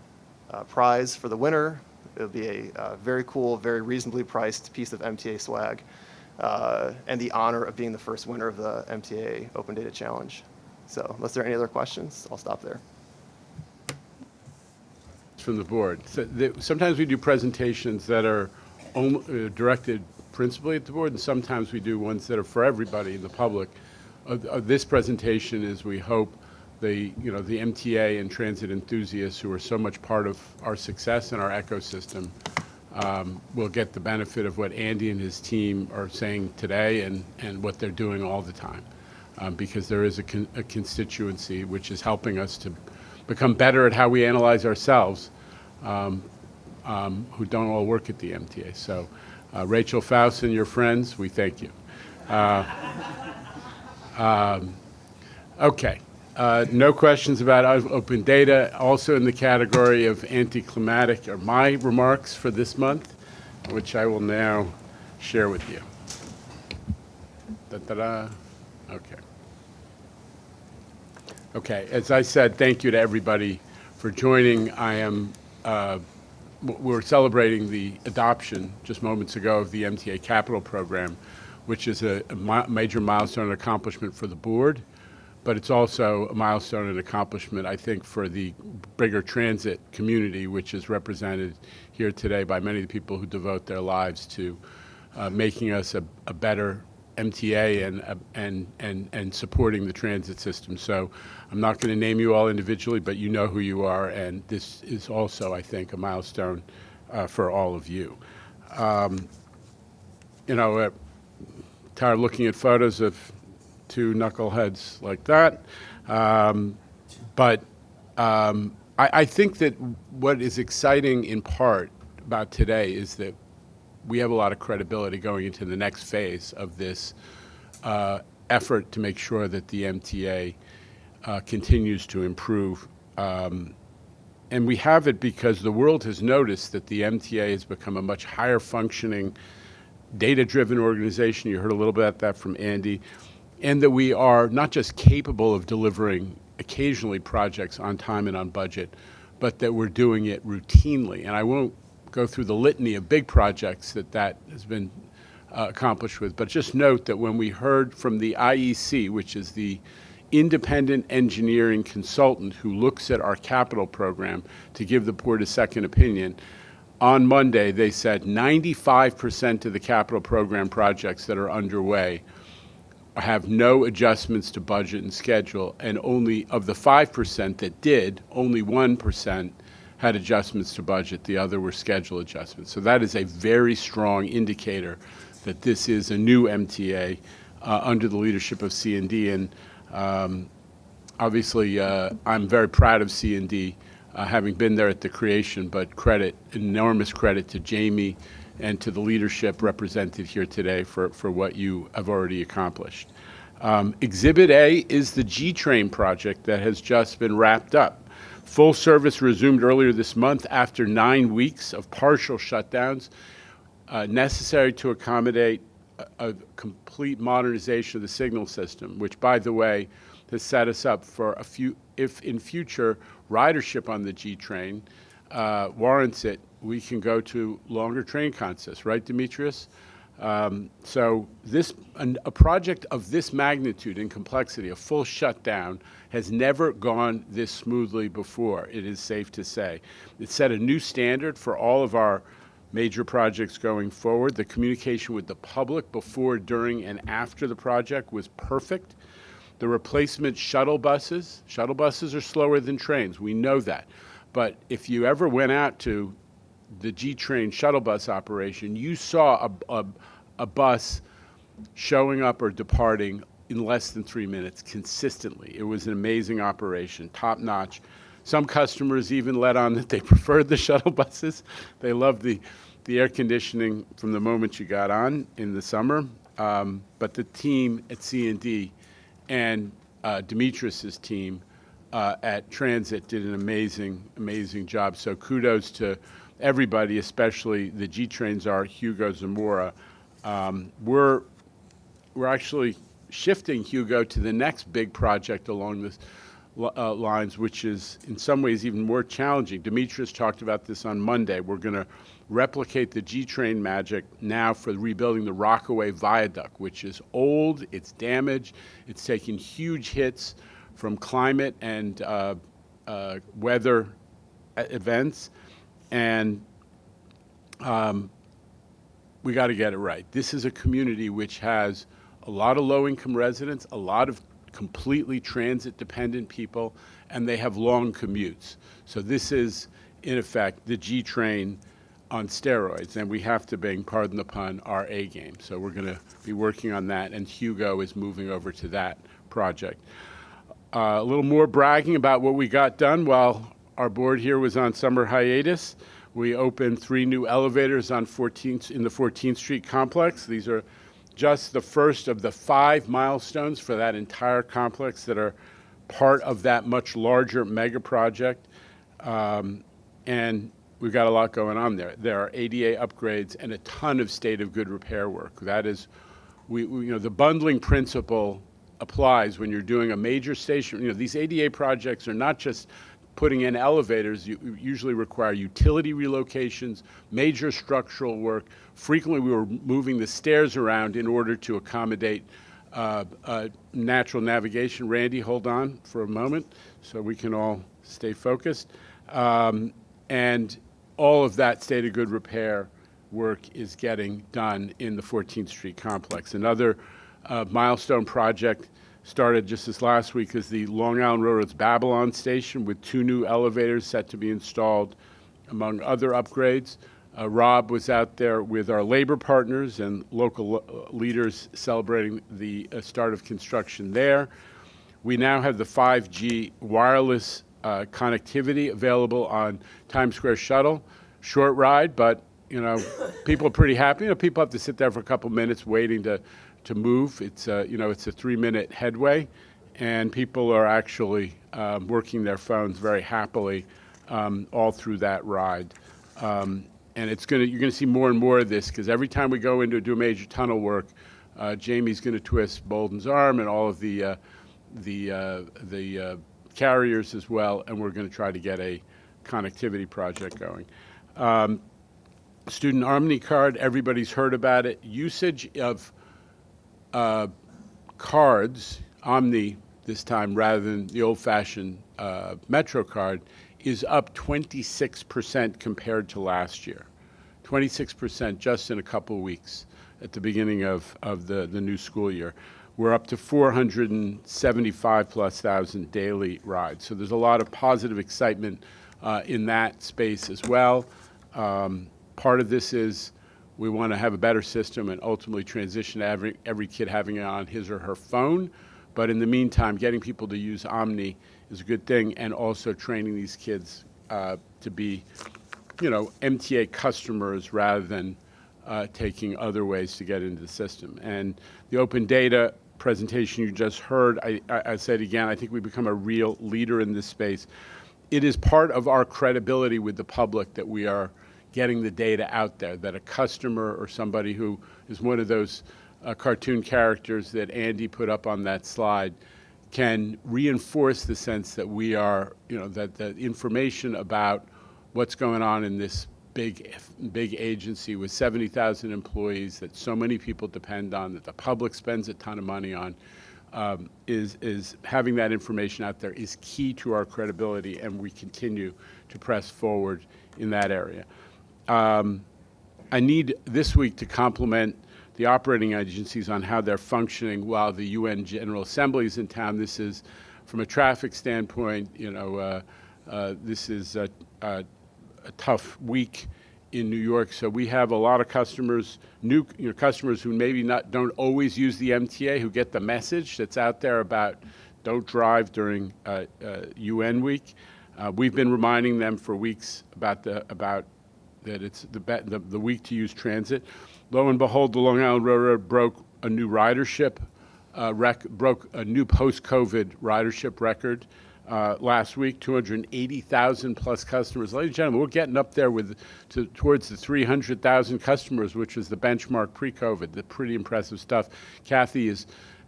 prize for the winner. It'll be a very cool, very reasonably priced piece of MTA swag, and the honor of being the first winner of the MTA Open Data Challenge. So unless there are any other questions, I'll stop there. From the board. So sometimes we do presentations that are directed principally at the board, and sometimes we do ones that are for everybody in the public. This presentation is, we hope, the MTA and transit enthusiasts who are so much part of our success and our ecosystem will get the benefit of what Andy and his team are saying today and what they're doing all the time, because there is a constituency which is helping us to become better at how we analyze ourselves who don't all work at the MTA. So Rachel Faust and your friends, we thank you. Okay. No questions about open data. Also in the category of anticlimactic are my remarks for this month, which I will now share with you. Da-da-da. Okay. Okay, as I said, thank you to everybody for joining. We're celebrating the adoption just moments ago of the MTA Capital Program, which is a major milestone and accomplishment for the board, but it's also a milestone and accomplishment, I think, for the bigger transit community, which is represented here today by many of the people who devote their lives to making us a better MTA and supporting the transit system. So I'm not going to name you all individually, but you know who you are, and this is also, I think, a milestone for all of you. Tired of looking at photos of two knuckleheads like that, but I think that what is exciting in part about today is that we have a lot of credibility going into the next phase of this effort to make sure that the MTA continues to improve. And we have it because the world has noticed that the MTA has become a much higher functioning, data-driven organization. You heard a little bit about that from Andy. And that we are not just capable of delivering occasionally projects on time and on budget, but that we're doing it routinely. And I won't go through the litany of big projects that has been accomplished with, but just note that when we heard from the IEC, which is the independent engineering consultant who looks at our capital program to give the board a second opinion, on Monday they said 95% of the capital program projects that are underway have no adjustments to budget and schedule, and only of the 5% that did, only 1% had adjustments to budget. The other were schedule adjustments. So that is a very strong indicator that this is a new MTA under the leadership of C&D. And obviously, I'm very proud of C&D, having been there at the creation, but enormous credit to Jamie and to the leadership represented here today for what you have already accomplished. Exhibit A is the G-Train project that has just been wrapped up. Full service resumed earlier this month after 9 weeks of partial shutdowns necessary to accommodate a complete modernization of the signal system, which, by the way, has set us up for if in future ridership on the G-Train warrants it, we can go to longer train consists, right, Demetrius? So a project of this magnitude and complexity, a full shutdown, has never gone this smoothly before, it is safe to say. It set a new standard for all of our major projects going forward. The communication with the public before, during, and after the project was perfect. The replacement shuttle buses are slower than trains, we know that. But if you ever went out to the G-Train shuttle bus operation, you saw a bus showing up or departing in less than 3 minutes consistently. It was an amazing operation, top notch. Some customers even let on that they preferred the shuttle buses. They loved the air conditioning from the moment you got on in the summer. But the team at C&D and Demetrius's team at Transit did an amazing job. So kudos to everybody, especially the G-Trains are Hugo Zamora. We're actually shifting Hugo to the next big project along this lines, which is in some ways even more challenging. Demetrius talked about this on Monday. We're going to replicate the G-Train magic now for rebuilding the Rockaway Viaduct, which is old, it's damaged, it's taken huge hits from climate and weather events, and we got to get it right. This is a community which has a lot of low-income residents, a lot of completely transit-dependent people, and they have long commutes. So this is, in effect, the G-Train on steroids, and we have to bring, pardon the pun, our A game. So we're going to be working on that, and Hugo is moving over to that project. A little more bragging about what we got done while our board here was on summer hiatus. We opened 3 new elevators on 14th in the 14th Street complex. These are just the first of the 5 milestones for that entire complex that are part of that much larger mega project. And we've got a lot going on there. There are ADA upgrades and a ton of state of good repair work. That is, the bundling principle applies when you're doing a major station. These ADA projects are not just putting in elevators. You usually require utility relocations, major structural work. Frequently, we were moving the stairs around in order to accommodate natural navigation. Randy, hold on for a moment so we can all stay focused. And all of that state of good repair work is getting done in the 14th Street complex. Another milestone project started just this last week is the Long Island Railroad's Babylon station with 2 new elevators set to be installed, among other upgrades. Rob was out there with our labor partners and local leaders celebrating the start of construction there. We now have the 5G wireless connectivity available on Times Square Shuttle. Short ride, but people are pretty happy. People have to sit there for a couple minutes waiting to move. It's it's a 3-minute headway, and people are actually working their phones very happily all through that ride. And you're gonna see more and more of this because every time we go in to do major tunnel work, Jamie's gonna twist Bolden's arm and all of the carriers as well, and we're going to try to get a connectivity project going. Student Omni Card, everybody's heard about it. Usage of cards, Omni this time rather than the old-fashioned Metro card, is up 26% compared to last year. 26% just in a couple of weeks at the beginning of the new school year. We're up to 475,000+ daily rides. So there's a lot of positive excitement in that space as well. Part of this is we want to have a better system and ultimately transition to every kid having it on his or her phone. But in the meantime, getting people to use Omni is a good thing, and also training these kids to be, MTA customers rather than taking other ways to get into the system. And the open data presentation you just heard, I said again, I think we've become a real leader in this space. It is part of our credibility with the public that we are getting the data out there, that a customer or somebody who is one of those cartoon characters that Andy put up on that slide can reinforce the sense that we are, that the information about what's going on in this big agency with 70,000 employees that so many people depend on, that the public spends a ton of money on, is having that information out there is key to our credibility, and we continue to press forward in that area. I need this week to compliment the operating agencies on how they're functioning while the UN General Assembly is in town. This is, from a traffic standpoint, this is a tough week in New York. So we have a lot of customers, new customers who maybe don't always use the MTA, who get the message that's out there about don't drive during UN week. We've been reminding them for weeks about that it's the week to use transit. Lo and behold, the Long Island Railroad broke a new ridership, broke a new post-COVID ridership record last week, 280,000 plus customers. Ladies and gentlemen, we're getting up there towards the 300,000 customers, which was the benchmark pre-COVID. The pretty impressive stuff. Kathy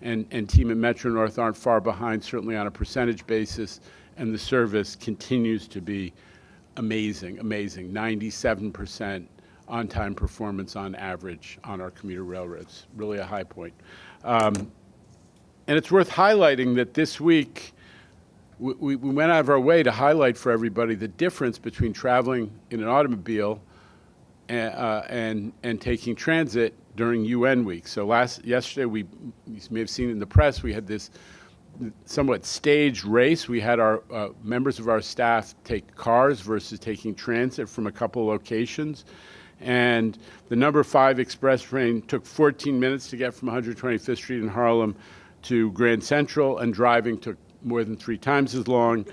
and team at Metro North aren't far behind, certainly on a percentage basis, and the service continues to be amazing, 97% on-time performance on average on our commuter railroads. Really a high point. And it's worth highlighting that this week, we went out of our way to highlight for everybody the difference between traveling in an automobile and taking transit during UN week. So yesterday, you may have seen in the press, we had this somewhat staged race. We had our members of our staff take cars versus taking transit from a couple locations. And the number 5 express train took 14 minutes to get from 125th Street in Harlem to Grand Central, and driving took more than 3 times as long.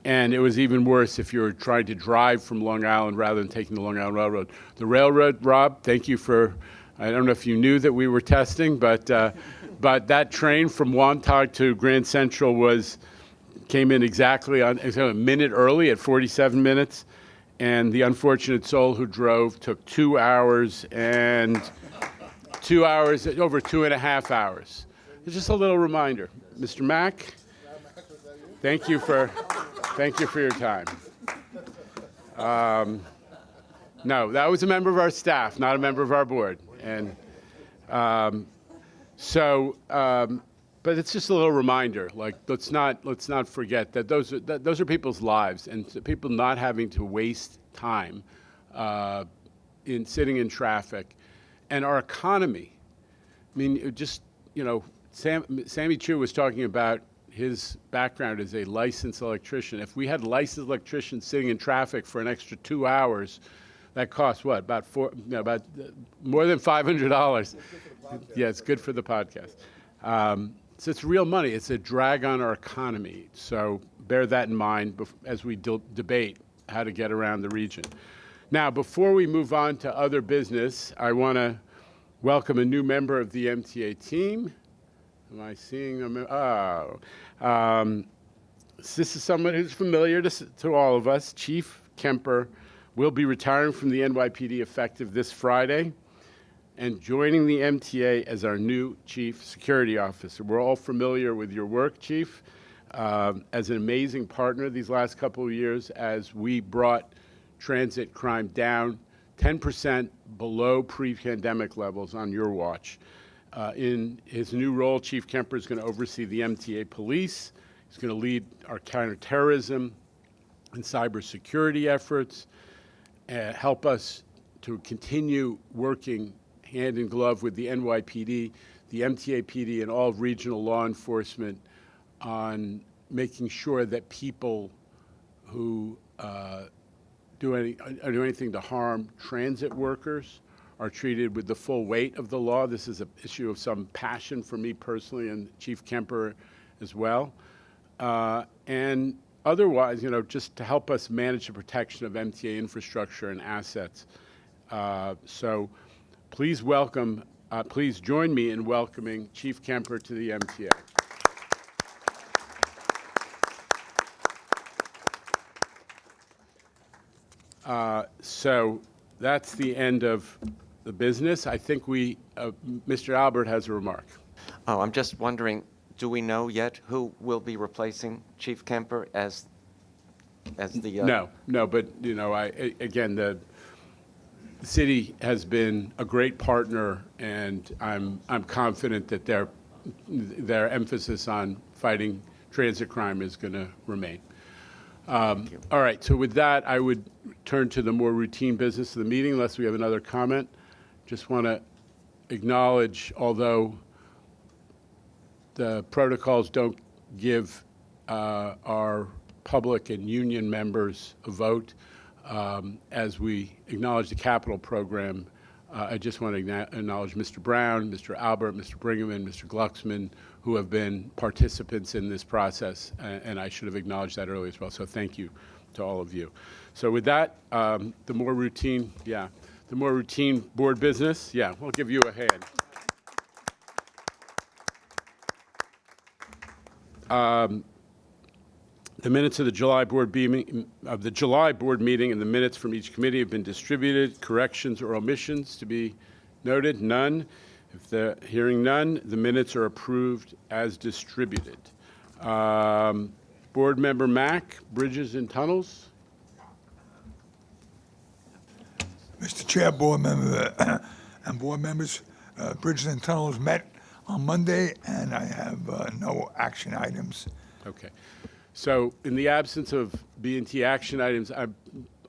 And it was even worse if you were trying to drive from Long Island rather than taking the Long Island Railroad. The railroad, Rob, thank you for, I don't know if you knew that we were testing, but that train from Wantagh to Grand Central came in exactly on a minute early at 47 minutes. And the unfortunate soul who drove took 2 hours and over 2.5 hours. It's just a little reminder. Mr. Mack, thank you for your time. No, that was a member of our staff, not a member of our board. And but it's just a little reminder. Like, let's not forget that those are people's lives, and people not having to waste time in sitting in traffic, and our economy. I mean, Sammy Chu was talking about his background as a licensed electrician. If we had licensed electricians sitting in traffic for an extra 2 hours, that costs what? About more than $500. Yeah, it's good for the podcast. So it's real money. It's a drag on our economy. So bear that in mind as we debate how to get around the region. Now, before we move on to other business, I want to welcome a new member of the MTA team. Am I seeing them? Oh. This is someone who's familiar to all of us. Chief Kemper will be retiring from the NYPD effective this Friday and joining the MTA as our new Chief Security Officer. We're all familiar with your work, Chief, as an amazing partner these last couple of years as we brought transit crime down 10% below pre-pandemic levels on your watch. In his new role, Chief Kemper is going to oversee the MTA police. He's going to lead our counterterrorism and cybersecurity efforts, help us to continue working hand in glove with the NYPD, the MTA PD, and all regional law enforcement on making sure that people who do anything to harm transit workers are treated with the full weight of the law. This is an issue of some passion for me personally and Chief Kemper as well. And otherwise, just to help us manage the protection of MTA infrastructure and assets. So please join me in welcoming Chief Kemper to the MTA. So that's the end of the business. I think Mr. Albert has a remark. Oh, I'm just wondering, do we know yet who will be replacing Chief Kemper as the... No, but, again, the city has been a great partner, and I'm confident that their emphasis on fighting transit crime is going to remain. All right, so with that, I would turn to the more routine business of the meeting, unless we have another comment. Just want to acknowledge, although the protocols don't give our public and union members a vote, as we acknowledge the capital program, I just want to acknowledge Mr. Brown, Mr. Albert, Mr. Brinkman, Mr. Glucksman, who have been participants in this process, and I should have acknowledged that earlier as well. So thank you to all of you. So with that, the more routine board business, we'll give you a hand. The minutes of the July board meeting and the minutes from each committee have been distributed. Corrections or omissions to be noted? None. Hearing none, the minutes are approved as distributed. Board Member Mack, Bridges and Tunnels. Mr. Chair, board member, and board members, Bridges and Tunnels met on Monday, and I have no action items. Okay. So in the absence of B&T action items, I'm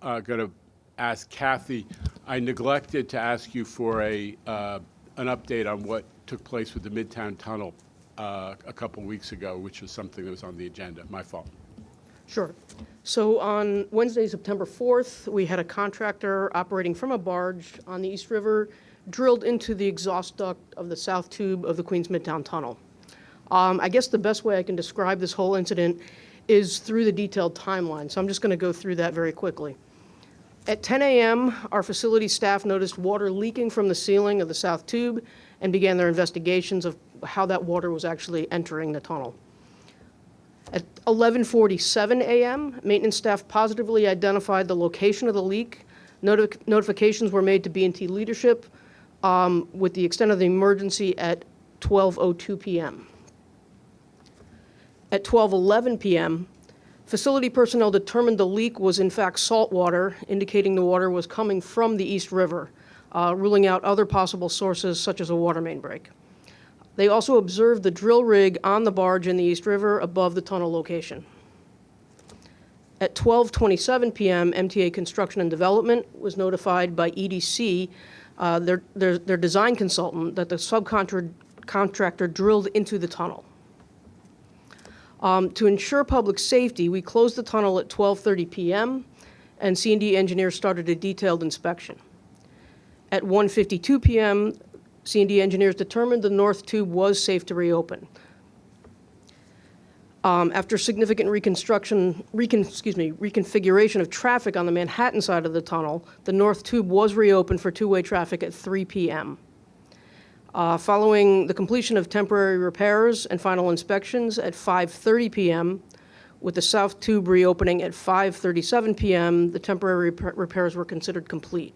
going to ask Kathy. I neglected to ask you for an update on what took place with the Midtown Tunnel a couple weeks ago, which was something that was on the agenda. My fault. Sure. So on Wednesday, September 4th, we had a contractor operating from a barge on the East River drilled into the exhaust duct of the south tube of the Queens Midtown Tunnel. I guess the best way I can describe this whole incident is through the detailed timeline, so I'm just going to go through that very quickly. At 10 a.m., our facility staff noticed water leaking from the ceiling of the south tube and began their investigations of how that water was actually entering the tunnel. At 11:47 a.m., maintenance staff positively identified the location of the leak. Notifications were made to B&T leadership with the extent of the emergency at 12:02 p.m. At 12:11 p.m., facility personnel determined the leak was in fact salt water, indicating the water was coming from the East River, ruling out other possible sources such as a water main break. They also observed the drill rig on the barge in the East River above the tunnel location. At 12:27 p.m., MTA Construction and Development was notified by EDC, their design consultant, that the subcontractor drilled into the tunnel. To ensure public safety, we closed the tunnel at 12:30 p.m., and C&D engineers started a detailed inspection. At 1:52 p.m., C&D engineers determined the north tube was safe to reopen. After significant reconfiguration of traffic on the Manhattan side of the tunnel, the north tube was reopened for two-way traffic at 3 p.m. Following the completion of temporary repairs and final inspections at 5:30 p.m., with the south tube reopening at 5:37 p.m., the temporary repairs were considered complete.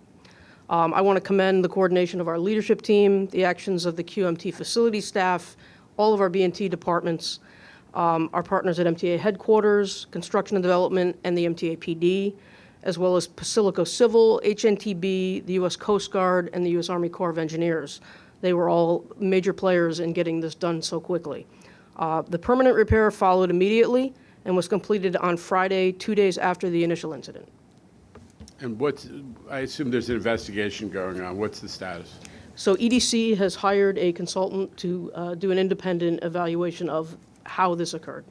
I want to commend the coordination of our leadership team, the actions of the QMT facility staff, all of our B&T departments, our partners at MTA headquarters, construction and development, and the MTA PD, as well as Basilico Civil, HNTB, the U.S. Coast Guard, and the U.S. Army Corps of Engineers. They were all major players in getting this done so quickly. The permanent repair followed immediately and was completed on Friday, 2 days after the initial incident. And I assume there's an investigation going on. What's the status? So EDC has hired a consultant to do an independent evaluation of how this occurred,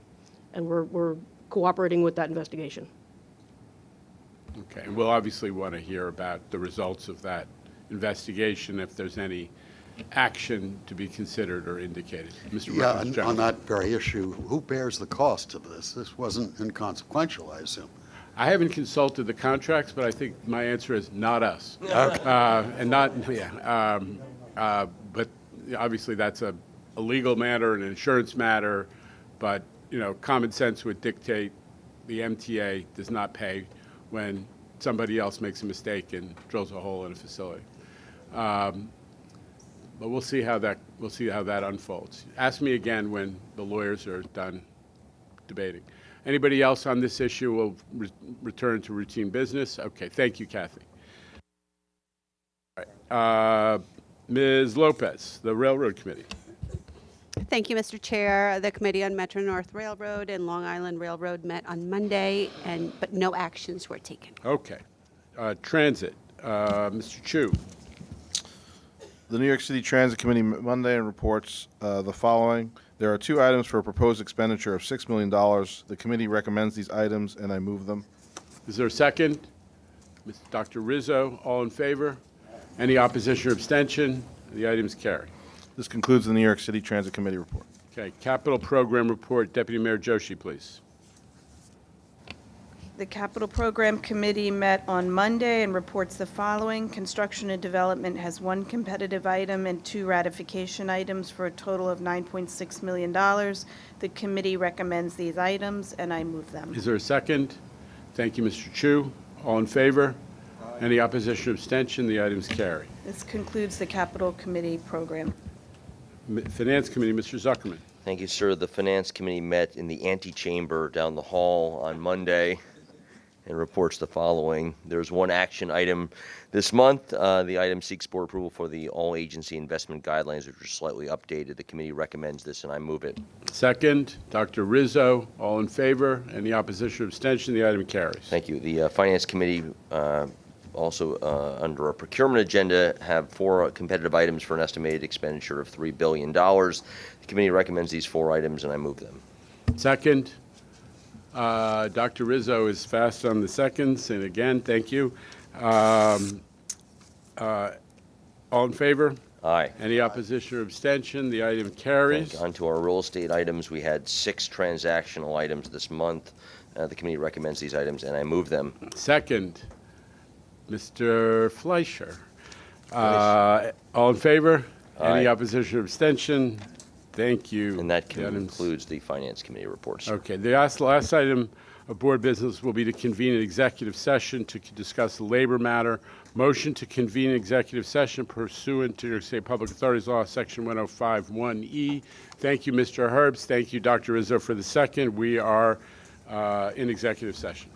and we're cooperating with that investigation. Okay, and we'll obviously want to hear about the results of that investigation, if there's any action to be considered or indicated. Mr. Yeah, Rivas, on that very issue, who bears the cost of this? This wasn't inconsequential, I assume. I haven't consulted the contracts, but I think my answer is not us. And not, but obviously that's a legal matter, an insurance matter, but, common sense would dictate the MTA does not pay when somebody else makes a mistake and drills a hole in a facility. But we'll see how that unfolds. Ask me again when the lawyers are done debating. Anybody else on this issue will return to routine business? Okay, thank you, Kathy. All right. Ms. Lopez, the Railroad Committee. Thank you, Mr. Chair. The Committee on Metro North Railroad and Long Island Railroad met on Monday, but no actions were taken. Okay. Transit, Mr. Chu. The New York City Transit Committee met Monday and reports the following. There are two items for a proposed expenditure of $6 million. The committee recommends these items, and I move them. Is there a second? Dr. Rizzo, all in favor? Any opposition or abstention? The items carry. This concludes the New York City Transit Committee report. Okay, Capital Program Report, Deputy Mayor Joshi, please. The Capital Program Committee met on Monday and reports the following. Construction and Development has one competitive item and two ratification items for a total of $9.6 million. The committee recommends these items, and I move them. Is there a second? Thank you, Mr. Chu. All in favor? Any opposition or abstention? The items carry. This concludes the Capital Committee program. Finance Committee, Mr. Zuckerman. Thank you, sir. The Finance Committee met in the antechamber down the hall on Monday and reports the following. There's one action item this month. The item seeks board approval for the all-agency investment guidelines, which are slightly updated. The committee recommends this, and I move it. Second, Dr. Rizzo. All in favor? Any opposition or abstention? The item carries. Thank you. The Finance Committee also, under our procurement agenda, have four competitive items for an estimated expenditure of $3 billion. The committee recommends these four items, and I move them. Second, Dr. Rizzo is fast on the seconds, and again, thank you. All in favor? Aye. Any opposition or abstention? The item carries. On to our real estate items. We had 6 transactional items this month. The committee recommends these items, and I move them. Second, Mr. Fleischer. All in favor? Aye. Any opposition or abstention? Thank you. And that The items- concludes the Finance Committee reports. Okay, the last item of board business will be to convene an executive session to discuss the labor matter. Motion to convene executive session pursuant to New York State Public Authorities Law, Section 105(1)E. Thank you, Mr. Herbst. Thank you, Dr. Rizzo, for the second. We are in executive session.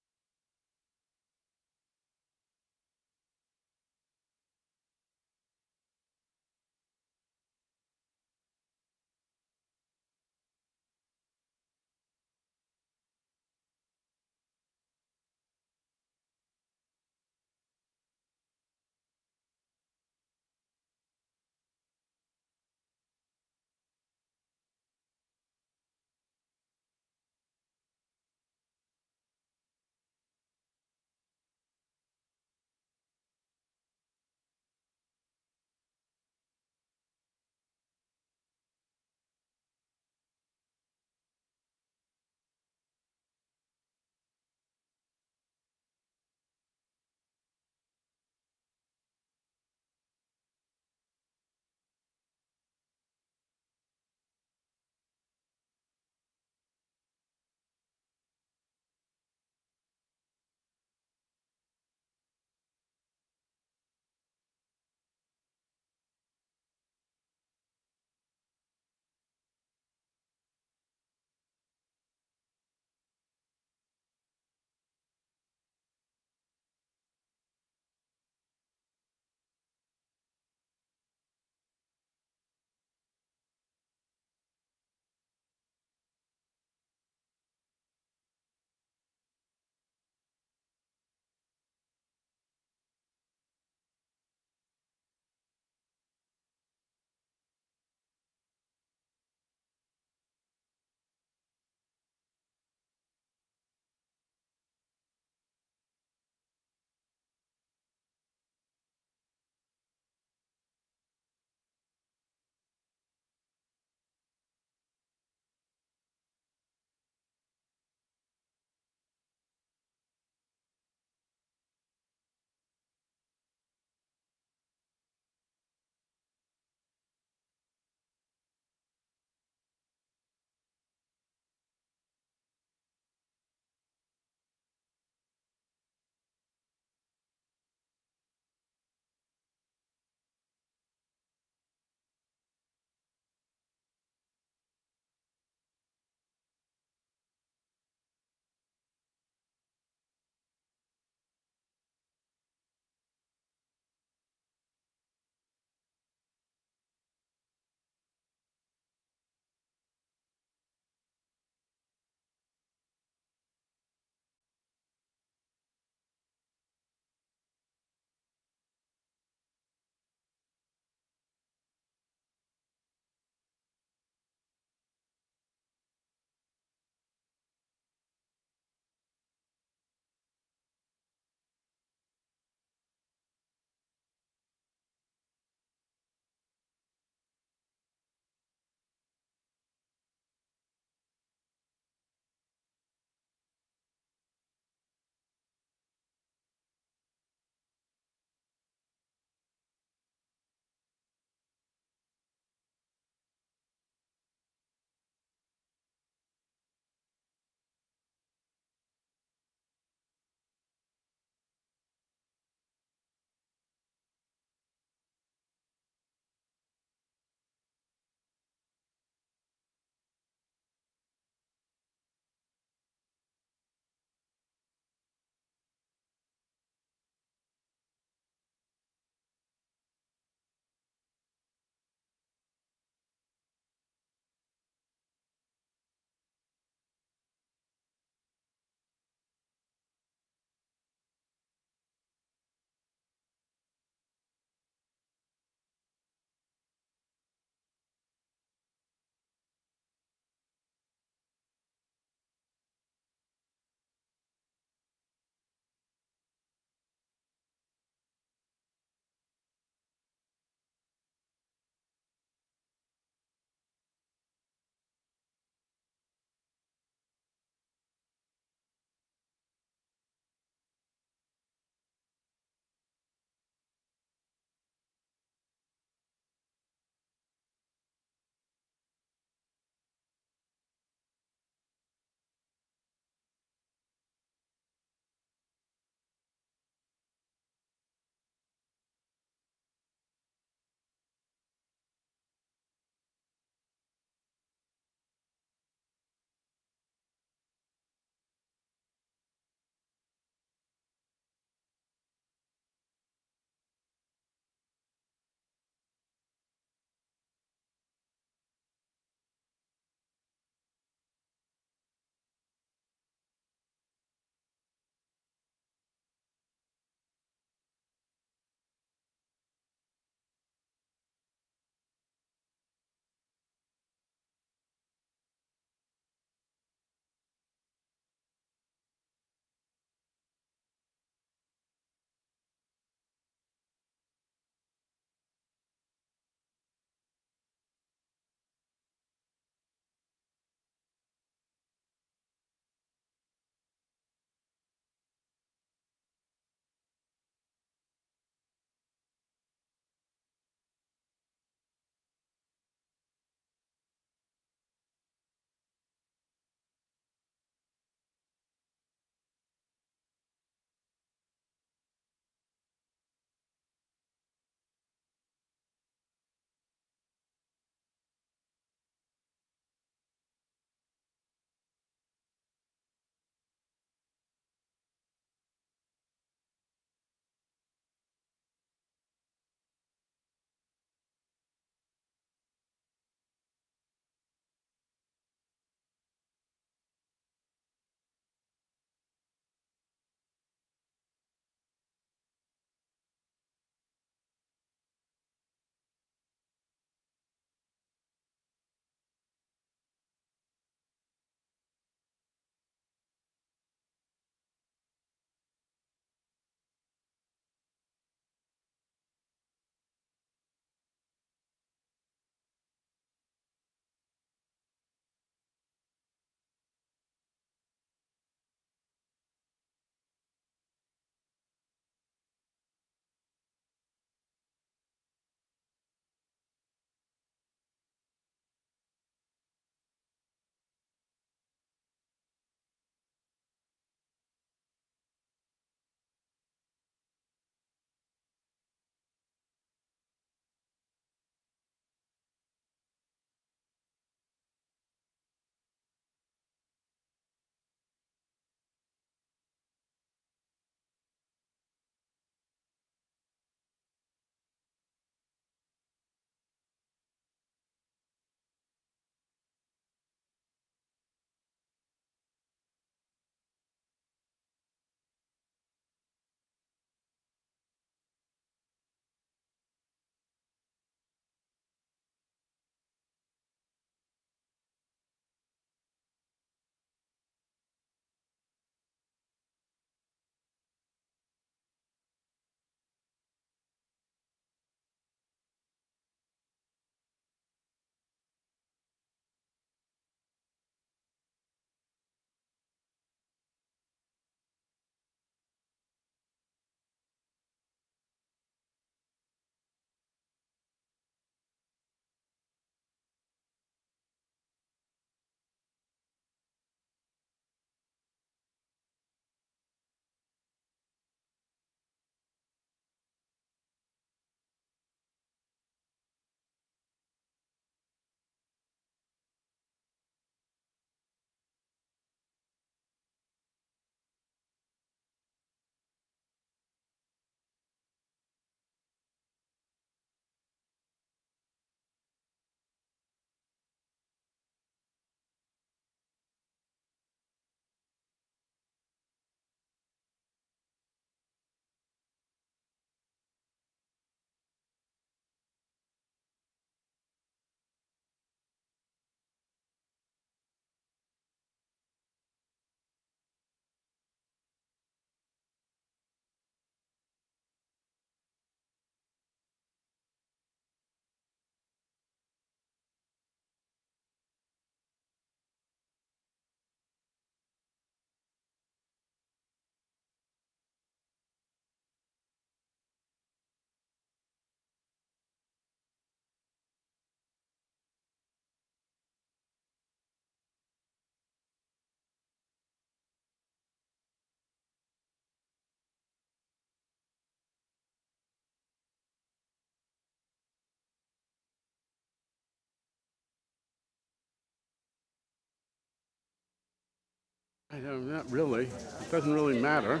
Not really. It doesn't really matter.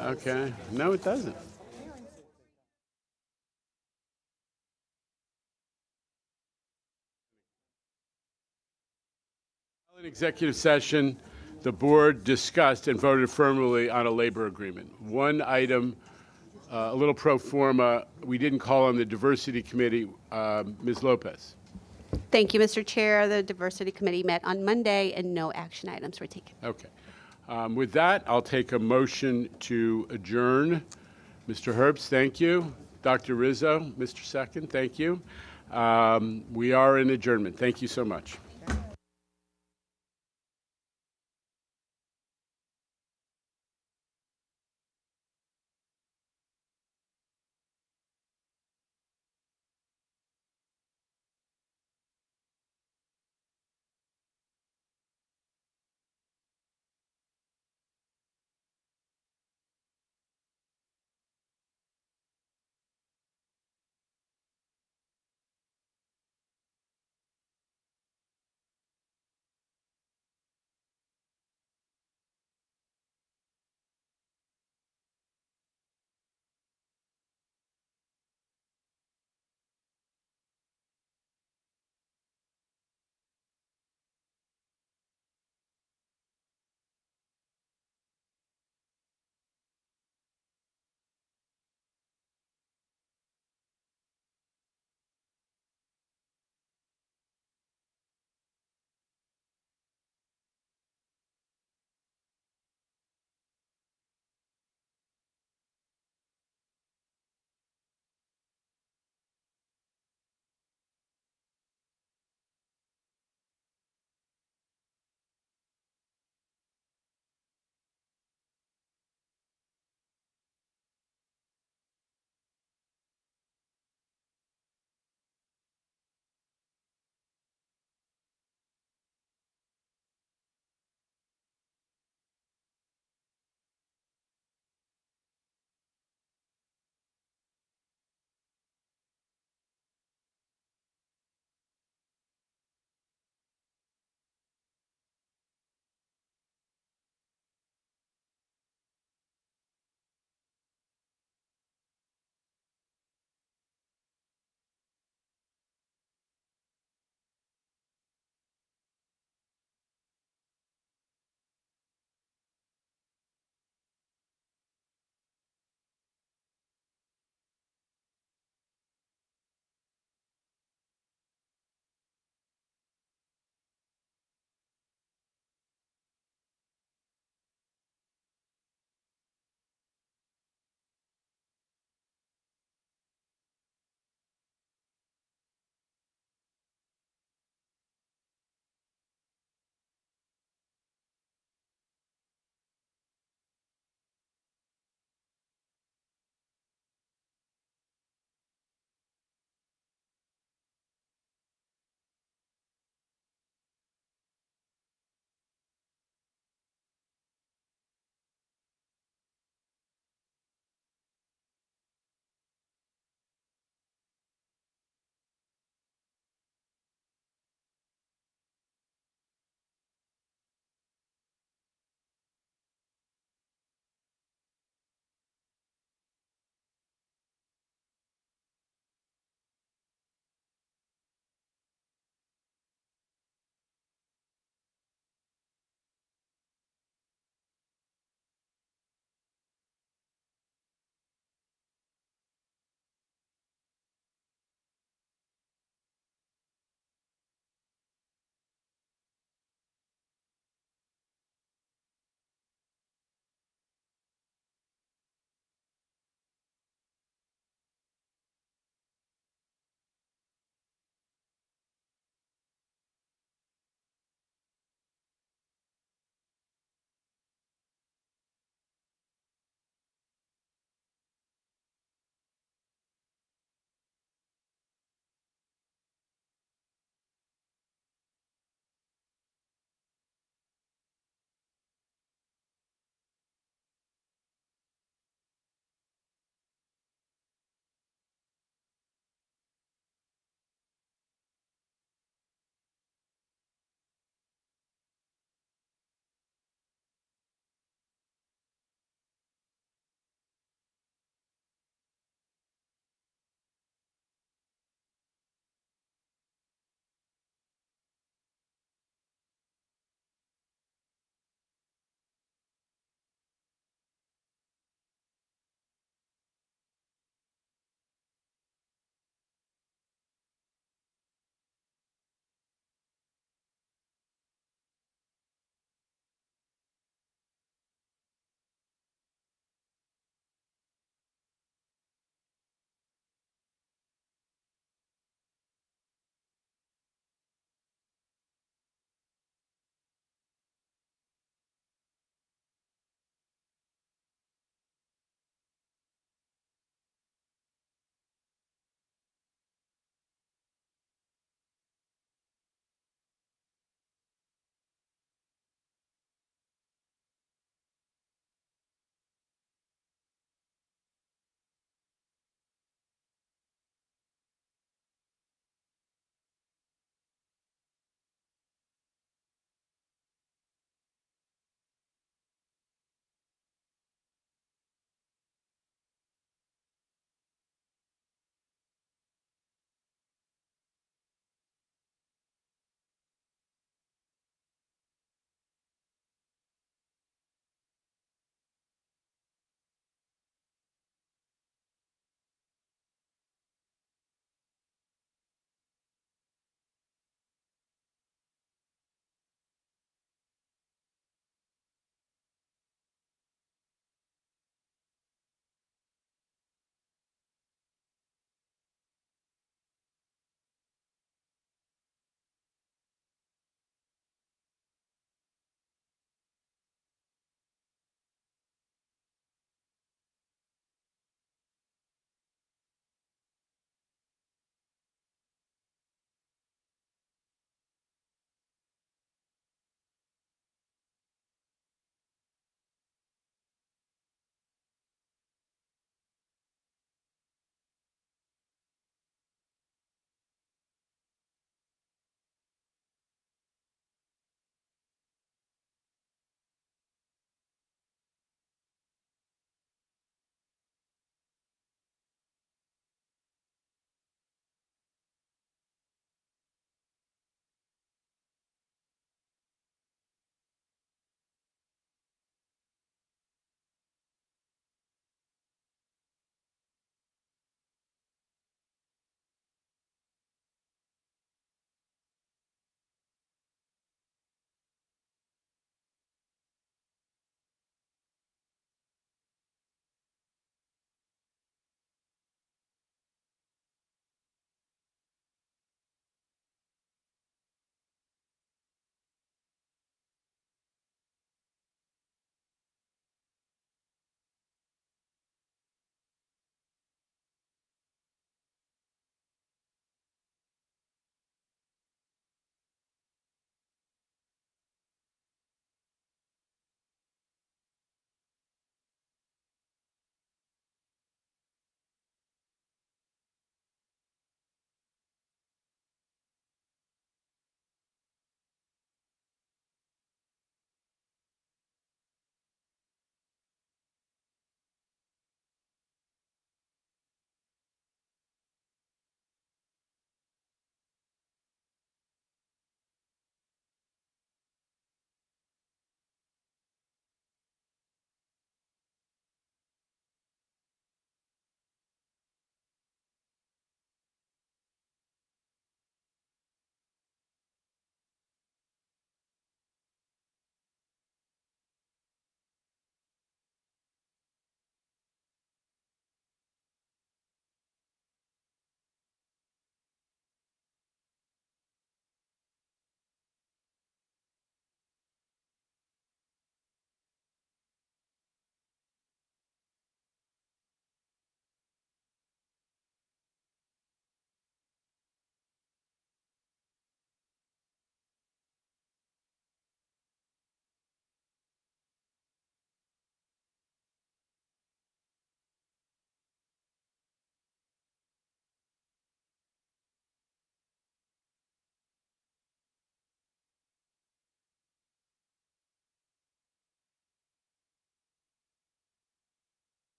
Okay. No, it doesn't. In executive session, the board discussed and voted affirmatively on a labor agreement. One item, a little pro forma, we didn't call on the diversity committee. Ms. Lopez. Thank you, Mr. Chair. The Diversity Committee met on Monday and no action items were taken. Okay. With that, I'll take a motion to adjourn. Mr. Herbst, thank you. Dr. Rizzo, Mr. Second, thank you. We are in adjournment. Thank you so much.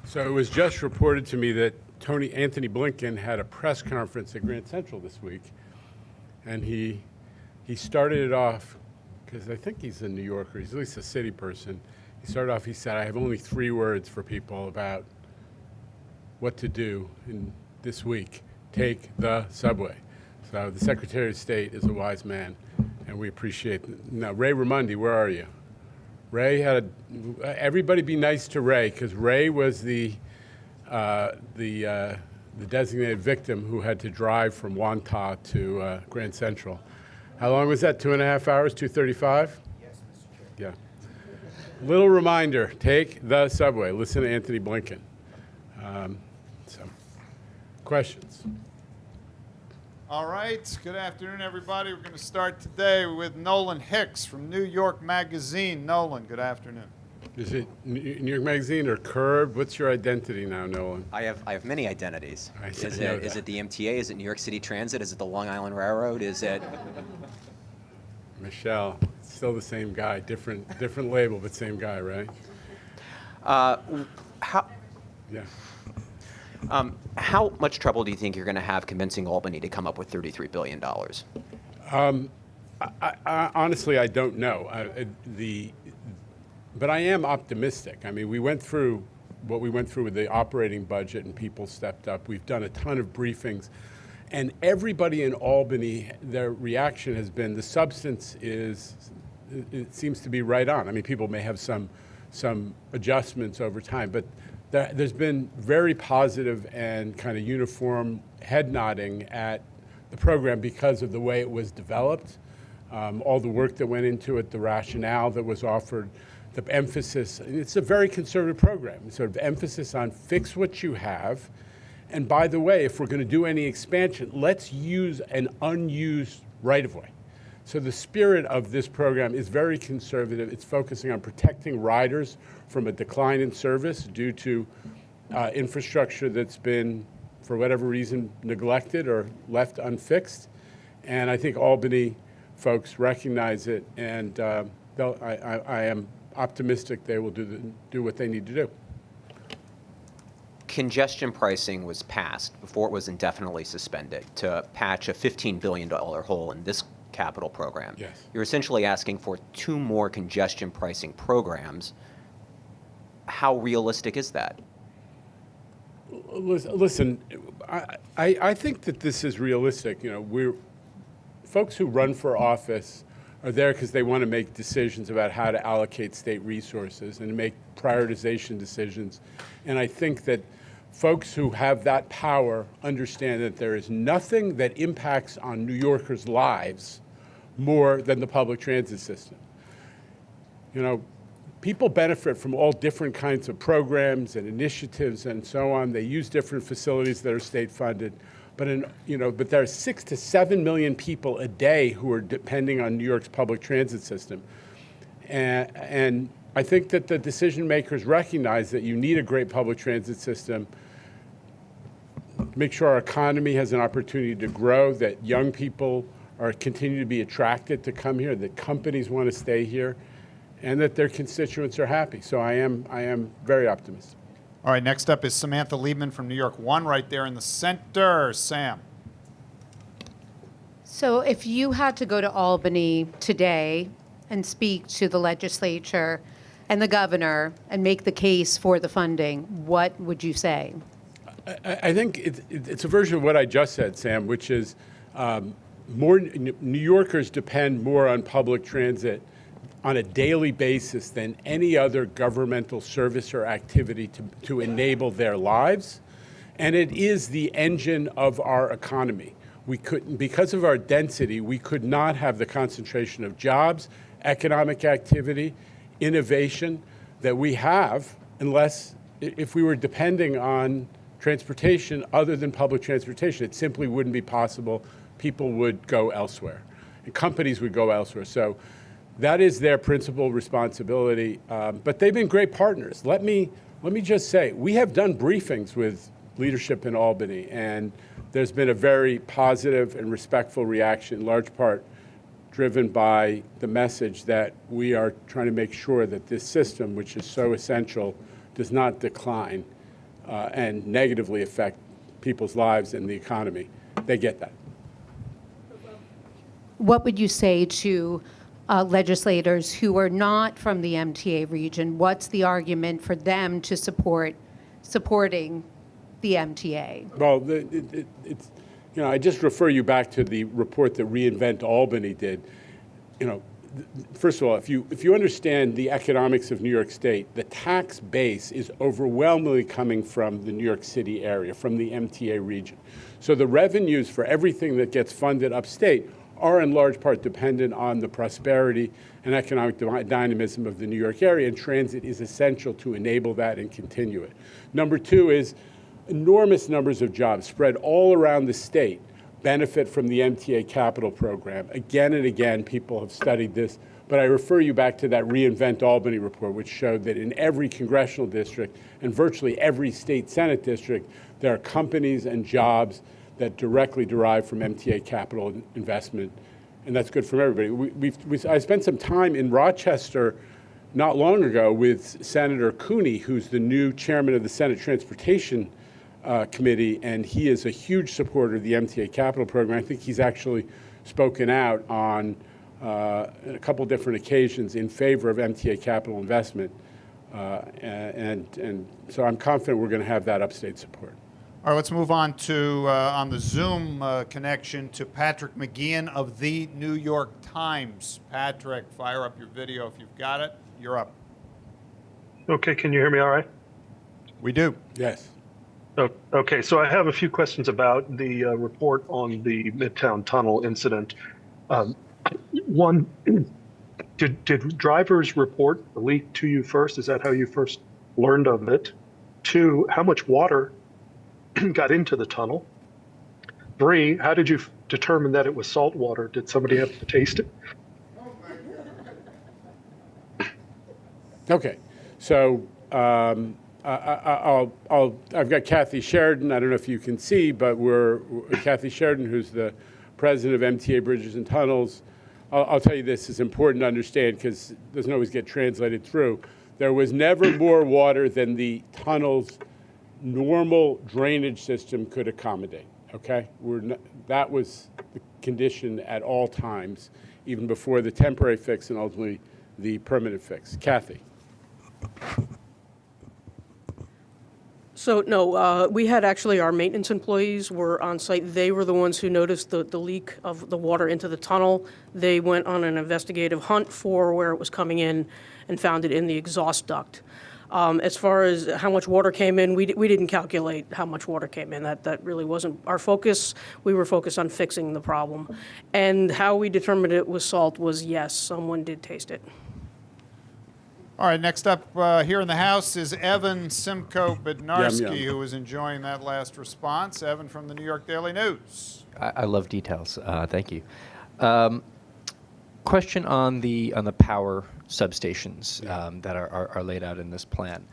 So it was just reported to me that Anthony Blinken had a press conference at Grand Central this week, and he started it off, because I think he's a New Yorker, he's at least a city person. He started off, he said, I have only 3 words for people about what to do in this week. Take the subway. So the Secretary of State is a wise man, and we appreciate it. Now, Ray Ramundi, where are you? Ray had everybody be nice to Ray, because Ray was the designated victim who had to drive from Wantagh to Grand Central. How long was that? 2.5 hours, 2:35? Yes, Mr. Chair. Yeah. Little reminder, take the subway. Listen to Anthony Blinken. Questions? All right. Good afternoon, everybody. We're going to start today with Nolan Hicks from New York Magazine. Nolan, good afternoon. Is it New York Magazine or Curb? What's your identity now, Nolan? I have many identities. Is know it the MTA? Is it New York City Transit? Is it the Long Island Railroad? Is it Michelle? Still the same guy, different label, but same guy, right? Yeah. How much trouble do you think you're going to have convincing Albany to come up with $33 billion? Honestly, I don't know. But I am optimistic. I mean, we went through what we went through with the operating budget, and people stepped up. We've done a ton of briefings, and everybody in Albany, their reaction has been the substance it seems to be right on. I mean, people may have some adjustments over time, but there's been very positive and kind of uniform head nodding at the program because of the way it was developed, all the work that went into it, the rationale that was offered, the emphasis. It's a very conservative program, sort of emphasis on fix what you have. And by the way, if we're going to do any expansion, let's use an unused right-of-way. So the spirit of this program is very conservative. It's focusing on protecting riders from a decline in service due to infrastructure that's been, for whatever reason, neglected or left unfixed. And I think Albany folks recognize it, and I am optimistic they will do what they need to do. Congestion pricing was passed before it was indefinitely suspended to patch a $15 billion hole in this capital program. Yes. You're essentially asking for 2 more congestion pricing programs. How realistic is that? Listen, I think that this is realistic. You know, folks who run for office are there because they want to make decisions about how to allocate state resources and make prioritization decisions. And I think that folks who have that power understand that there is nothing that impacts on New Yorkers' lives more than the public transit system. You know, people benefit from all different kinds of programs and initiatives and so on. They use different facilities that are state funded. But there are 6 to 7 million people a day who are depending on New York's public transit system. And I think that the decision makers recognize that you need a great public transit system, make sure our economy has an opportunity to grow, that young people continue to be attracted to come here, that companies want to stay here, and that their constituents are happy. So I am very optimistic. All right, next up is Samantha Liebman from New York One, right there in the center. Sam. So if you had to go to Albany today and speak to the legislature and the governor and make the case for the funding, what would you say? I think it's a version of what I just said, Sam, which is more New Yorkers depend more on public transit on a daily basis than any other governmental service or activity to enable their lives. And it is the engine of our economy. We couldn't, because of our density, we could not have the concentration of jobs, economic activity, innovation that we have if we were depending on transportation other than public transportation. It simply wouldn't be possible. People would go elsewhere, and companies would go elsewhere. So that is their principal responsibility, but they've been great partners. Let me just say, we have done briefings with leadership in Albany, and there's been a very positive and respectful reaction, in large part driven by the message that we are trying to make sure that this system, which is so essential, does not decline. and negatively affect people's lives and the economy. They get that. What would you say to legislators who are not from the MTA region? What's the argument for them to supporting the MTA? Well, it's, I just refer you back to the report that Reinvent Albany did. First of all, if you understand the economics of New York State, the tax base is overwhelmingly coming from the New York City area, from the MTA region. So the revenues for everything that gets funded upstate are in large part dependent on the prosperity and economic dynamism of the New York area, and transit is essential to enable that and continue it. Number two is enormous numbers of jobs spread all around the state benefit from the MTA capital program. Again and again, people have studied this, but I refer you back to that Reinvent Albany report, which showed that in every congressional district and virtually every state senate district, there are companies and jobs that directly derive from MTA capital investment, and that's good for everybody. I spent some time in Rochester not long ago with Senator Cooney, who's the new chairman of the Senate Transportation Committee, and he is a huge supporter of the MTA capital program. I think he's actually spoken out on a couple different occasions in favor of MTA capital investment, and so I'm confident we're going to have that upstate support. All right, let's move on to, on the Zoom connection, to Patrick McGeehan of the New York Times. Patrick, fire up your video if you've got it. You're up. Okay, can you hear me all right? We do. Yes. Oh, okay, so I have a few questions about the report on the Midtown Tunnel incident. One, did drivers report the leak to you first? Is that how you first learned of it? Two, how much water got into the tunnel? Three, how did you determine that it was salt water? Did somebody have to taste it? Okay, so I've got Kathy Sheridan. I don't know if you can see, but Kathy Sheridan, who's the president of MTA Bridges and Tunnels. I'll tell you this is important to understand because it doesn't always get translated through. There was never more water than the tunnel's normal drainage system could accommodate, okay? That was the condition at all times, even before the temporary fix and ultimately the permanent fix. Kathy. So, no, we had actually our maintenance employees were on site. They were the ones who noticed the leak of the water into the tunnel. They went on an investigative hunt for where it was coming in and found it in the exhaust duct. As far as how much water came in, we didn't calculate how much water came in. That really wasn't our focus. We were focused on fixing the problem. And how we determined it was salt was, yes, someone did taste it. All right, next up here in the House is Evan Simko-Bednarski, who was enjoying that last response. Evan from the New York Daily News. I love details. Thank you. Question on the power substations that are laid out in this plan.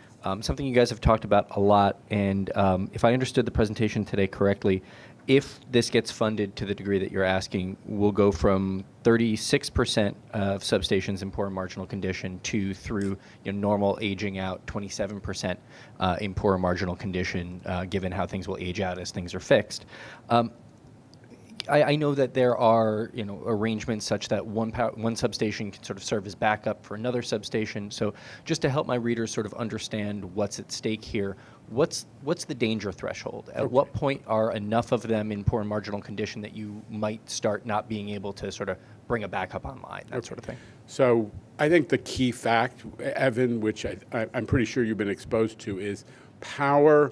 Something you guys have talked about a lot, and if I understood the presentation today correctly, if this gets funded to the degree that you're asking, we'll go from 36% of substations in poor and marginal condition to, through normal aging out, 27% in poor and marginal condition, given how things will age out as things are fixed. I know that there are arrangements such that one substation can sort of serve as backup for another substation. So just to help my readers sort of understand what's at stake here, what's the danger threshold? At what point are enough of them in poor and marginal condition that you might start not being able to sort of bring a backup online, that sort of thing? So I think the key fact, Evan, which I'm pretty sure you've been exposed to, is power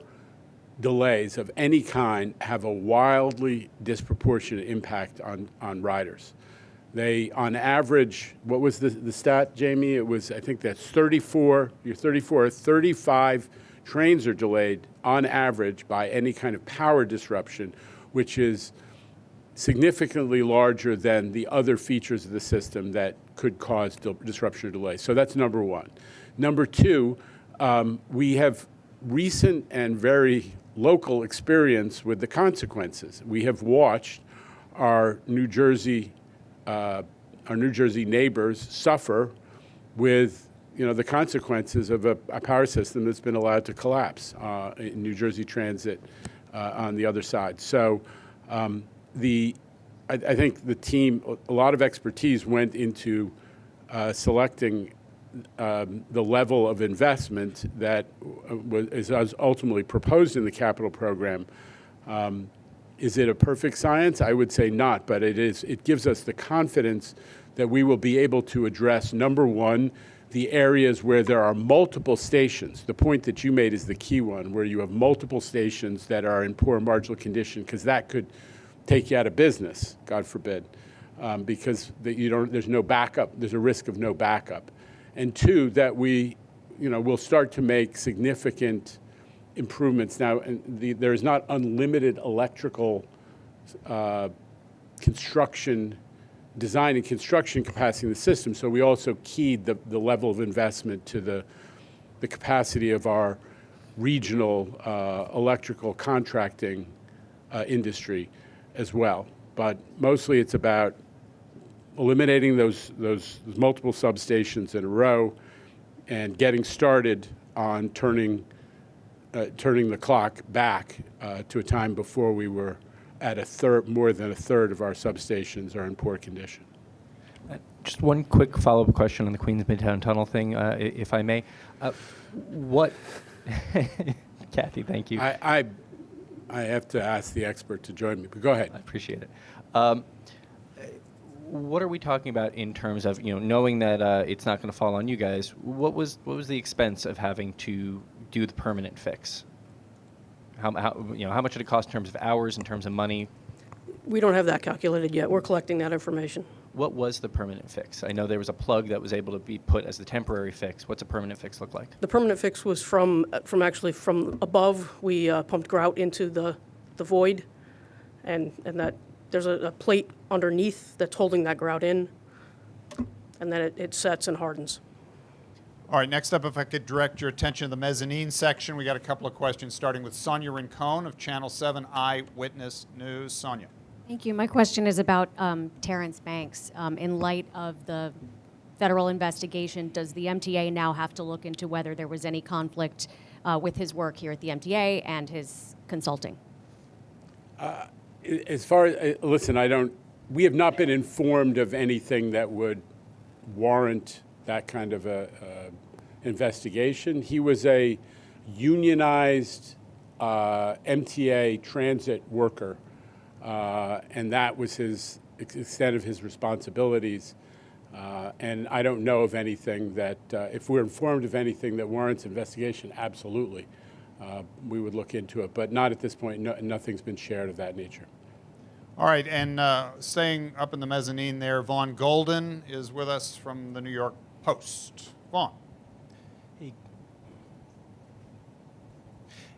delays of any kind have a wildly disproportionate impact on riders. They, on average, what was the stat, Jamie? It was, I think that's 35 trains are delayed on average by any kind of power disruption, which is significantly larger than the other features of the system that could cause disruption or delay. So that's number one. Number two, we have recent and very local experience with the consequences. We have watched our New Jersey neighbors suffer with the consequences of a power system that's been allowed to collapse in New Jersey Transit on the other side. So I think the team, a lot of expertise went into selecting the level of investment that is ultimately proposed in the capital program. Is it a perfect science? I would say not, but it gives us the confidence that we will be able to address, number one, the areas where there are multiple stations. The point that you made is the key one, where you have multiple stations that are in poor marginal condition, because that could take you out of business, God forbid, because there's no backup. There's a risk of no backup. And two, that we'll start to make significant improvements. Now, there is not unlimited electrical design and construction capacity in the system, so we also keyed the level of investment to the capacity of our regional electrical contracting industry as well. But mostly it's about eliminating those multiple substations in a row and getting started on turning the clock back to a time before we were at more than a third of our substations are in poor condition. Just one quick follow-up question on the Queens Midtown Tunnel thing, if I may. Kathy, thank you. I have to ask the expert to join me, but go ahead. I appreciate it. What are we talking about in terms of, knowing that it's not going to fall on you guys? What was the expense of having to do the permanent fix? How much did it cost in terms of hours, in terms of money? We don't have that calculated yet. We're collecting that information. What was the permanent fix? I know there was a plug that was able to be put as the temporary fix. What's a permanent fix look like? The permanent fix was from above. We pumped grout into the void, and that there's a plate underneath that's holding that grout in, and then it sets and hardens. All right, next up, if I could direct your attention to the mezzanine section. We got a couple of questions, starting with Sonia Rincon of Channel 7 Eyewitness News. Sonia. Thank you. My question is about Terrence Banks. In light of the federal investigation, does the MTA now have to look into whether there was any conflict with his work here at the MTA and his consulting? As far as, listen, we have not been informed of anything that would warrant that kind of a investigation. He was a unionized MTA transit worker, and that was his extent of his responsibilities. And I don't know of anything that, if we're informed of anything that warrants investigation, absolutely, we would look into it. But not at this point. Nothing's been shared of that nature. All right, and staying up in the mezzanine there, Vaughn Golden is with us from the New York Post. Vaughn.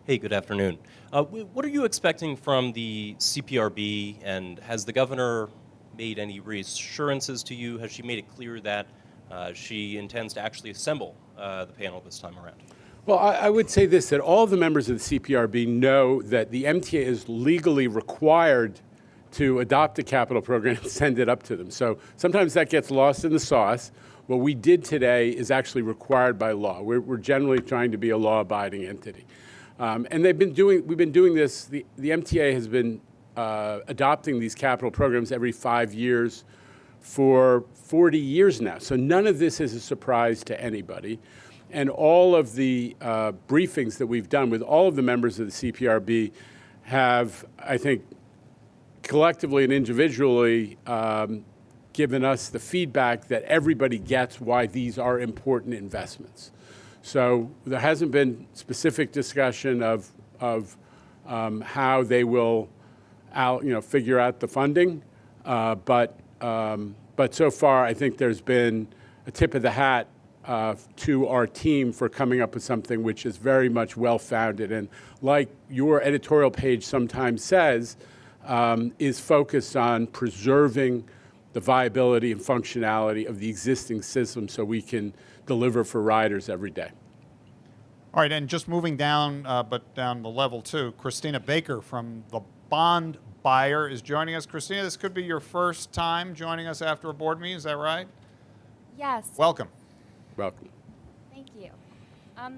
Hey, good afternoon. What are you expecting from the CPRB, and has the governor made any reassurances to you? Has she made it clear that she intends to actually assemble the panel this time around? Well, I would say this, that all the members of the CPRB know that the MTA is legally required to adopt a capital program and send it up to them. So sometimes that gets lost in the sauce. What we did today is actually required by law. We're generally trying to be a law-abiding entity. And we've been doing this, the MTA has been adopting these capital programs every 5 years for 40 years now. So none of this is a surprise to anybody. And all of the briefings that we've done with all of the members of the CPRB have, I think, collectively and individually given us the feedback that everybody gets why these are important investments. So there hasn't been specific discussion of how they will figure out the funding, but so far I think there's been a tip of the hat to our team for coming up with something which is very much well-founded, and like your editorial page sometimes says, is focused on preserving the viability and functionality of the existing system so we can deliver for riders every day. All right, and just moving down, but down the level too, Christina Baker from The Bond Buyer is joining us. Christina, this could be your first time joining us after a board meeting, is that right? Yes. Welcome. Welcome. Thank you.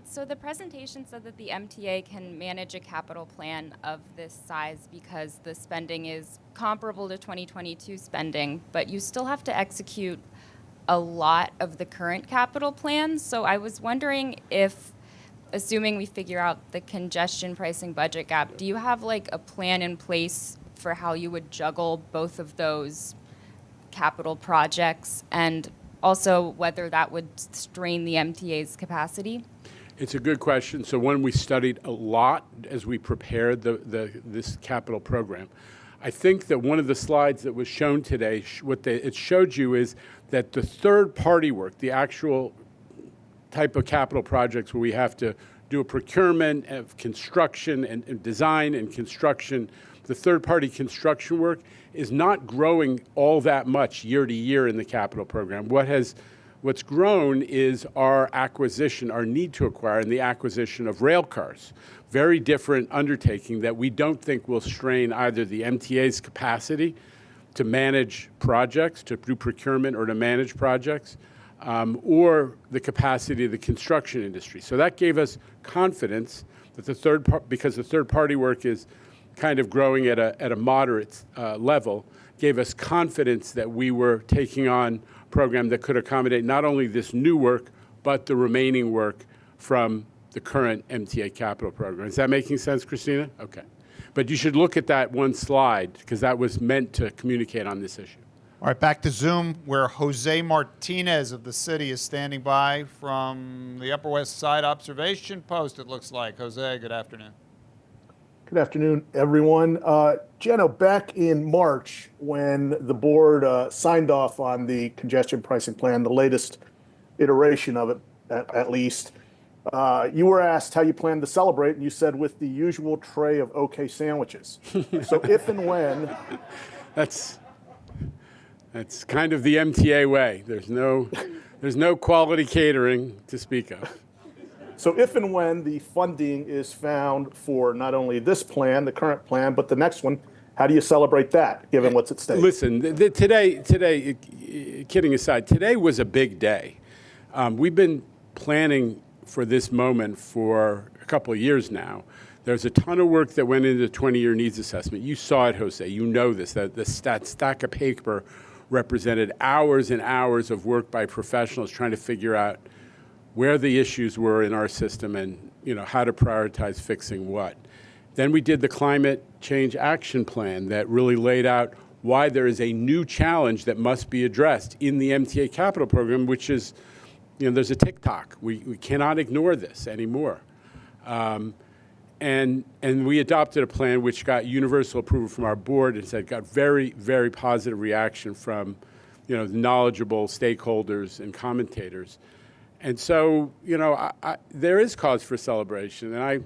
So the presentation said that the MTA can manage a capital plan of this size because the spending is comparable to 2022 spending, but you still have to execute a lot of the current capital plans. So I was wondering if, assuming we figure out the congestion pricing budget gap, do you have like a plan in place for how you would juggle both of those capital projects, and also whether that would strain the MTA's capacity? It's a good question. So one we studied a lot as we prepared this capital program. I think that one of the slides that was shown today, it showed you is that the third-party work, the actual type of capital projects where we have to do a procurement of construction and design and construction, the third-party construction work is not growing all that much year to year in the capital program. What's grown is our acquisition, our need to acquire, and the acquisition of rail cars. Very different undertaking that we don't think will strain either the MTA's capacity to manage projects, to do procurement or to manage projects, or the capacity of the construction industry. So that gave us confidence that because the third-party work is kind of growing at a moderate level, gave us confidence that we were taking on a program that could accommodate not only this new work, but the remaining work from the current MTA capital program. Is that making sense, Christina? Okay. But you should look at that one slide, because that was meant to communicate on this issue. All right, back to Zoom, where Jose Martinez of the city is standing by from the Upper West Side observation post, it looks like. Jose, good afternoon. Good afternoon, everyone. Jano, back in March, when the board signed off on the congestion pricing plan, the latest iteration of it, at least, you were asked how you plan to celebrate, and you said with the usual tray of OK sandwiches. So if and when... That's kind of the MTA way. There's no quality catering to speak of. So if and when the funding is found for not only this plan, the current plan, but the next one, how do you celebrate that, given what's at stake? Listen, today, kidding aside, today was a big day. We've been planning for this moment for a couple of years now. There's a ton of work that went into the 20-year needs assessment. You saw it, Jose. You know this, that the stack of paper represented hours and hours of work by professionals trying to figure out where the issues were in our system and how to prioritize fixing what. Then we did the climate change action plan that really laid out why there is a new challenge that must be addressed in the MTA capital program, which is, there's a tick-tock. We cannot ignore this anymore. And we adopted a plan which got universal approval from our board and said got very, very positive reaction from, knowledgeable stakeholders and commentators. And so, there is cause for celebration. And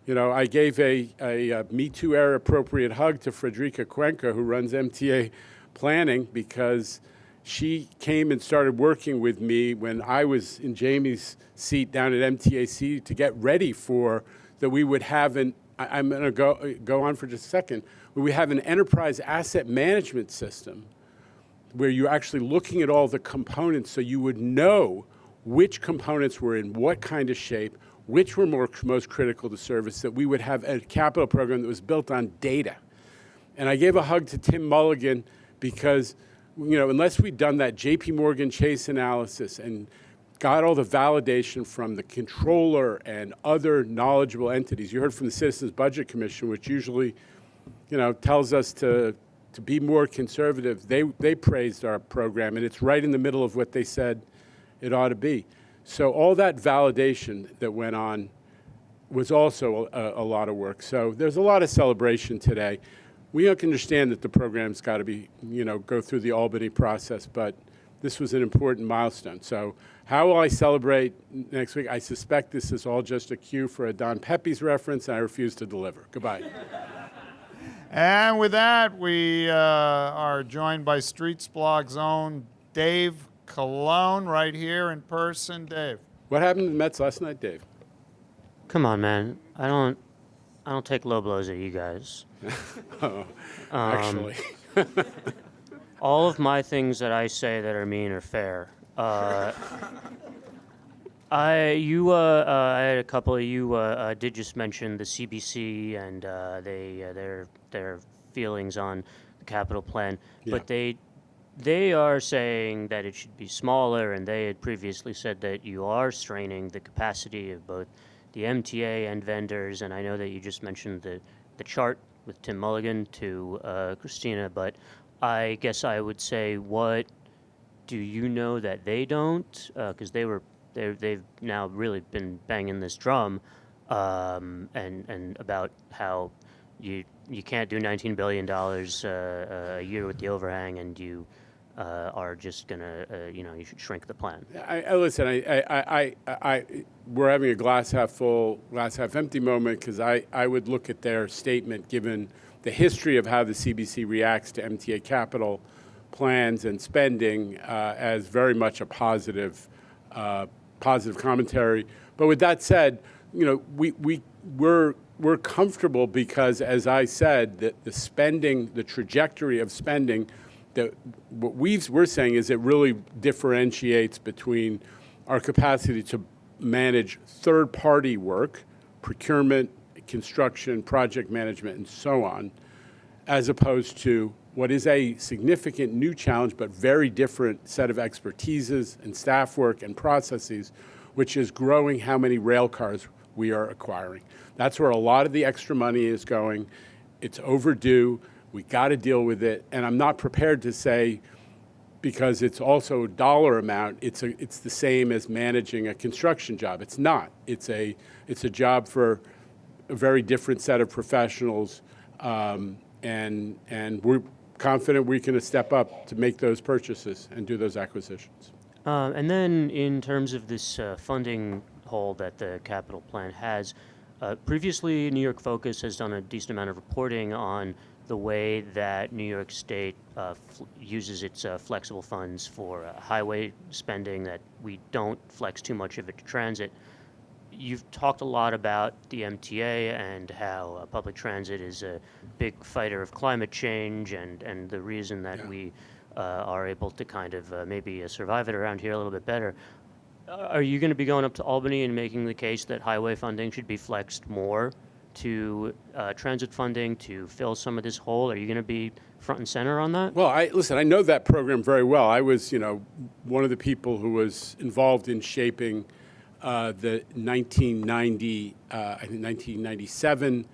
I gave a Me Too era appropriate hug to Frederica Cuenca, who runs MTA planning, because she came and started working with me when I was in Jamie's seat down at MTAC to get ready for that we would have I'm going to go on for just a second, we have an enterprise asset management system where you're actually looking at all the components so you would know which components were in what kind of shape, which were most critical to service, that we would have a capital program that was built on data. And I gave a hug to Tim Mulligan because, unless we'd done that JP Morgan Chase analysis and got all the validation from the controller and other knowledgeable entities. You heard from the Citizens Budget Commission, which usually, tells us to be more conservative. They praised our program, and it's right in the middle of what they said it ought to be. So all that validation that went on was also a lot of work. So there's a lot of celebration today. We understand that the program's got to be, go through the Albany process, but this was an important milestone. So how will I celebrate next week? I suspect this is all just a cue for a Don Pepe's reference, and I refuse to deliver. Goodbye. And with that, we are joined by Streets Blog's own Dave Cologne right here in person. Dave. What happened to the Mets last night, Dave? Come on, man. I don't take low blows at you guys. Actually. All of my things that I say that are mean are fair. I I had a couple of you did just mention the CBC and their feelings on the capital plan, but they are saying that it should be smaller, and they had previously said that you are straining the capacity of both the MTA and vendors. And I know that you just mentioned the chart with Tim Mulligan to Christina, but I guess I would say, what do you know that they don't? Because they've now really been banging this drum, and about how you can't do $19 billion a year with the overhang, and you are just gonna you should shrink the plan. Listen, we're having a glass half full, glass half empty moment, because I would look at their statement, given the history of how the CBC reacts to MTA capital plans and spending, as very much a positive commentary. But with that said, we're comfortable because, as I said, that the spending, the trajectory of spending, what we're saying is it really differentiates between our capacity to manage third-party work, procurement, construction, project management, and so on, as opposed to what is a significant new challenge, but very different set of expertises and staff work and processes, which is growing how many rail cars we are acquiring. That's where a lot of the extra money is going. It's overdue. We got to deal with it. And I'm not prepared to say, because it's also a dollar amount, it's the same as managing a construction job. It's not. It's a job for a very different set of professionals, and we're confident we can step up to make those purchases and do those acquisitions. And then in terms of this funding hole that the capital plan has, previously New York Focus has done a decent amount of reporting on the way that New York State uses its flexible funds for highway spending, that we don't flex too much of it to transit. You've talked a lot about the MTA and how public transit is a big fighter of climate change, and the reason that we are able to kind of maybe survive it around here a little bit better. Are you going to be going up to Albany and making the case that highway funding should be flexed more to transit funding to fill some of this hole? Are you going to be front and center on that? Well, I know that program very well. I was, one of the people who was involved in shaping the 1997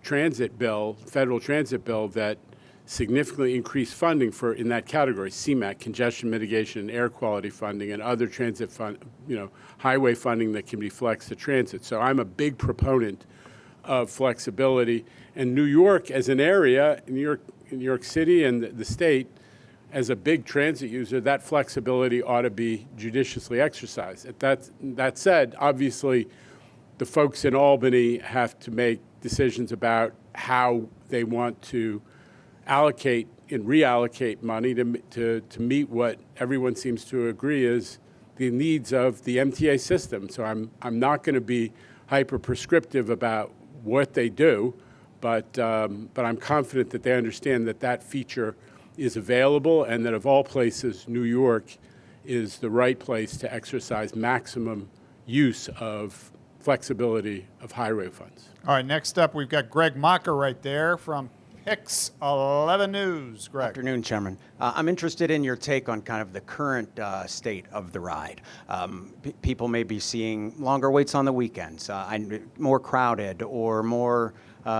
transit bill, federal transit bill, that significantly increased funding in that category, CMAQ, congestion mitigation and air quality funding, and other transit highway funding that can be flexed to transit. So I'm a big proponent of flexibility. And New York as an area, New York City and the state, as a big transit user, that flexibility ought to be judiciously exercised. That said, obviously, the folks in Albany have to make decisions about how they want to allocate and reallocate money to meet what everyone seems to agree is the needs of the MTA system. So I'm not going to be hyper prescriptive about what they do, but I'm confident that they understand that feature is available, and that of all places, New York is the right place to exercise maximum use of flexibility of highway funds. All right, next up, we've got Greg Macher right there from Pix 11 News. Greg. Afternoon, Chairman. I'm interested in your take on kind of the current state of the ride. People may be seeing longer waits on the weekends, more crowded, or more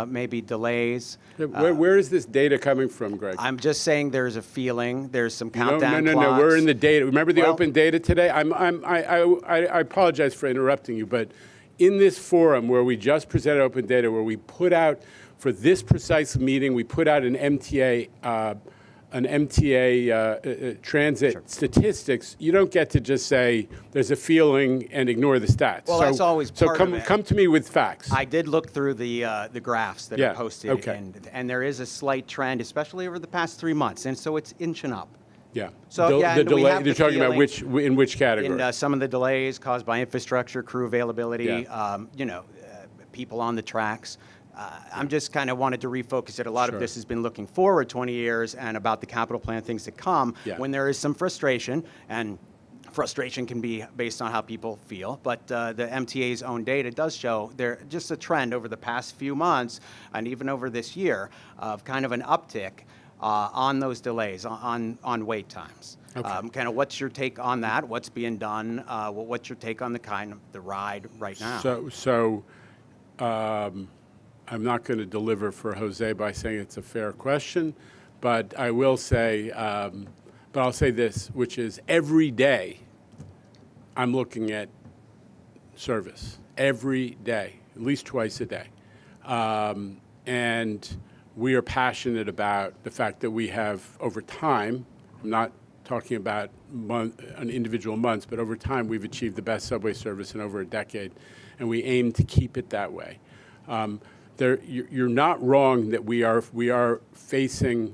maybe delays. Where is this data coming from, Greg? I'm just saying there's a feeling, there's some countdown No, clocks. we're in the data. Remember the open data today? I apologize for interrupting you, but in this forum where we just presented open data, where we put out, for this precise meeting, we put out an MTA transit statistics. You don't get to just say there's a feeling and ignore the stats. Well, that's always part of it. So come to me with facts. I did look through the graphs that are posted, okay. and there is a slight trend, especially over the past 3 months, and so it's inching up. Yeah. So the and we delay. have You're the talking about feeling in which category? In some of the delays caused by infrastructure, crew availability, people on the tracks. I'm just kind of wanted to refocus it. A lot of this has been looking forward 20 years and about the capital plan, things to come, when there is some frustration. And frustration can be based on how people feel, but the MTA's own data does show there just a trend over the past few months and even over this year of kind of an uptick on those delays, on wait times. Okay. Kind of what's your take on that? What's being done? What's your take on the ride right now? So I'm not going to deliver for Jose by saying it's a fair question, but I will say, but I'll say this, which is every day I'm looking at service. Every day, at least twice a day. And we are passionate about the fact that we have, over time, I'm not talking about on individual months, but over time we've achieved the best subway service in over a decade, and we aim to keep it that way. You're not wrong that we are facing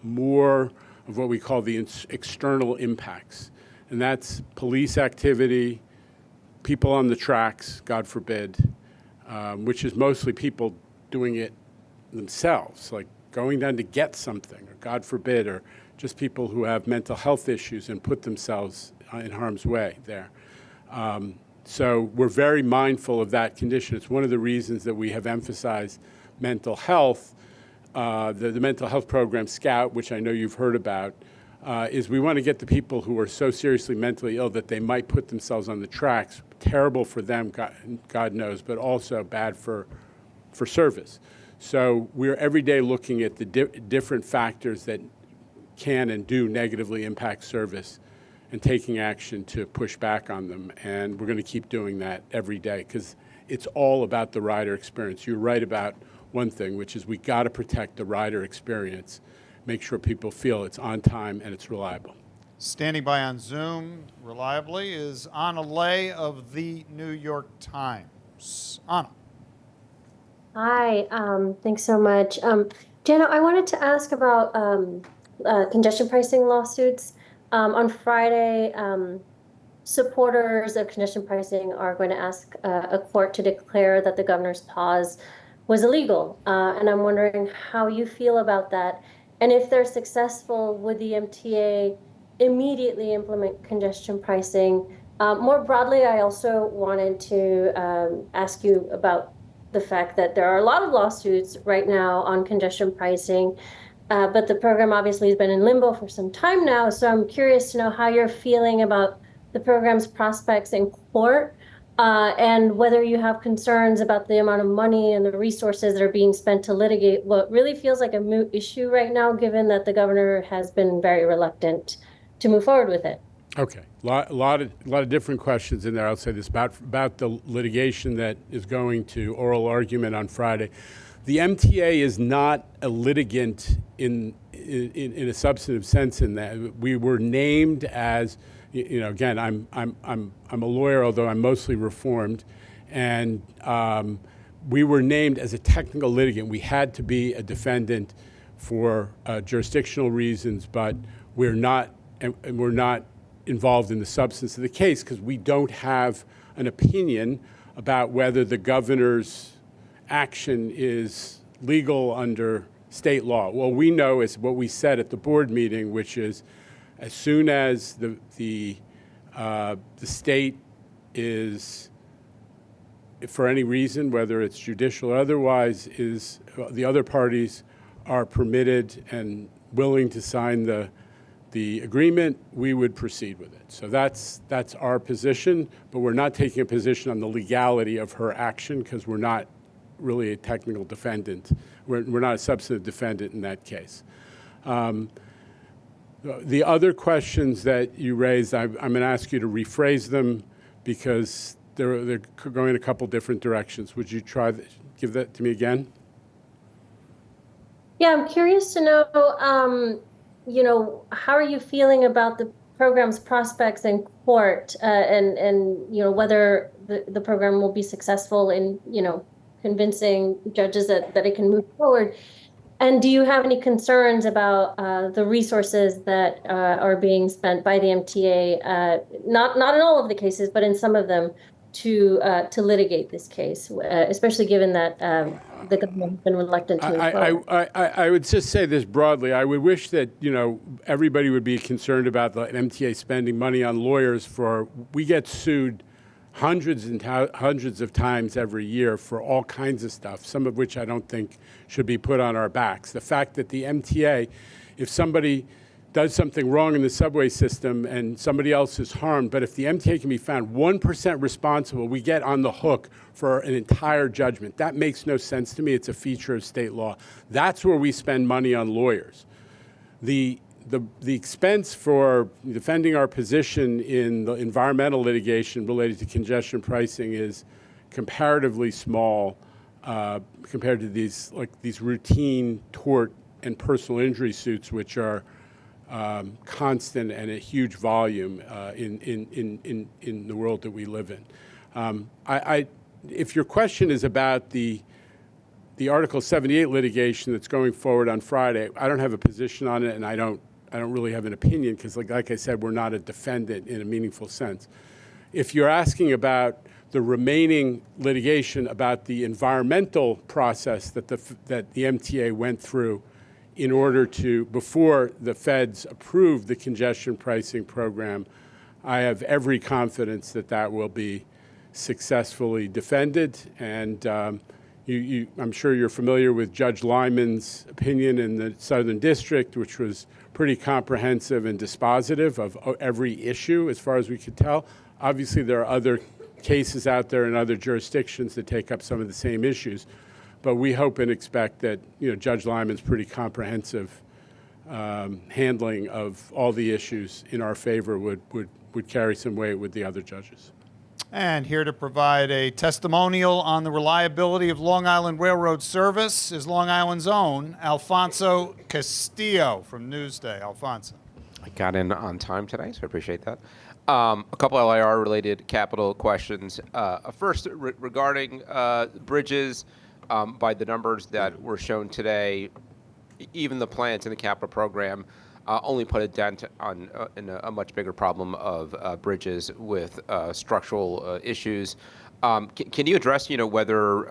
more of what we call the external impacts, and that's police activity, people on the tracks, God forbid, which is mostly people doing it themselves, like going down to get something, or God forbid, or just people who have mental health issues and put themselves in harm's way there. So we're very mindful of that condition. It's one of the reasons that we have emphasized mental health. The mental health program, SCOUT, which I know you've heard about, is we want to get the people who are so seriously mentally ill that they might put themselves on the tracks. Terrible for them, God knows, but also bad for service. So we're every day looking at the different factors that can and do negatively impact service and taking action to push back on them. And we're going to keep doing that every day because it's all about the rider experience. You're right about one thing, which is we got to protect the rider experience, make sure people feel it's on time and it's reliable. Standing by on Zoom reliably is Anna Lay of the New York Times. Anna. Hi, thanks so much. Jana, I wanted to ask about congestion pricing lawsuits. On Friday, supporters of congestion pricing are going to ask a court to declare that the governor's pause was illegal. And I'm wondering how you feel about that. And if they're successful, would the MTA immediately implement congestion pricing? More broadly, I also wanted to ask you about the fact that there are a lot of lawsuits right now on congestion pricing, but the program obviously has been in limbo for some time now. So I'm curious to know how you're feeling about the program's prospects in court, and whether you have concerns about the amount of money and the resources that are being spent to litigate what really feels like a moot issue right now, given that the governor has been very reluctant to move forward with it. Okay, a lot of different questions in there. I'll say this about the litigation that is going to oral argument on Friday. The MTA is not a litigant in a substantive sense. In that we were named as, you know, again, I'm a lawyer, although I'm mostly reformed, and we were named as a technical litigant. We had to be a defendant for jurisdictional reasons, but we're not involved in the substance of the case because we don't have an opinion about whether the governor's action is legal under state law. What we know is what we said at the board meeting, which is as soon as the state is, for any reason, whether it's judicial or otherwise, is the other parties are permitted and willing to sign the agreement, we would proceed with it. So that's our position, but we're not taking a position on the legality of her action because we're not really a technical defendant. We're not a substantive defendant in that case. The other questions that you raised, I'm going to ask you to rephrase them because they're going in a couple different directions. Would you give that to me again? Yeah, I'm curious to know, how are you feeling about the program's prospects in court, and whether the program will be successful in, convincing judges that it can move forward? And do you have any concerns about the resources that are being spent by the MTA, not in all of the cases, but in some of them, to litigate this case, especially given that the government has been reluctant to move forward? I would just say this broadly. I would wish that, everybody would be concerned about the MTA spending money on lawyers we get sued hundreds and hundreds of times every year for all kinds of stuff, some of which I don't think should be put on our backs. The fact that the MTA, if somebody does something wrong in the subway system and somebody else is harmed, but if the MTA can be found 1% responsible, we get on the hook for an entire judgment. That makes no sense to me. It's a feature of state law. That's where we spend money on lawyers. The expense for defending our position in the environmental litigation related to congestion pricing is comparatively small compared to these routine tort and personal injury suits, which are constant and a huge volume in the world that we live in. If your question is about the Article 78 litigation that's going forward on Friday, I don't have a position on it, and I don't really have an opinion because, like I said, we're not a defendant in a meaningful sense. If you're asking about the remaining litigation about the environmental process that the MTA went through in order to, before the feds approved the congestion pricing program, I have every confidence that that will be successfully defended. And I'm sure you're familiar with Judge Lyman's opinion in the Southern District, which was pretty comprehensive and dispositive of every issue as far as we could tell. Obviously, there are other cases out there in other jurisdictions that take up some of the same issues. But we hope and expect that Judge Lyman's pretty comprehensive handling of all the issues in our favor would carry some weight with the other judges. And here to provide a testimonial on the reliability of Long Island Railroad service is Long Island's own Alfonso Castillo from Newsday. Alfonso. I got in on time today, so I appreciate that. A couple LIR-related capital questions. First, regarding bridges. By the numbers that were shown today, even the plans in the capital program only put a dent in a much bigger problem of bridges with structural issues. Can you address, whether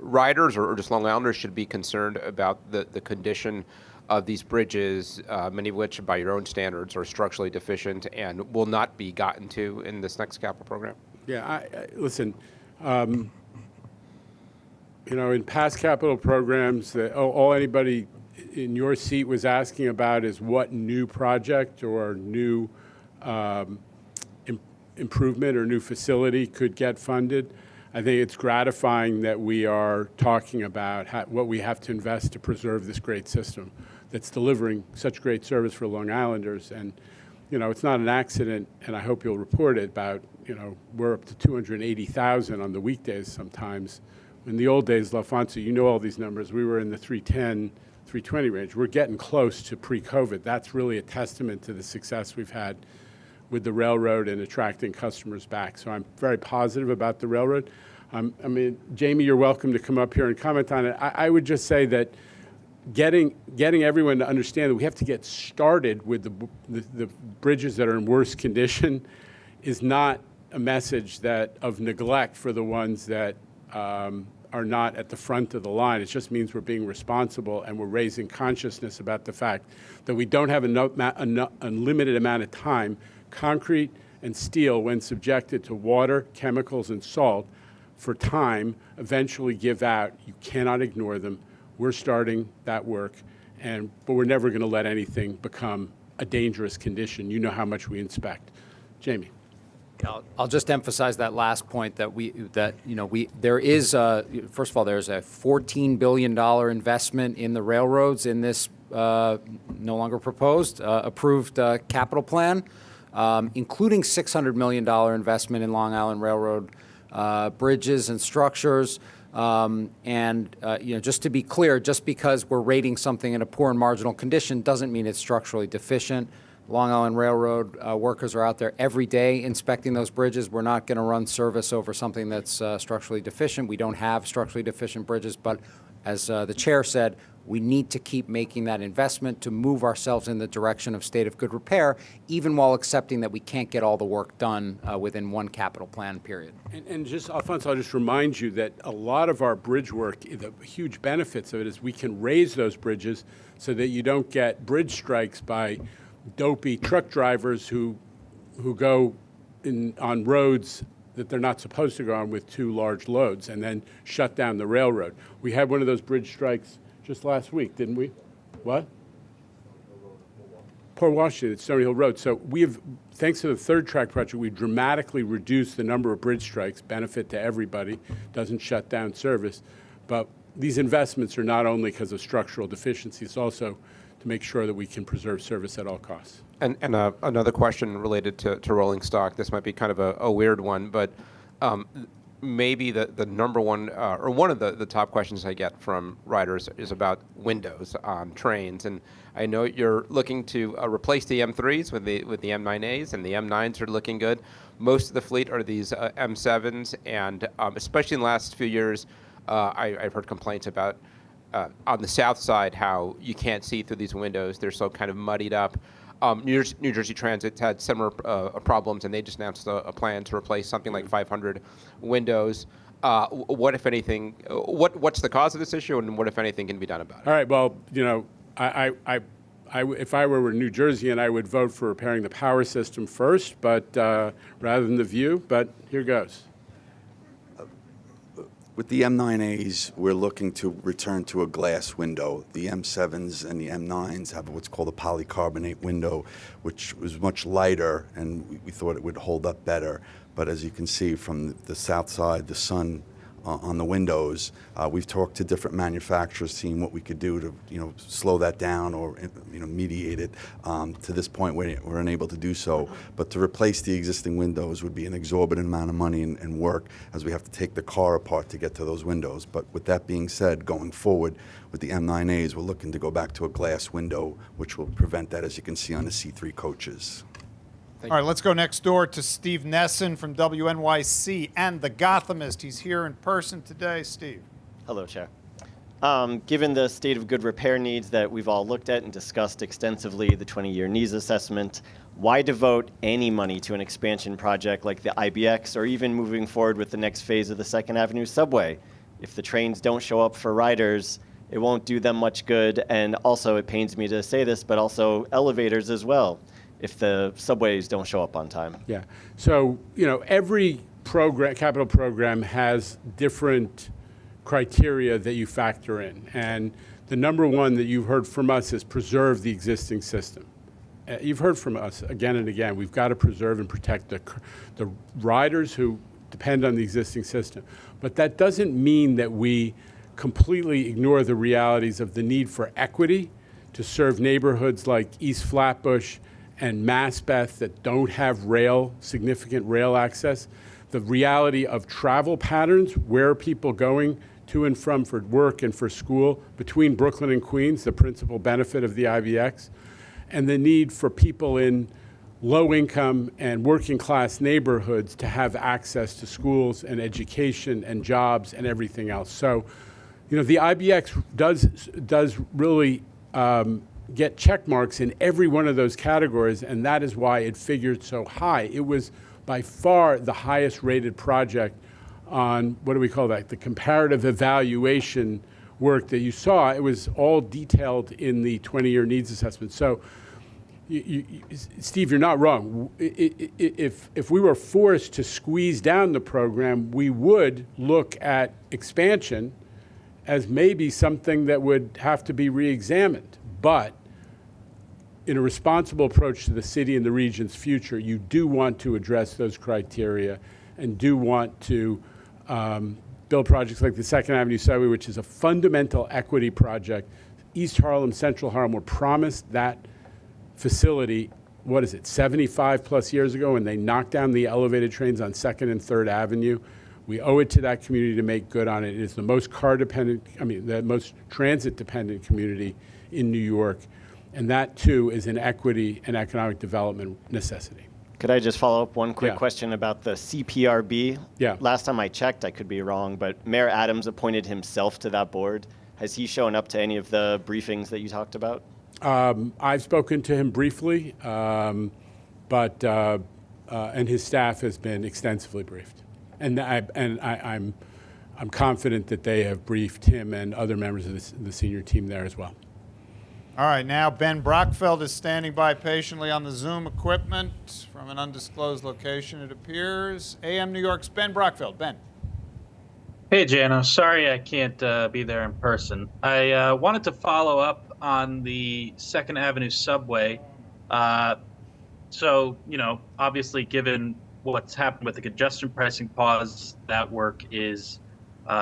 riders or just Long Islanders should be concerned about the condition of these bridges, many of which, by your own standards, are structurally deficient and will not be gotten to in this next capital program? Yeah, listen. In past capital programs, all anybody in your seat was asking about is what new project or new improvement or new facility could get funded. I think it's gratifying that we are talking about what we have to invest to preserve this great system that's delivering such great service for Long Islanders. And, it's not an accident, and I hope you'll report it, about, we're up to 280,000 on the weekdays sometimes. In the old days, Alfonso, all these numbers. We were in the 310, 320 range. We're getting close to pre-COVID. That's really a testament to the success we've had with the railroad and attracting customers back. So I'm very positive about the railroad. Jamie, you're welcome to come up here and comment on it. I would just say that getting everyone to understand that we have to get started with the bridges that are in worse condition is not a message of neglect for the ones that are not at the front of the line. It just means we're being responsible and we're raising consciousness about the fact that we don't have an unlimited amount of time. Concrete and steel, when subjected to water, chemicals, and salt for time, eventually give out. You cannot ignore them. We're starting that work, but we're never going to let anything become a dangerous condition. You know how much we inspect. Jamie. I'll just emphasize that last point that there is first of all, there's a $14 billion investment in the railroads in this no longer proposed approved capital plan, including $600 million investment in Long Island Railroad bridges and structures. Just to be clear, just because we're rating something in a poor and marginal condition doesn't mean it's structurally deficient. Long Island Railroad workers are out there every day inspecting those bridges. We're not going to run service over something that's structurally deficient. We don't have structurally deficient bridges, but as the chair said, We need to keep making that investment to move ourselves in the direction of state of good repair, even while accepting that we can't get all the work done within one capital plan period. And just, Alfonso, I'll just remind you that a lot of our bridge work, the huge benefits of it is we can raise those bridges so that you don't get bridge strikes by dopey truck drivers who go on roads that they're not supposed to go on with too large loads and then shut down the railroad. We had one of those bridge strikes just last week, didn't we? What? Port Washington, it's Stony Hill Road. So we've, thanks to the third track project, we dramatically reduced the number of bridge strikes, benefit to everybody, doesn't shut down service. But these investments are not only because of structural deficiencies, also to make sure that we can preserve service at all costs. And another question related to rolling stock. This might be kind of a weird one, but maybe the number one or one of the top questions I get from riders is about windows on trains. And I know you're looking to replace the M3s with the M9As, and the M9s are looking good. Most of the fleet are these M7s, and especially in the last few years, I've heard complaints about on the south side how you can't see through these windows. They're so kind of muddied up. New Jersey Transit's had similar problems, and they just announced a plan to replace something like 500 windows. What, if anything, what's the cause of this issue, and what, if anything, can be done about it? All right. Well, you know, if I were New Jerseyan, I would vote for repairing the power system first, but rather than the view. But here goes. With the M9As, we're looking to return to a glass window. The M7s and the M9s have what's called a polycarbonate window, which was much lighter, and we thought it would hold up better. But as you can see from the south side, the sun on the windows, we've talked to different manufacturers, seeing what we could do to, slow that down or, mediate it. To this point, we're unable to do so. But to replace the existing windows would be an exorbitant amount of money and work, as we have to take the car apart to get to those windows. But with that being said, going forward with the M9As, we're looking to go back to a glass window, which will prevent that, as you can see on the C3 coaches. All right, let's go next door to Steve Nesson from WNYC and The Gothamist. He's here in person today. Steve. Hello, Chair. Given the state of good repair needs that we've all looked at and discussed extensively, the 20-year needs assessment, why devote any money to an expansion project like the IBX, or even moving forward with the next phase of the 2nd Avenue subway? If the trains don't show up for riders, it won't do them much good. And also, it pains me to say this, but also elevators as well, if the subways don't show up on time. Yeah. So, every capital program has different criteria that you factor in. And the number one that you've heard from us is preserve the existing system. You've heard from us again and again, we've got to preserve and protect the riders who depend on the existing system. But that doesn't mean that we completely ignore the realities of the need for equity to serve neighborhoods like East Flatbush and Maspeth that don't have significant rail access, the reality of travel patterns, where are people going to and from for work and for school between Brooklyn and Queens, the principal benefit of the IBX, and the need for people in low-income and working-class neighborhoods to have access to schools and education and jobs and everything else. So, the IBX does really get check marks in every one of those categories, and that is why it figured so high. It was by far the highest rated project on, what do we call that, the comparative evaluation work that you saw. It was all detailed in the 20-year needs assessment. So, Steve, you're not wrong. If we were forced to squeeze down the program, we would look at expansion as maybe something that would have to be re-examined. But in a responsible approach to the city and the region's future, you do want to address those criteria and do want to build projects like the 2nd Avenue subway, which is a fundamental equity project. East Harlem, Central Harlem were promised that facility, 75 plus years ago, when they knocked down the elevated trains on 2nd and 3rd Avenue. We owe it to that community to make good on it. It is the most the most transit-dependent community in New York. And that, too, is an equity and economic development necessity. Could I just follow up one quick question about the CPRB? Yeah. Last time I checked, I could be wrong, but Mayor Adams appointed himself to that board. Has he shown up to any of the briefings that you talked about? I've spoken to him briefly, and his staff has been extensively briefed, and I'm confident that they have briefed him and other members of the senior team there as well. All right, now Ben Brockfeld is standing by patiently on the Zoom equipment from an undisclosed location, it appears. AM New York's Ben Brockfeld. Ben. Hey, Jano. Sorry I can't be there in person. I wanted to follow up on the 2nd Avenue subway. So, obviously, given what's happened with the congestion pricing pause, that work is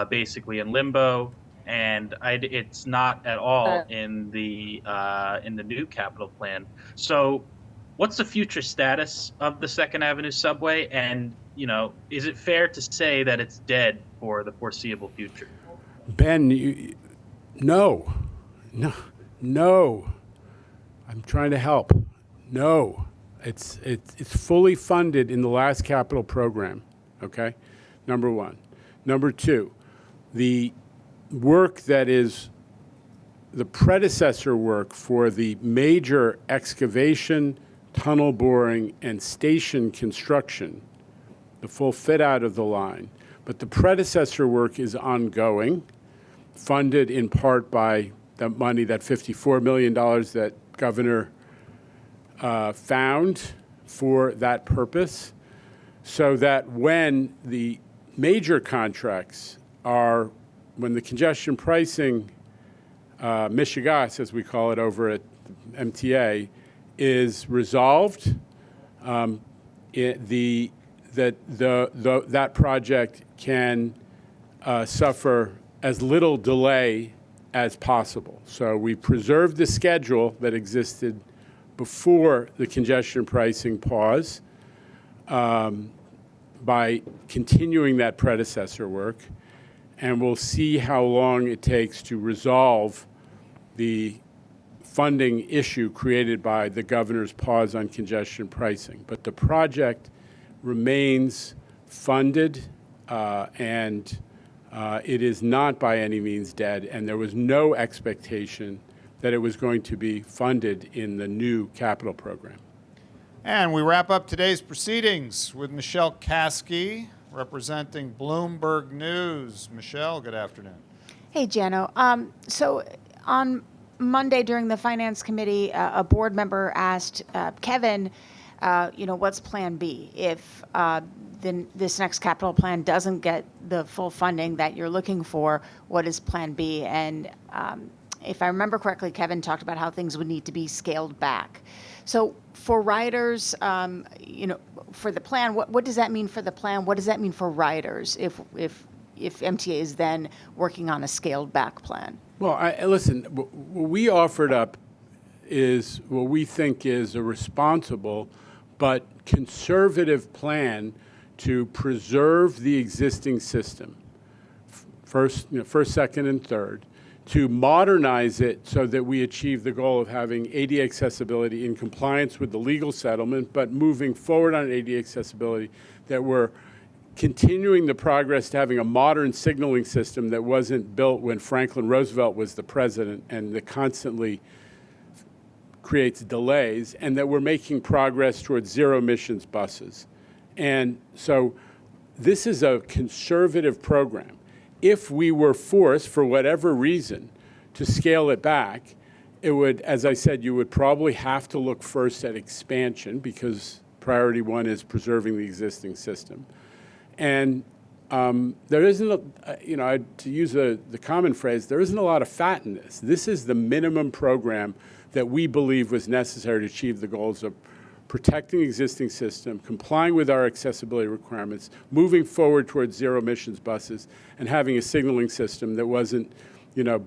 basically in limbo. And it's not at all in the new capital plan. So, what's the future status of the 2nd Avenue subway? And is it fair to say that it's dead for the foreseeable future? Ben, no. I'm trying to help. No, it's fully funded in the last capital program. Okay, number one. Number two, the work that is the predecessor work for the major excavation, tunnel boring, and station construction, the full fit out of the line. But the predecessor work is ongoing, funded in part by the money, that $54 million that Governor found for that purpose, so that when the major contracts are, when the congestion pricing, mishigas, as we call it over at MTA, is resolved, that project can suffer as little delay as possible. So we preserved the schedule that existed before the congestion pricing pause by continuing that predecessor work, and we'll see how long it takes to resolve the funding issue created by the governor's pause on congestion pricing. But the project remains funded, and it is not by any means dead, and there was no expectation that it was going to be funded in the new capital program. And we wrap up today's proceedings with Michelle Caskey, representing Bloomberg News. Michelle, good afternoon. Hey, Jano. So on Monday during the Finance Committee, a board member asked Kevin, what's Plan B if this next capital plan doesn't get the full funding that you're looking for? What is Plan B? And if I remember correctly, Kevin talked about how things would need to be scaled back. So for riders, for the plan, what does that mean for the plan? What does that mean for riders if MTA is then working on a scaled back plan? Well, listen, what we offered up is what we think is a responsible but conservative plan to preserve the existing system, first, second, and third, to modernize it so that we achieve the goal of having ADA accessibility in compliance with the legal settlement, but moving forward on ADA accessibility, that we're continuing the progress to having a modern signaling system that wasn't built when Franklin Roosevelt was the president and that constantly creates delays, and that we're making progress towards zero emissions buses. And so this is a conservative program. If we were forced, for whatever reason, to scale it back, it would, as I said, you would probably have to look first at expansion, because priority one is preserving the existing system. And there isn't, to use the common phrase, there isn't a lot of fat in this. This is the minimum program that we believe was necessary to achieve the goals of protecting the existing system, complying with our accessibility requirements, moving forward towards zero emissions buses, and having a signaling system that wasn't,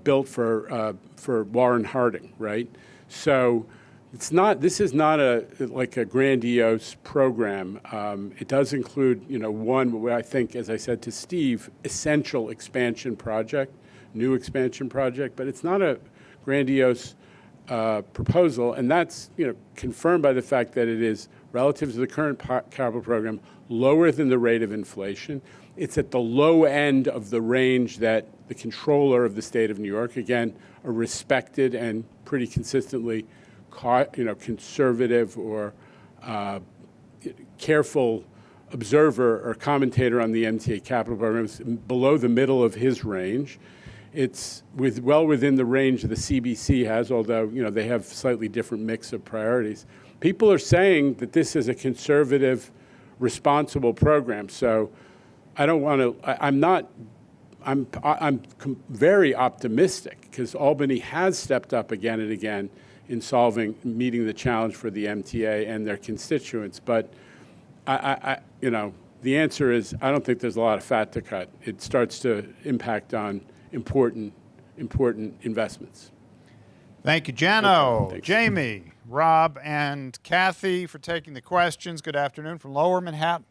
built for Warren Harding, right? So it's not. This is not a grandiose program. It does include, one, I think, as I said to Steve, essential expansion project, new expansion project, but it's not a grandiose proposal, and that's confirmed by the fact that it is relative to the current capital program, lower than the rate of inflation. It's at the low end of the range that the controller of the state of New York, again, a respected and pretty consistently conservative or careful observer or commentator on the MTA capital program, is below the middle of his range. It's well within the range the CBC has, although they have slightly different mix of priorities. People are saying that this is a conservative, responsible program. So I don't want to. I'm very optimistic because Albany has stepped up again and again in meeting the challenge for the MTA and their constituents. But the answer is I don't think there's a lot of fat to cut. It starts to impact on important investments. Thank you, Jano, Thanks. Jamie, Rob, and Kathy for taking the questions. Good afternoon from Lower Manhattan.